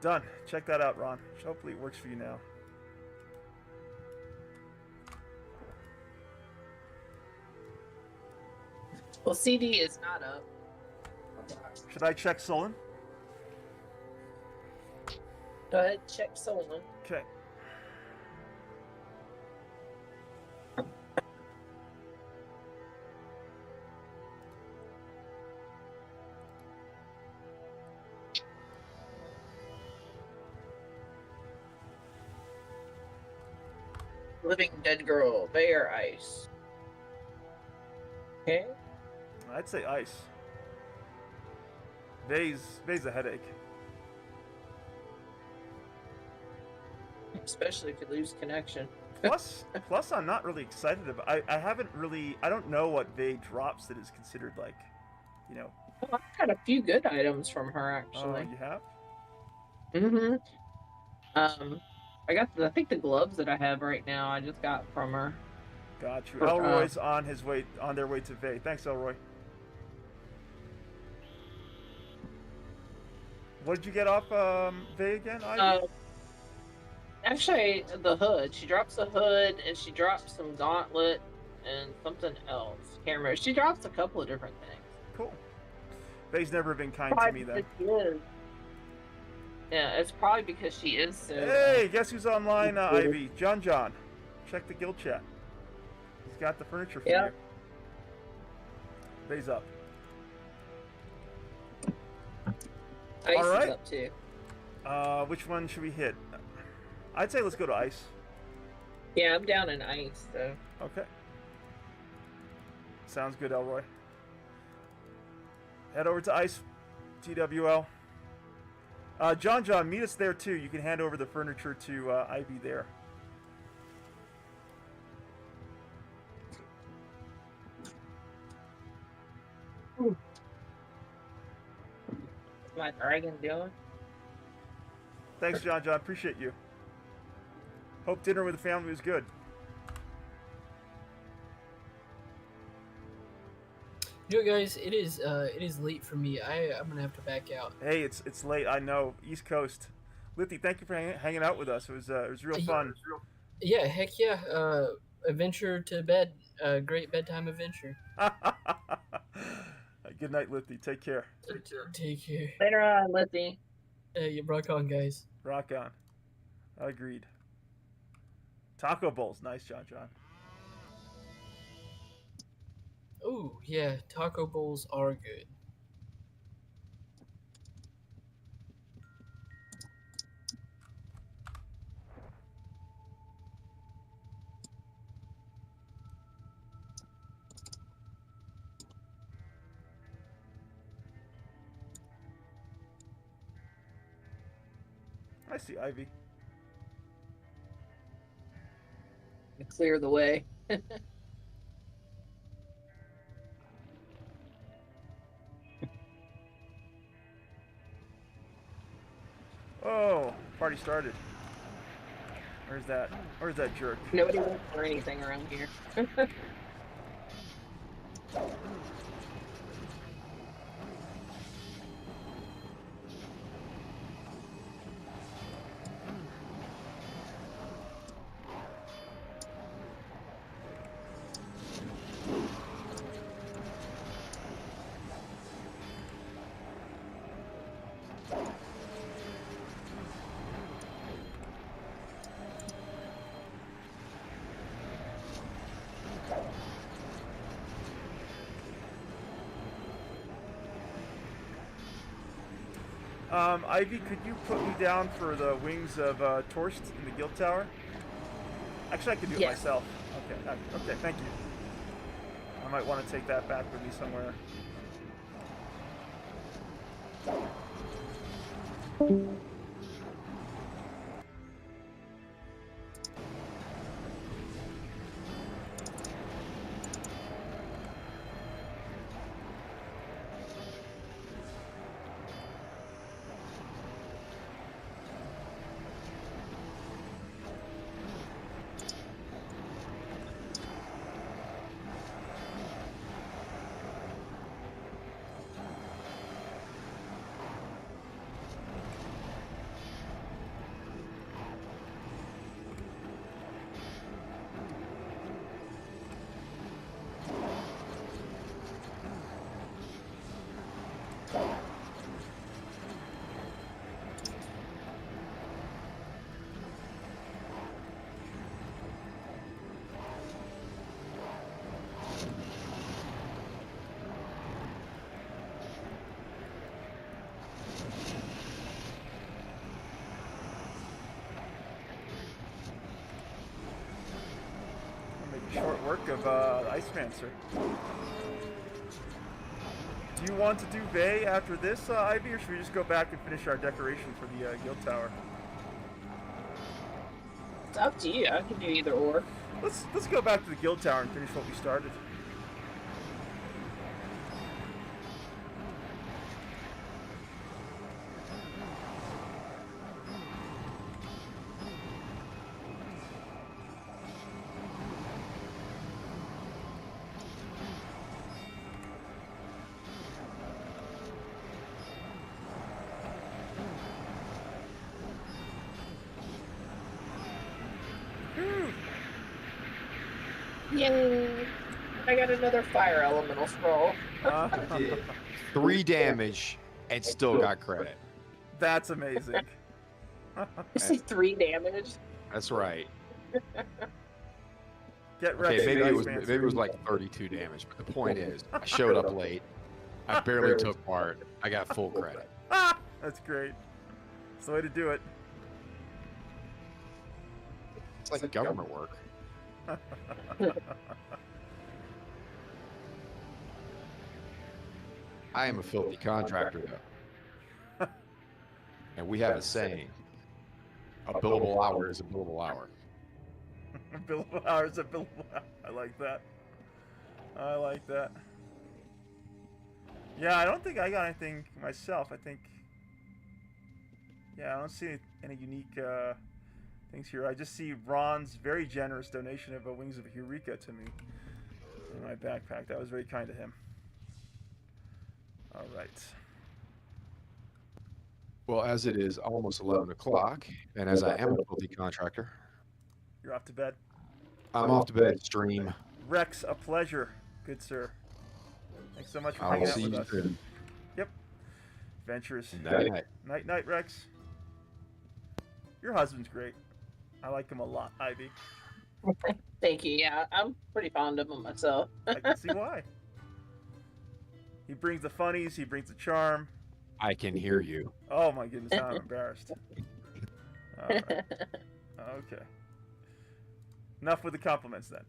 Done. Check that out, Ron. Hopefully it works for you now. Well, CD is not up. Should I check Solon? Go ahead, check Solon. Okay. Living Dead Girl, Bear Ice. Okay. I'd say ice. Vay's a headache. Especially if you lose connection. Plus, I'm not really excited about. I haven't really. I don't know what Vay drops that is considered like, you know. Oh, I've got a few good items from her actually. Oh, you have? Mm-hmm. I think the gloves that I have right now I just got from her. Got you. Elroy's on their way to Vay. Thanks, Elroy. What did you get off Vay again, Ivy? Actually, the hood. She drops the hood, and she drops some gauntlet and something else. Can't remember. She drops a couple of different things. Cool. Vay's never been kind to me then. Yeah, it's probably because she is so... Hey, guess who's online, Ivy? John. Check the guild chat. He's got the furniture for you. Vay's up. Ice all right. is up too. Which one should we hit? I'd say let's go to ice. Yeah, I'm down in ice, so... Okay. Sounds good, Elroy. Head over to ice, TWL. John, meet us there too. You can hand over the furniture to Ivy there. What's my dragon doing? Thanks, John. Appreciate you. Hope dinner with the family was good. You know, guys, it is late for me. I'm gonna have to back out. Hey, it's late. I know. East Coast. Lithy, thank you for hanging out with us. It was real fun. Yeah, heck yeah. Adventure to bed. Great bedtime adventure. Good night, Lithy. Take care. Take care. Later on, Lithy. Hey, rock on, guys. Rock on. Agreed. Taco bowls. Nice, John. Oh, yeah, taco bowls are good. I see Ivy. Clear the way. Oh, party started. Where's that jerk? Nobody wants for anything around here. Ivy, could you put me down for the wings of Torst in the guild tower? Actually, I could do it myself. Okay, thank you. I might want to take that back with me somewhere. work of Iceman, sir. Do you want to do Vey after this, Ivy, or should we just go back and finish our decoration for the guild tower? It's up to you. I can do either or. Let's go back to the guild tower and finish what we started. Yay! I got another fire elemental scroll. 3 damage and still got credit. That's amazing. You see 3 damage? That's right. Get ready. Okay, maybe it was like 32 damage, but the point is, I showed up late. I barely took part. I got full credit. That's great. That's the way to do it. It's like government work. I am a filthy contractor, though. And we have a saying, a billable hour is a billable hour. A billable hour is a billable hour. I like that. I like that. Yeah, I don't think I got anything myself. I think... Yeah, I don't see any unique things here. I just see Ron's very generous donation of Wings of Eureka to me in my backpack. That was very kind of him. All right. Well, as it is almost 11 o'clock, and as I am a filthy contractor, You're off to bed. I'm off to bed. Stream. Rex, a pleasure. Good sir. Thanks so much for I will hanging out see with you us. soon. Yep. Adventures. Night night. Night night, Rex. Your husband's great. I like him a lot, Ivy. Thank you. Yeah, I'm pretty fond of him myself. I can see why. He brings the funnies, he brings the charm. I can hear you. Oh my goodness, now I'm embarrassed. All right. Okay. Enough with the compliments then.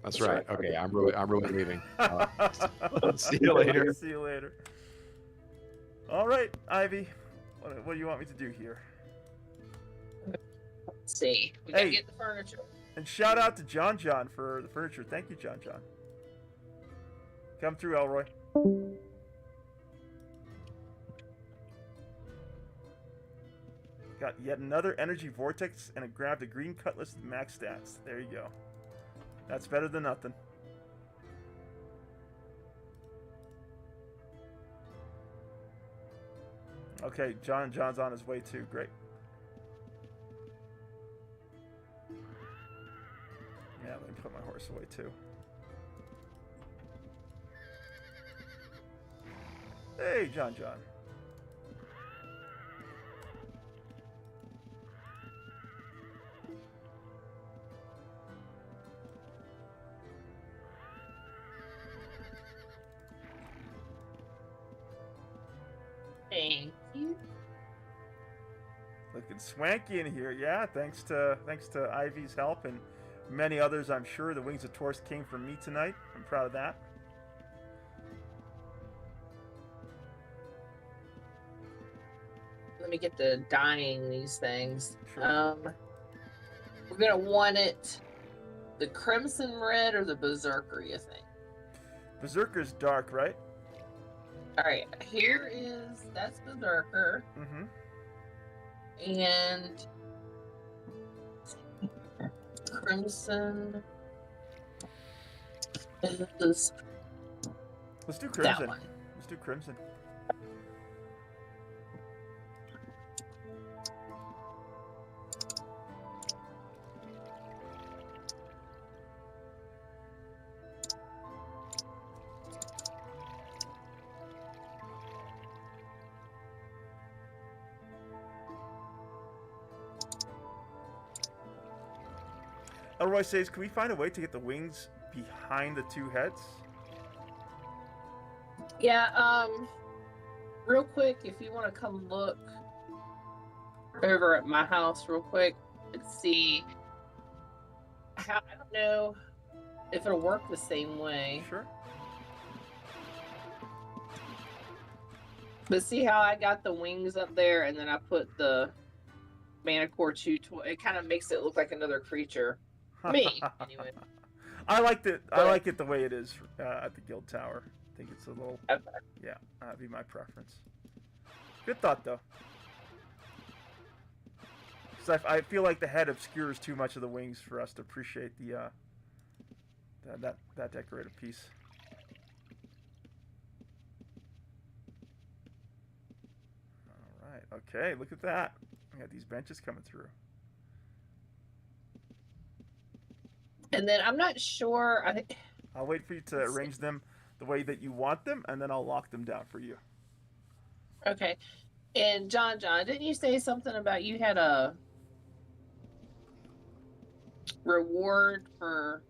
That's right. Okay, I'm really leaving. See you later. See you later. All right, Ivy. What do you want me to do here? Let's see. We gotta get the furniture. And shout out to John for the furniture. Thank you, John. Come through, Elroy. Got yet another energy vortex, and I grabbed a green cutlass with max stats. There you go. That's better than nothing. Okay, John's on his way too. Great. Yeah, let me put my horse away too. Hey, John. Thank you. Looking swanky in here, yeah. Thanks to Ivy's help and many others, I'm sure. The Wings of Taurus came from me tonight. I'm proud of that. Let me get to dyeing these things. Sure. We're gonna want it the crimson red or the berserker, you think? Berserker's dark, right? Alright, that's berserker. Mm-hmm. And crimson is Let's do that crimson. one. Let's do crimson. Elroy says, can we find a way to get the wings behind the two heads? Yeah, real quick, if you want to come look over at my house real quick and see how, I don't know if it'll work the same way. Sure. But see how I got the wings up there, and then I put the Mana Core 2 toy. It kind of makes it look like another creature. Me, anyway. I liked it. I like it the way it is at the guild tower. I think it's a little. Okay. Yeah, that'd be my preference. Good thought, though. Because I feel like the head obscures too much of the wings for us to appreciate the that decorative piece. All right. Okay. Look at that. We got these benches coming through. And then I'm not sure. I'll wait for you to arrange them the way that you want them, and then I'll lock them down for you. Okay. And John, didn't you say something about you had a reward for?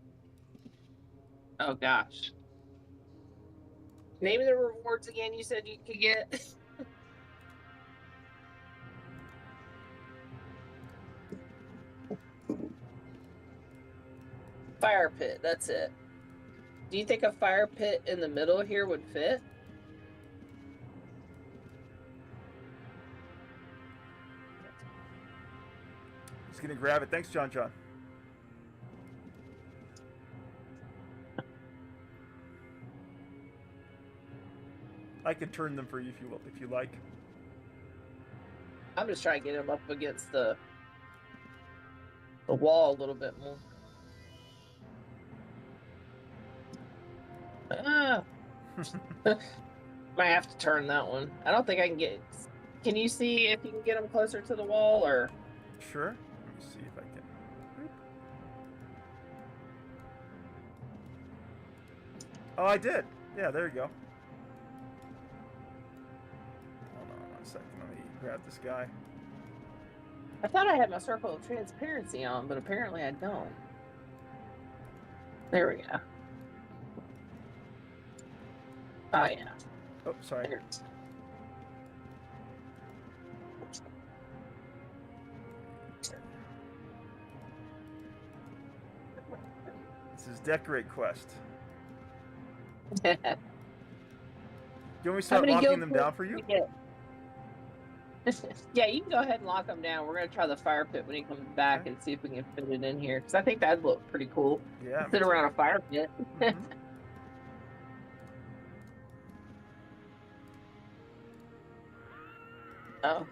Oh gosh. Name of the rewards again. You said you could get. Fire pit. That's it. Do you think a fire pit in the middle here would fit? Just gonna grab it. Thanks, John. I can turn them for you if you like. I'm just trying to get him up against the wall a little bit more. Might have to turn that one. I don't think I can get. Can you see if you can get them closer to the wall, or? Sure. Let me see if I can. Oh, I did. Yeah, there you go. Hold on 1 second. Let me grab this guy. I thought I had my circle of transparency on, but apparently I don't. There we go. Oh, yeah. Oh, sorry. This is Decorate Quest. Do you want me to start locking them down for you? Yeah, you can go ahead and lock them down. We're going to try the fire pit when he comes back and see if we can fit it in here. Because I think that'd look pretty cool. Yeah. Sit around a fire pit. Mm-hmm. Oh.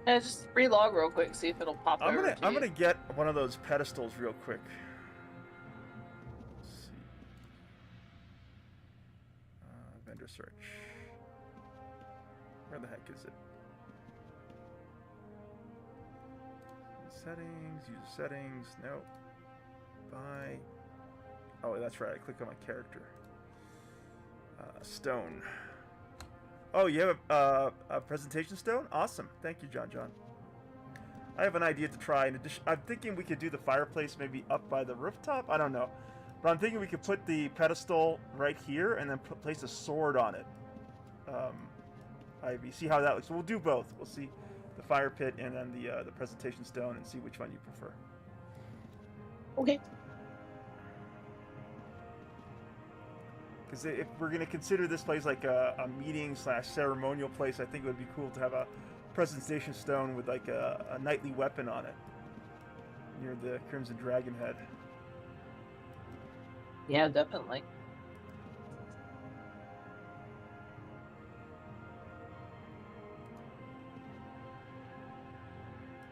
Just relog real quick, see if it'll pop I'm over gonna get one of those pedestals real quick. Let's see. Vendor search. Where the heck is it? Settings, user settings, no. Buy. Oh, that's right, I click on my character. Stone. Oh, you have a presentation stone? Awesome. Thank you, John. I have an idea to try. In addition, I'm thinking we could do the fireplace maybe up by the rooftop. I don't know. But I'm thinking we could put the pedestal right here and then place a sword on it. Ivy, see how that looks. So we'll do both. We'll see the fire pit and then the presentation stone and see which one you prefer. Okay. Because if we're going to consider this place like a meeting/ceremonial place, I think it would be cool to have a presentation stone with like a knightly weapon on it near the Crimson Dragon head. Yeah, definitely.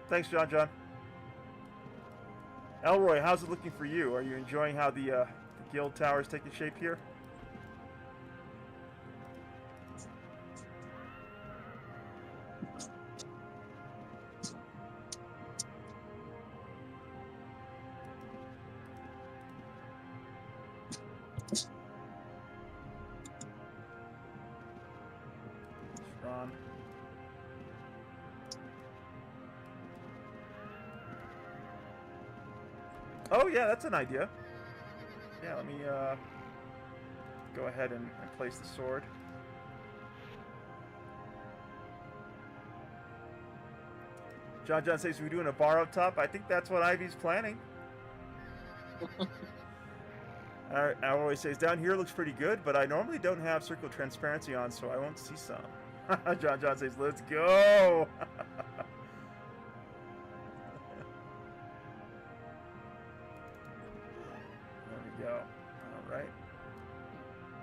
Thanks, John. Elroy, how's it looking for you? Are you enjoying how the guild tower is taking shape here? Oh yeah, that's an idea. Yeah, let me go ahead and place the sword. John says we're doing a bar up top. I think that's what Ivy's planning. Alright, Alroy says down here looks pretty good, but I normally don't have circle transparency on, so I won't see some. John says, let's go! There we go. Alright.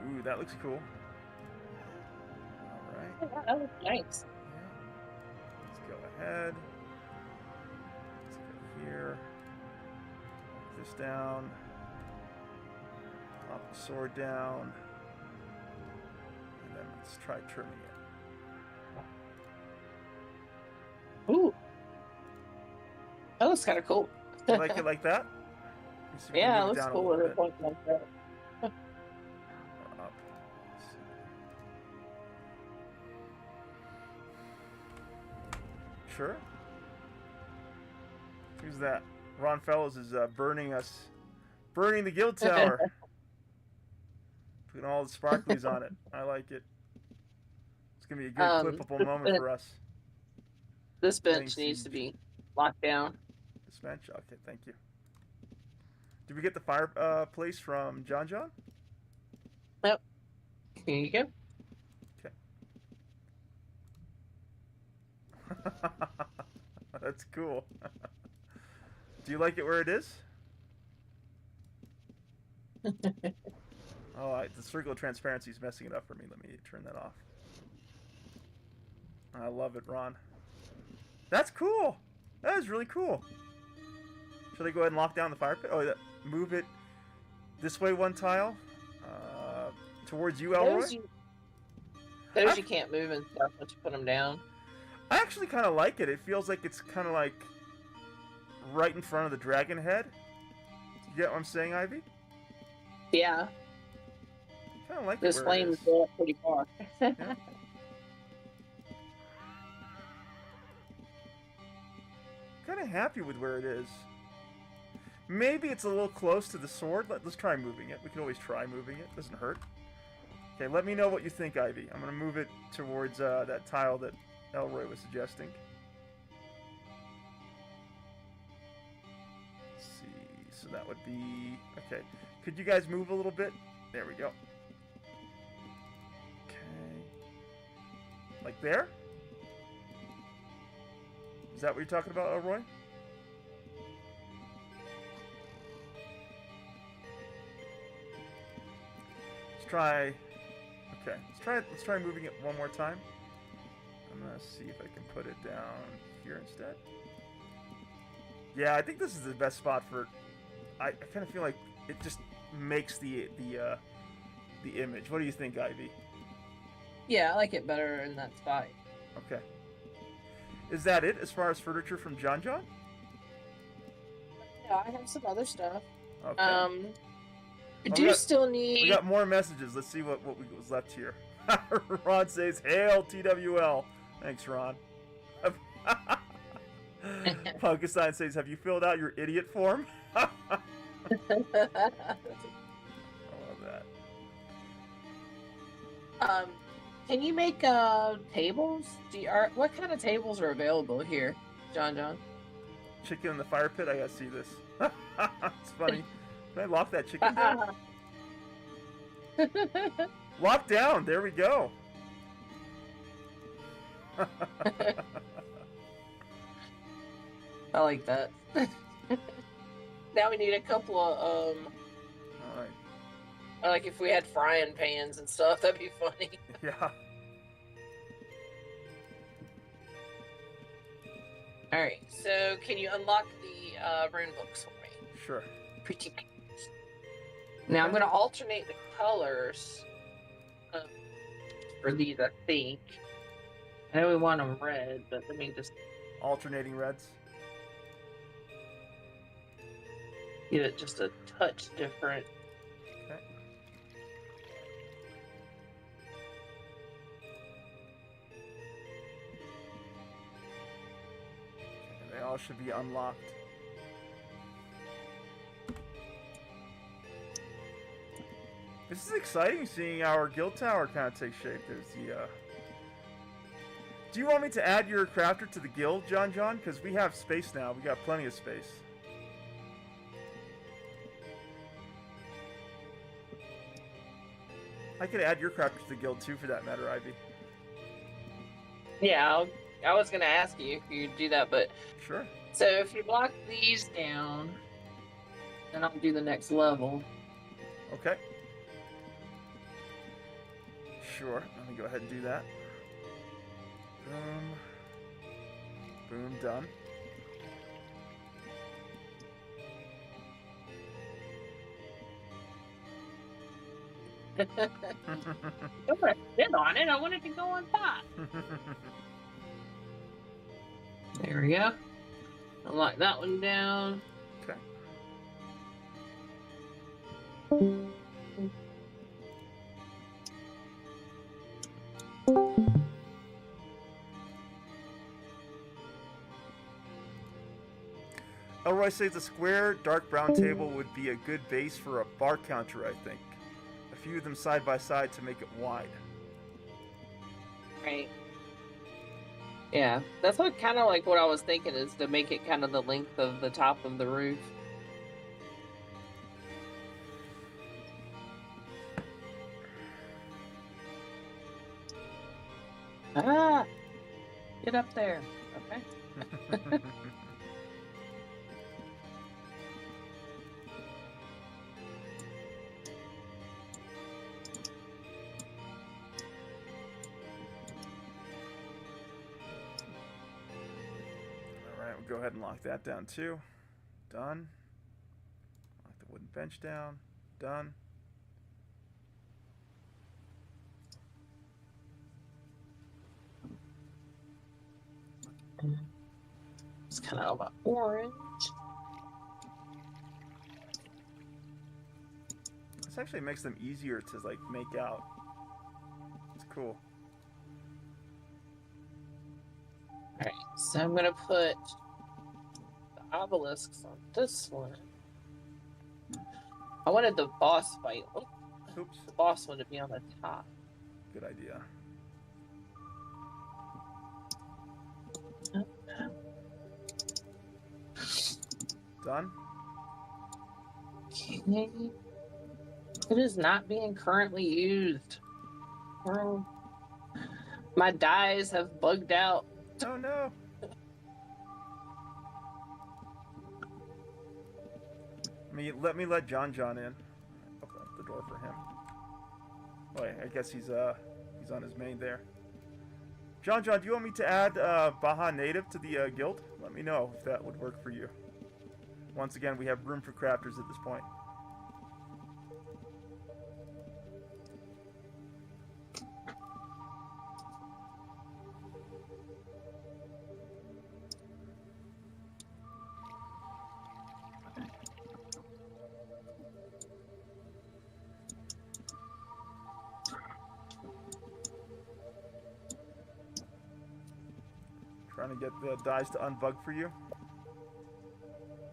Ooh, that looks cool. Alright. That looks nice. Yeah. Let's go ahead. Let's go here. This down. Pop the sword down. And then let's try trimming it. Ooh. That looks kind of cool. You like it like that? Yeah, it looks cool with a point like that. Up. Sure. Who's that? Ron Fellows is burning the guild tower. Putting all the sparklies on it. I like it. It's gonna be a good clippable moment for us. This bench needs to be locked down. This bench? Okay, thank you. Did we get the fireplace from John? Yep. Here you go. Okay. That's cool. Do you like it where it is? Oh, the circle of transparency is messing it up for me. Let me turn that off. I love it, Ron. That's cool. That is really cool. Should I go ahead and lock down the fire pit? Oh, move it this way one tile. Towards you, Elroy? Those you can't move and stuff once you put them down. I actually kind of like it. It feels like it's kind of like right in front of the dragon head. You get what I'm saying, Ivy? Yeah. Kind of like those flames go up pretty far. Yeah. Kind of happy with where it is. Maybe it's a little close to the sword. Let's try moving it. We can always try moving it. Doesn't hurt. Okay, let me know what you think, Ivy. I'm going to move it towards that tile that Elroy was suggesting. Let's see. So that would be... Okay. Could you guys move a little bit? There we go. Okay. Like there? Is that what you're talking about, Elroy? Let's try... Okay, let's try moving it one more time. I'm gonna see if I can put it down here instead. Yeah, I think this is the best spot for. I kind of feel like it just makes the image. What do you think, Ivy? Yeah, I like it better in that spot. Okay. Is that it as far as furniture from John? Yeah, I have some other stuff. Okay. Do you still need... We got more messages. Let's see what was left here. Ron says, "Hail TWL." Thanks, Ron. Punkestein says, "Have you filled out your idiot form?" I love that. Can you make tables? What kind of tables are available here, John? Chicken in the fire pit. I gotta see this. It's funny. Can I lock that chicken down? Lock down. There we go. I like that. Now we need a couple of All right. like if we had frying pans and stuff, that'd be funny. Yeah. All right. So can you unlock the rune books for me? Sure. Pretty please. Now I'm going to alternate the colors for these, I think. I know we want them red, but let me just Alternating reds. get it just a touch different. Okay. And they all should be unlocked. This is exciting seeing our guild tower kind of take shape. There's the, Do you want me to add your crafter to the guild, John? Because we have space now. We got plenty of space. I could add your crafter to the guild too, for that matter, Ivy. Yeah, I was gonna ask you if you'd do that, but sure. So if you block these down, then I'll do the next level. Okay. Sure. Let me go ahead and do that. Boom. Boom. Done. Don't put a sit on it. I want it to go on top. There we go. I'll lock that one down. Okay. Elroy says a square dark brown table would be a good base for a bar counter, I think. A few of them side by side to make it wide. Right. Yeah, that's what kind of like what I was thinking, is to make it kind of the length of the top of the roof. Ah! Get up there. Okay. Alright, we'll go ahead and lock that down too. Done. Lock the wooden bench down. Done. It's kind of about orange. This actually makes them easier to like make out. It's cool. Alright, so I'm gonna put the obelisks on this one. I wanted the boss fight. Oops. The boss one to be on the top. Good idea. Done? Okay. It is not being currently used. Well, my dies have bugged out. Oh no! Let me let John in. Open up the door for him. Oh, I guess he's on his main there. John, do you want me to add Baja Native to the guild? Let me know if that would work for you. Once again, we have room for crafters at this point. Trying to get the dies to unbug for you.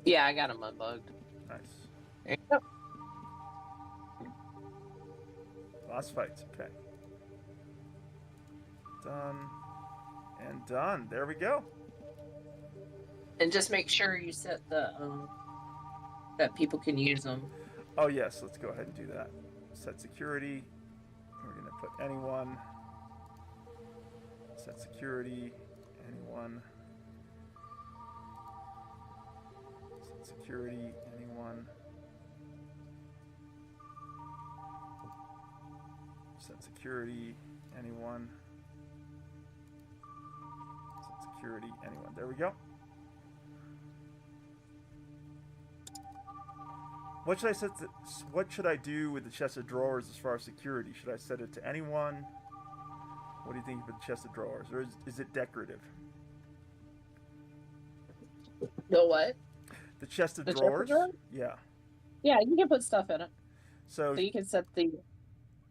Yeah, I got them unbugged. Nice. There you go. Boss fights, okay. Done. And done. There we go. And just make sure you set the that people can use them. Oh yes, let's go ahead and do that. Set security. We're gonna put anyone. Set security. Anyone. Set security. Anyone. Set security. Anyone. Set security. Anyone. There we go. What should I set? What should I do with the chest of drawers as far as security? Should I set it to anyone? What do you think of the chest of drawers, or is it decorative? The what? The chest of The drawers. chest of drawers? Yeah. Yeah, you can put stuff in it. So you can set the.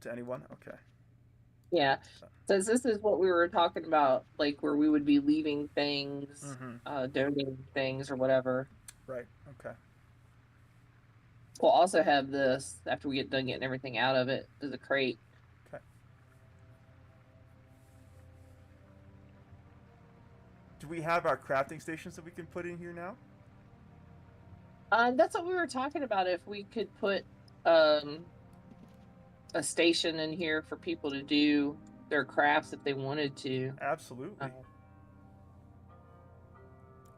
To anyone, okay. Yeah, since this is what we were talking about, like where we would be leaving things, donating things or whatever. Right. Okay. We'll also have this after we get done getting everything out of it. There's a crate. Okay. Do we have our crafting stations that we can put in here now? That's what we were talking about. If we could put a station in here for people to do their crafts if they wanted to. Absolutely.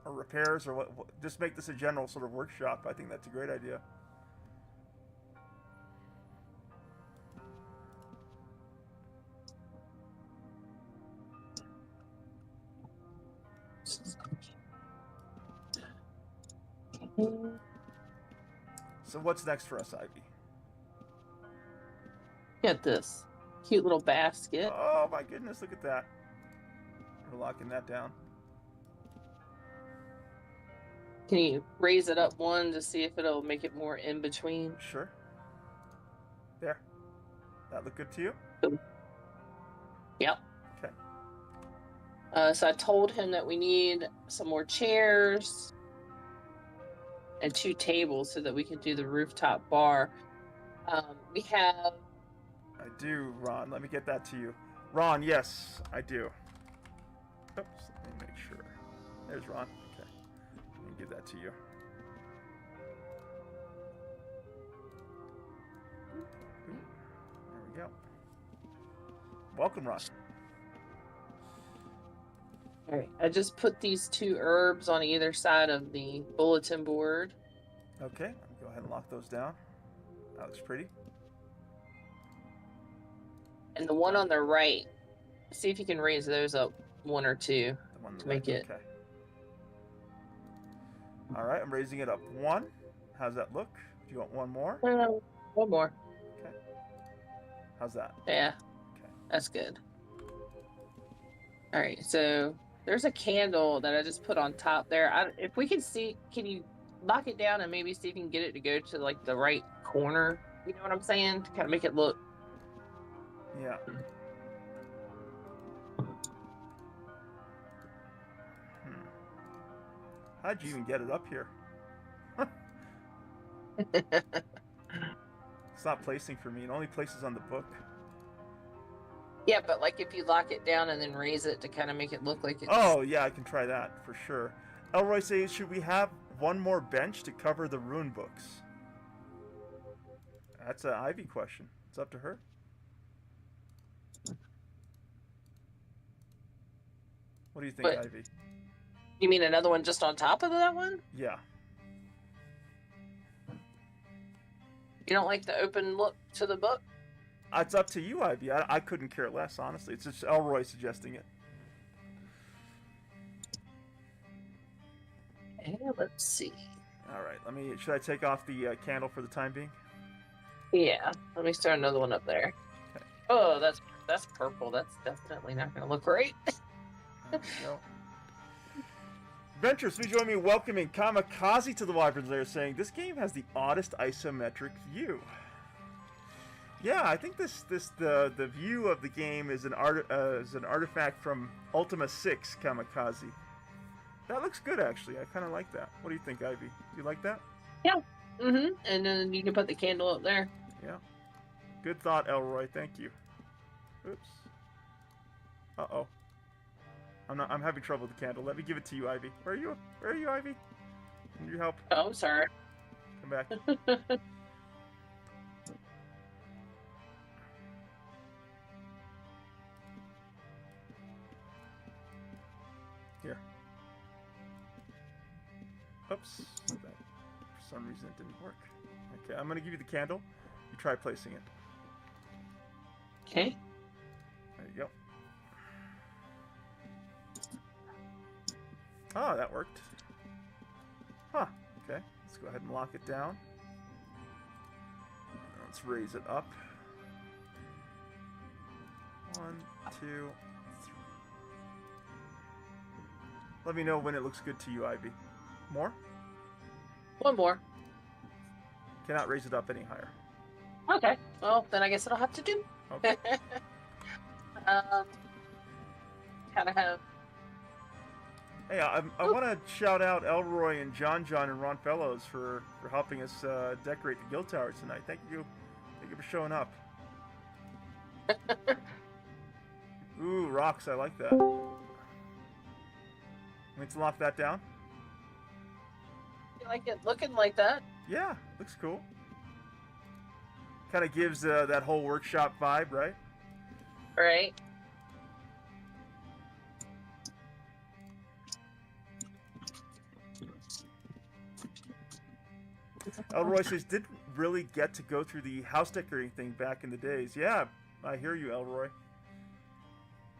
Or repairs, or what? Just make this a general sort of workshop. I think that's a great idea. So what's next for us, Ivy? Get this cute little basket. Oh my goodness, look at that. We're locking that down. Can you raise it up one to see if it'll make it more in between? Sure. There. That look good to you? Yep. Okay. So I told him that we need some more chairs and 2 tables so that we can do the rooftop bar. We have... I do, Ron. Let me get that to you. Ron, yes, I do. Oops, let me make sure. There's Ron. Okay. Let me give that to you. There we go. Welcome, Ron. All right, I just put these 2 herbs on either side of the bulletin board. Okay, let me go ahead and lock those down. That looks pretty. And the one on the right, see if you can raise those up 1 or 2 The one on the to make right. it. Okay. All right, I'm raising it up 1. How's that look? Do you want one more? 1 more. Okay. How's that? Yeah, Okay. that's good. All right, so there's a candle that I just put on top there. If we can see, can you knock it down and maybe see if you can get it to go to like the right corner? You know what I'm saying? To kind of make it look. Yeah. How'd you even get it up here? It's not placing for me. It only places on the book. Yeah, but like if you lock it down and then raise it to kind of make it look like it's... Oh, yeah, I can try that for sure. Elroy says, should we have one more bench to cover the rune books? That's an Ivy question. It's up to her. What do you think, Ivy? You mean another one just on top of that one? Yeah. You don't like the open look to the book? It's up to you, Ivy. I couldn't care less, honestly. It's just Elroy suggesting it. Let's see. All right. Should I take off the candle for the time being? Yeah. Let me start another one up there. Okay. Oh, that's purple. That's definitely not going to look great. There we go. Adventurers, please join me in welcoming Kamikaze to the Wyverns Lair, saying this game has the oddest isometric view. Yeah, I think the view of the game is an artifact from Ultima 6, Kamikaze. That looks good, actually. I kind of like that. What do you think, Ivy? Do you like that? Yeah. Mm-hmm. And then you can put the candle up there. Yeah. Good thought, Elroy. Thank you. Oops. Uh-oh. I'm having trouble with the candle. Let me give it to you, Ivy. Where are you, Ivy? Can you help? Oh, I'm sorry. Come back. Here. Oops. That, for some reason it didn't work. Okay, I'm going to give you the candle. You try placing it. Okay. There you go. Oh, that worked. Huh. Okay. Let's go ahead and lock it down. Let's raise it up. 1, 2, 3. Let me know when it looks good to you, Ivy. More? 1 more. Cannot raise it up any higher. Okay. Well, then I guess I'll have to do. Okay. Kind of have Hey, I want to shout out Elroy and John and Ron Fellows for helping us decorate the guild tower tonight. Thank you for showing up. Ooh, rocks! I like that. Let's lock that down. You like it looking like that? Yeah, looks cool. Kind of gives that whole workshop vibe, right? Right. Elroy says, didn't really get to go through the house decorating thing back in the days. Yeah, I hear you, Elroy.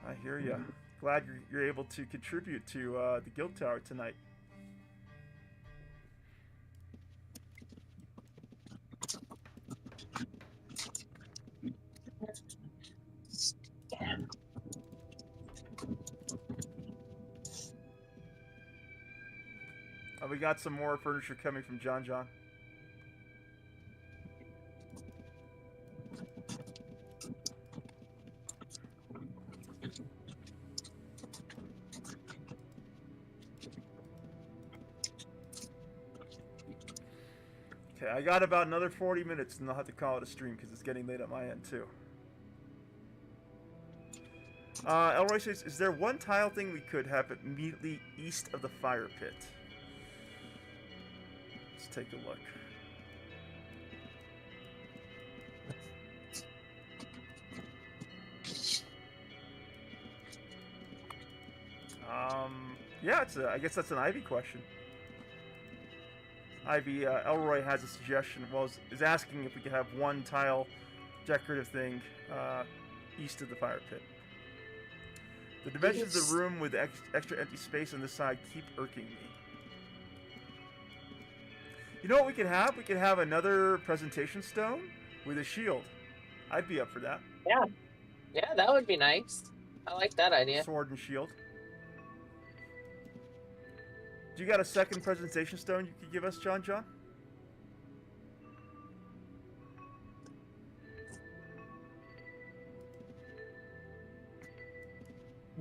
I hear you. Glad you're able to contribute to the guild tower tonight. We got some more furniture coming from John. Okay, I got about another 40 minutes and I'll have to call it a stream because it's getting late at my end too. Elroy says, is there one tile thing we could have immediately east of the fire pit? Let's take a look. Yeah, I guess that's an Ivy question. Ivy, Elroy has a suggestion. Well, is asking if we could have one tile decorative thing east of the fire pit. The dimensions of the room with extra empty space on this side keep irking me. You know what we could have? We could have another presentation stone with a shield. I'd be up for that. Yeah. Yeah, that would be nice. I like that idea. Sword and shield. Do you got a second presentation stone you could give us, John?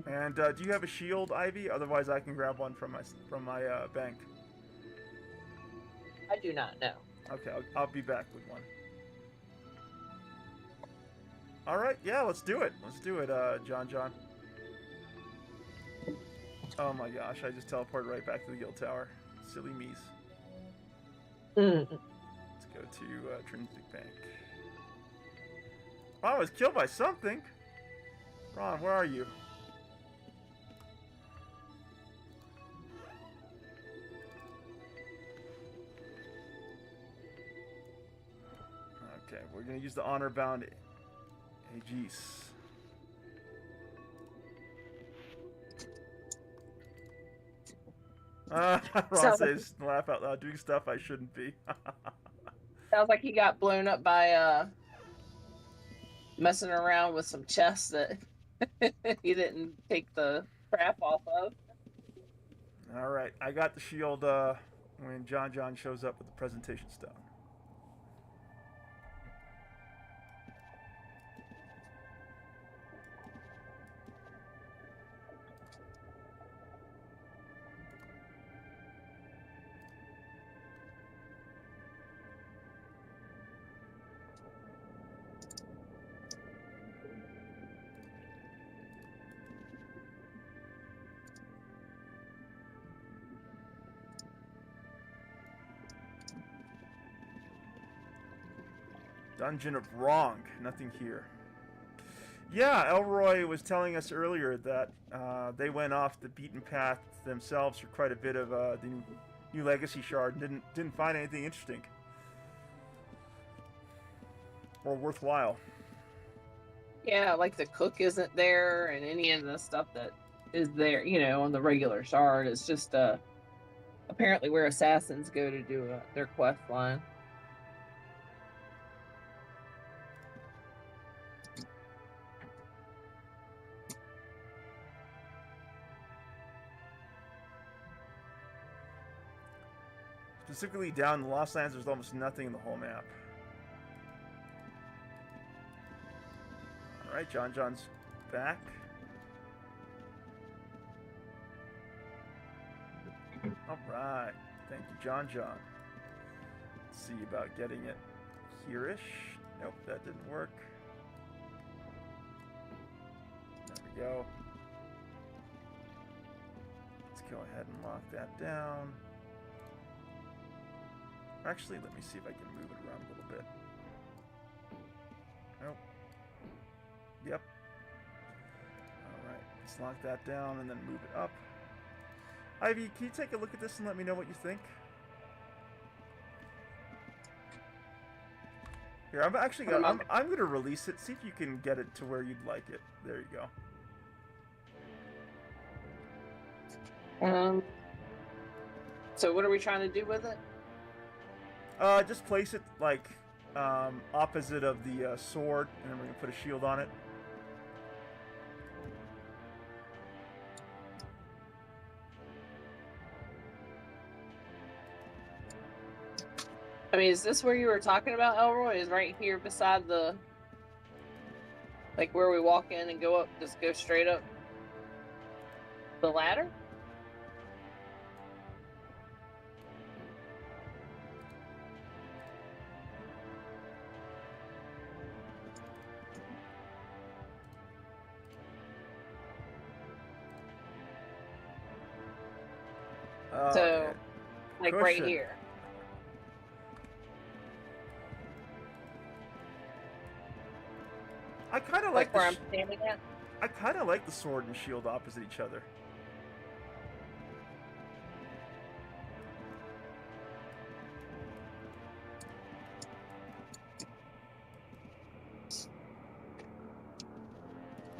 And do you have a shield, Ivy? Otherwise, I can grab one from my bank. I do not know. Okay, I'll be back with one. All right, yeah, let's do it. Let's do it, John. Oh my gosh, I just teleported right back to the guild tower. Silly me's. Let's go to Trinity Bank. Oh, I was killed by something. Ron, where are you? Okay, we're gonna use the honor bound Aegis. Ron says, laugh out loud, doing stuff I shouldn't be. Sounds like he got blown up by messing around with some chests that he didn't take the crap off of. All right, I got the shield when John shows up with the presentation stone. Dungeon of Wrong. Nothing here. Yeah, Elroy was telling us earlier that they went off the beaten path themselves for quite a bit of the new Legacy Shard and didn't find anything interesting or worthwhile. Yeah, like the cook isn't there, and any of the stuff that is there, on the regular Shard is just apparently where assassins go to do their quest line. Specifically down in the Lost Lands, there's almost nothing in the whole map. Alright, John's back. Alright. Thank you, John. Let's see about getting it here-ish. Nope, that didn't work. There we go. Let's go ahead and lock that down. Actually, let me see if I can move it around a little bit. Nope. Yep. Alright, let's lock that down and then move it up. Ivy, can you take a look at this and let me know what you think? Here, I'm actually gonna I'm gonna release it. See if you can get it to where you'd like it. There you go. So what are we trying to do with it? Just place it like opposite of the sword, and then we're gonna put a shield on it. I mean, is this where you were talking about, Elroy? Is right here beside the, like where we walk in and go up, just go straight up the ladder? So, like right here. I kind of like where I'm standing at. I kind of like the sword and shield opposite each other.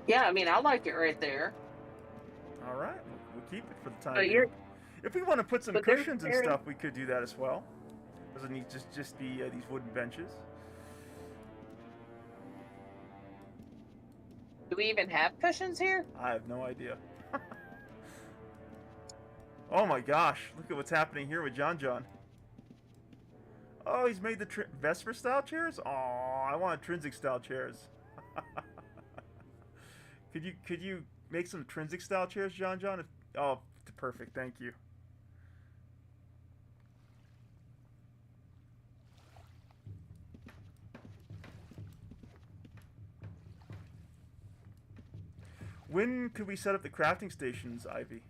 Yeah, I mean, I like it right there. All right, we'll keep it for the time being. If we want to put some cushions and stuff, we could do that as well. Doesn't need just be these wooden benches. Do we even have cushions here? I have no idea. Oh my gosh, look at what's happening here with John. Oh, he's made the Vesper style chairs? Oh, I want intrinsic style chairs. Could you make some intrinsic style chairs, John? Oh, perfect, thank you. When could we set up the crafting stations, Ivy?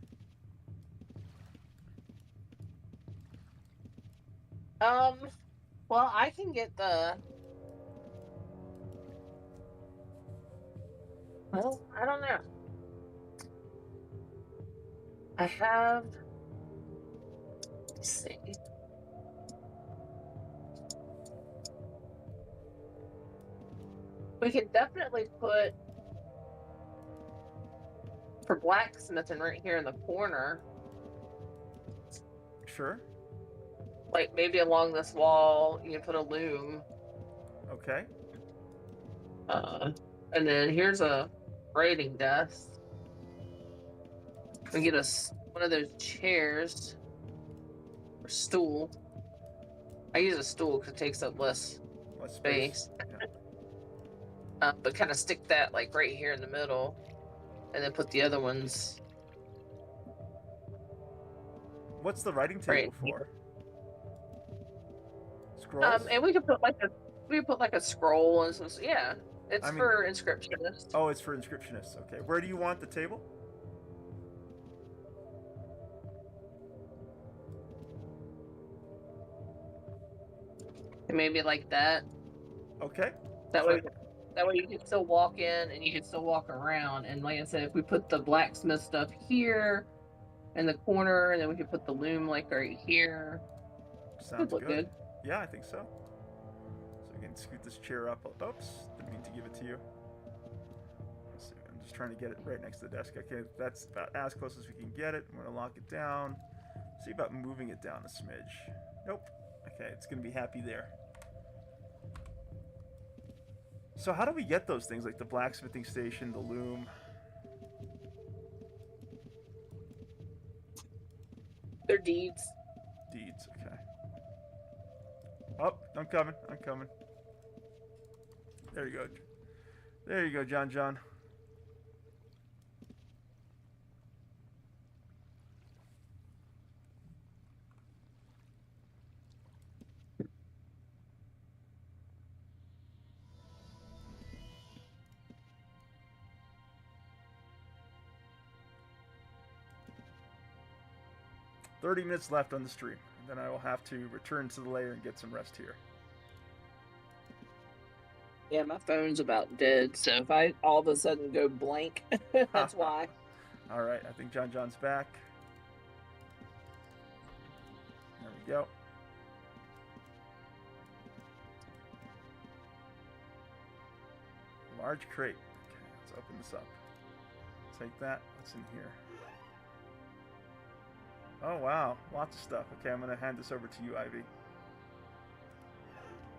Well, I can get the... Well, I don't know. I have... Let's see. We can definitely put... For blacksmithing right here in the corner. Sure. Like maybe along this wall, you can put a loom. Okay. And then here's a writing desk. We get one of those chairs or stool. I use a stool because it takes up less space. Yeah. But kind of stick that like right here in the middle. And then put the other ones. What's the writing table for? Scrolls. And we could put like a scroll and some. Yeah, it's for inscriptionists. Oh, it's for inscriptionists. Okay, where do you want the table? Maybe like that. Okay. That way you can still walk in and you can still walk around. And like I said, if we put the blacksmith stuff here in the corner, and then we could put the loom like right here. Sounds good. Yeah, I think so. So we can scoot this chair up. Oops, didn't mean to give it to you. Let's see, I'm just trying to get it right next to the desk. Okay, that's about as close as we can get it. I'm going to lock it down. See about moving it down a smidge. Nope. Okay, it's going to be happy there. So how do we get those things, like the blacksmithing station, the loom? They're deeds. Deeds, okay. Oh, I'm coming. There you go. There you go, John. 30 minutes left on the stream. And then I will have to return to the lair and get some rest here. Yeah, my phone's about dead, so if I all of a sudden go blank, that's why. All right, I think John's back. There we go. Large crate. Okay, let's open this up. Take that. What's in here? Oh, wow. Lots of stuff. Okay, I'm going to hand this over to you, Ivy.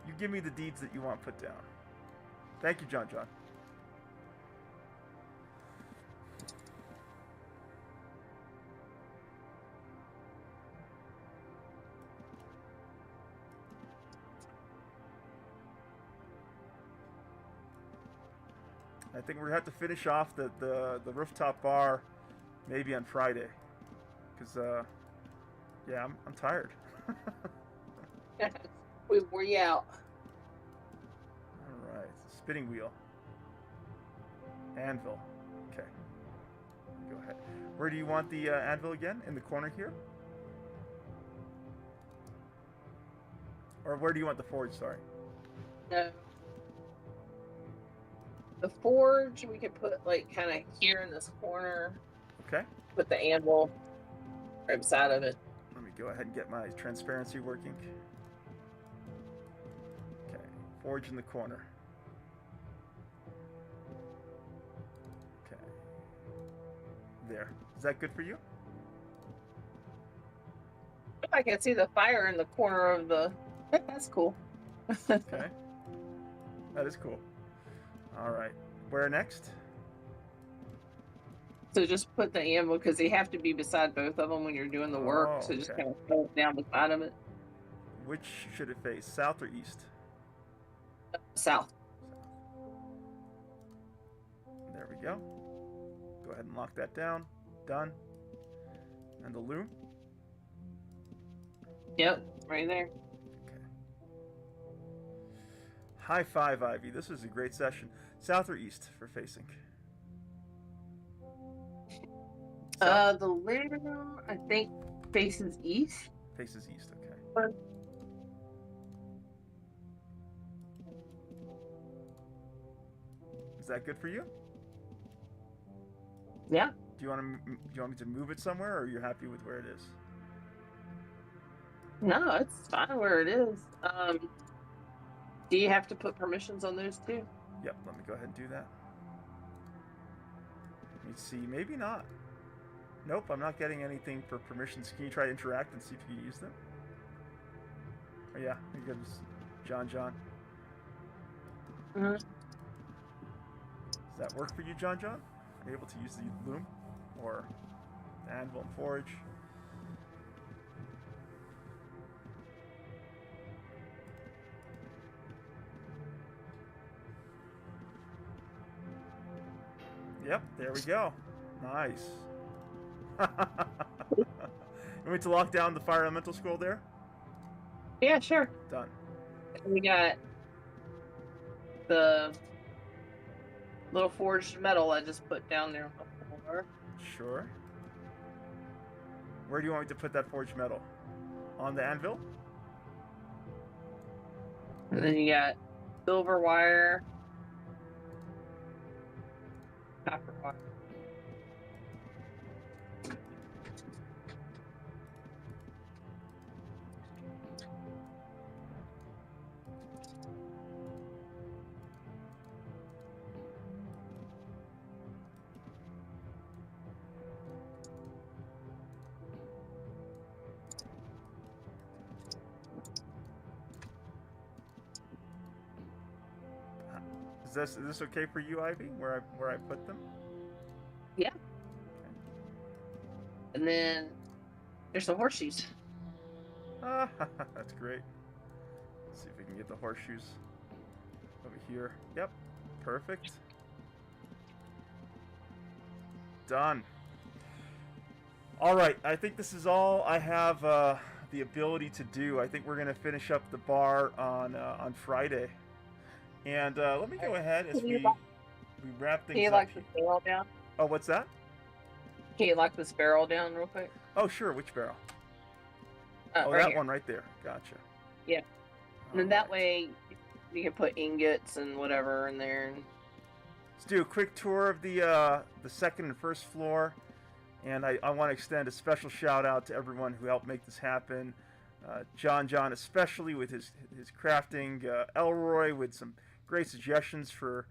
You give me the deeds that you want put down. Thank you, John. I think we're going to have to finish off the rooftop bar maybe on Friday. Because, yeah, I'm tired. We wore you out. All right, spinning wheel. Anvil. Okay. Go ahead. Where do you want the anvil again? In the corner here? Or where do you want the forge, sorry? No. The forge we could put like kind of here in this corner. Okay. Put the anvil right beside of it. Let me go ahead and get my transparency working. Okay. Forge in the corner. Okay. There. Is that good for you? I can see the fire in the corner of the... That's cool. Okay. That is cool. All right. Where next? So just put the anvil, because they have to be beside both of them when you're doing the work. Oh, so just okay. kind of put it down beside of it. Which should it face? South or east? South. There we go. Go ahead and lock that down. Done. And the loom? Yep, right there. Okay. High five, Ivy. This was a great session. South or east for facing? The loom, I think, faces east. Faces east, okay. Is that good for you? Yeah. Do you want me to move it somewhere, or are you happy with where it is? No, it's fine where it is. Do you have to put permissions on those too? Yep, let me go ahead and do that. Let me see, maybe not. Nope, I'm not getting anything for permissions. Can you try to interact and see if you can use them? Oh yeah, here goes John. Mm-hmm. Does that work for you, John? Are you able to use the loom? Or the anvil and forge? Yep, there we go. Nice. You want me to lock down the fire elemental scroll there? Yeah, sure. Done. We got the little forged metal I just put down there on the floor. Sure. Where do you want me to put that forged metal? On the anvil? And then you got silver wire, copper wire. Is this okay for you, Ivy? Where I put them? Yeah. Okay. And then there's the horseshoes. That's great. Let's see if we can get the horseshoes over here. Yep, perfect. Done. All right, I think this is all I have the ability to do. I think we're gonna finish up the bar on Friday. And let me go ahead as we wrap things up. Can you lock this barrel down? Oh, what's that? Can you lock this barrel down real quick? Oh, sure. Which barrel? Oh, right that here. one right there. Gotcha. Yeah. And then that way you can put ingots and whatever in there. Let's do a quick tour of the second and first floor. And I want to extend a special shout out to everyone who helped make this happen. John especially with his crafting. Elroy with some great suggestions for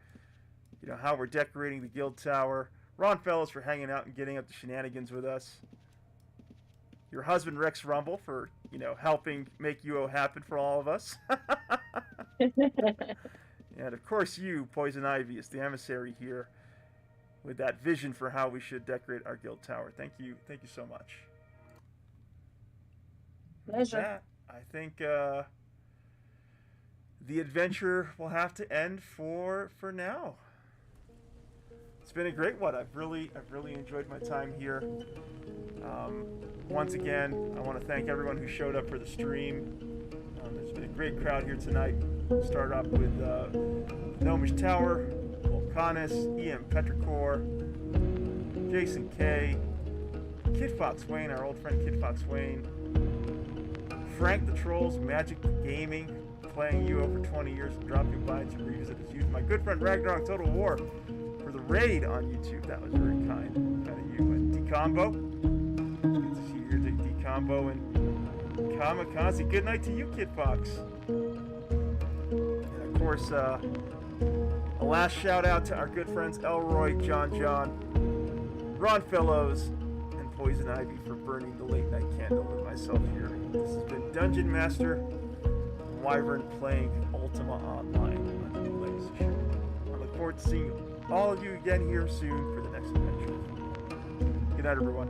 how we're decorating the guild tower. Ron Fellows for hanging out and getting up to shenanigans with us. Your husband Rex Rumble for helping make UO happen for all of us. And of course you, Poison Ivy, is the emissary here with that vision for how we should decorate our guild tower. Thank you so much. Pleasure. With that, I think the adventure will have to end for now. It's been a great one. I've really enjoyed my time here. Once again, I want to thank everyone who showed up for the stream. There's been a great crowd here tonight. We'll start off with Gnomish Tower, Volcanis, EM Petrichor, Jason K, Kid Fox Wayne, our old friend Kid Fox Wayne, Frank the Trolls, Magic Gaming, playing UO for 20 years and dropping by to revisit his youth. My good friend Ragnarok Total War for the raid on YouTube. That was very kind of you. And D-Combo. Good to see you here, D-Combo. And Kamikaze. Good night to you, Kid Fox. And of course, a last shout out to our good friends Elroy, John, Ron Fellows, and Poison Ivy for burning the late night candle with myself here. This has been Dungeon Master Wyvern playing Ultima Online on the New Legacy Show. I look forward to seeing all of you again here soon for the next adventure. Good night, everyone.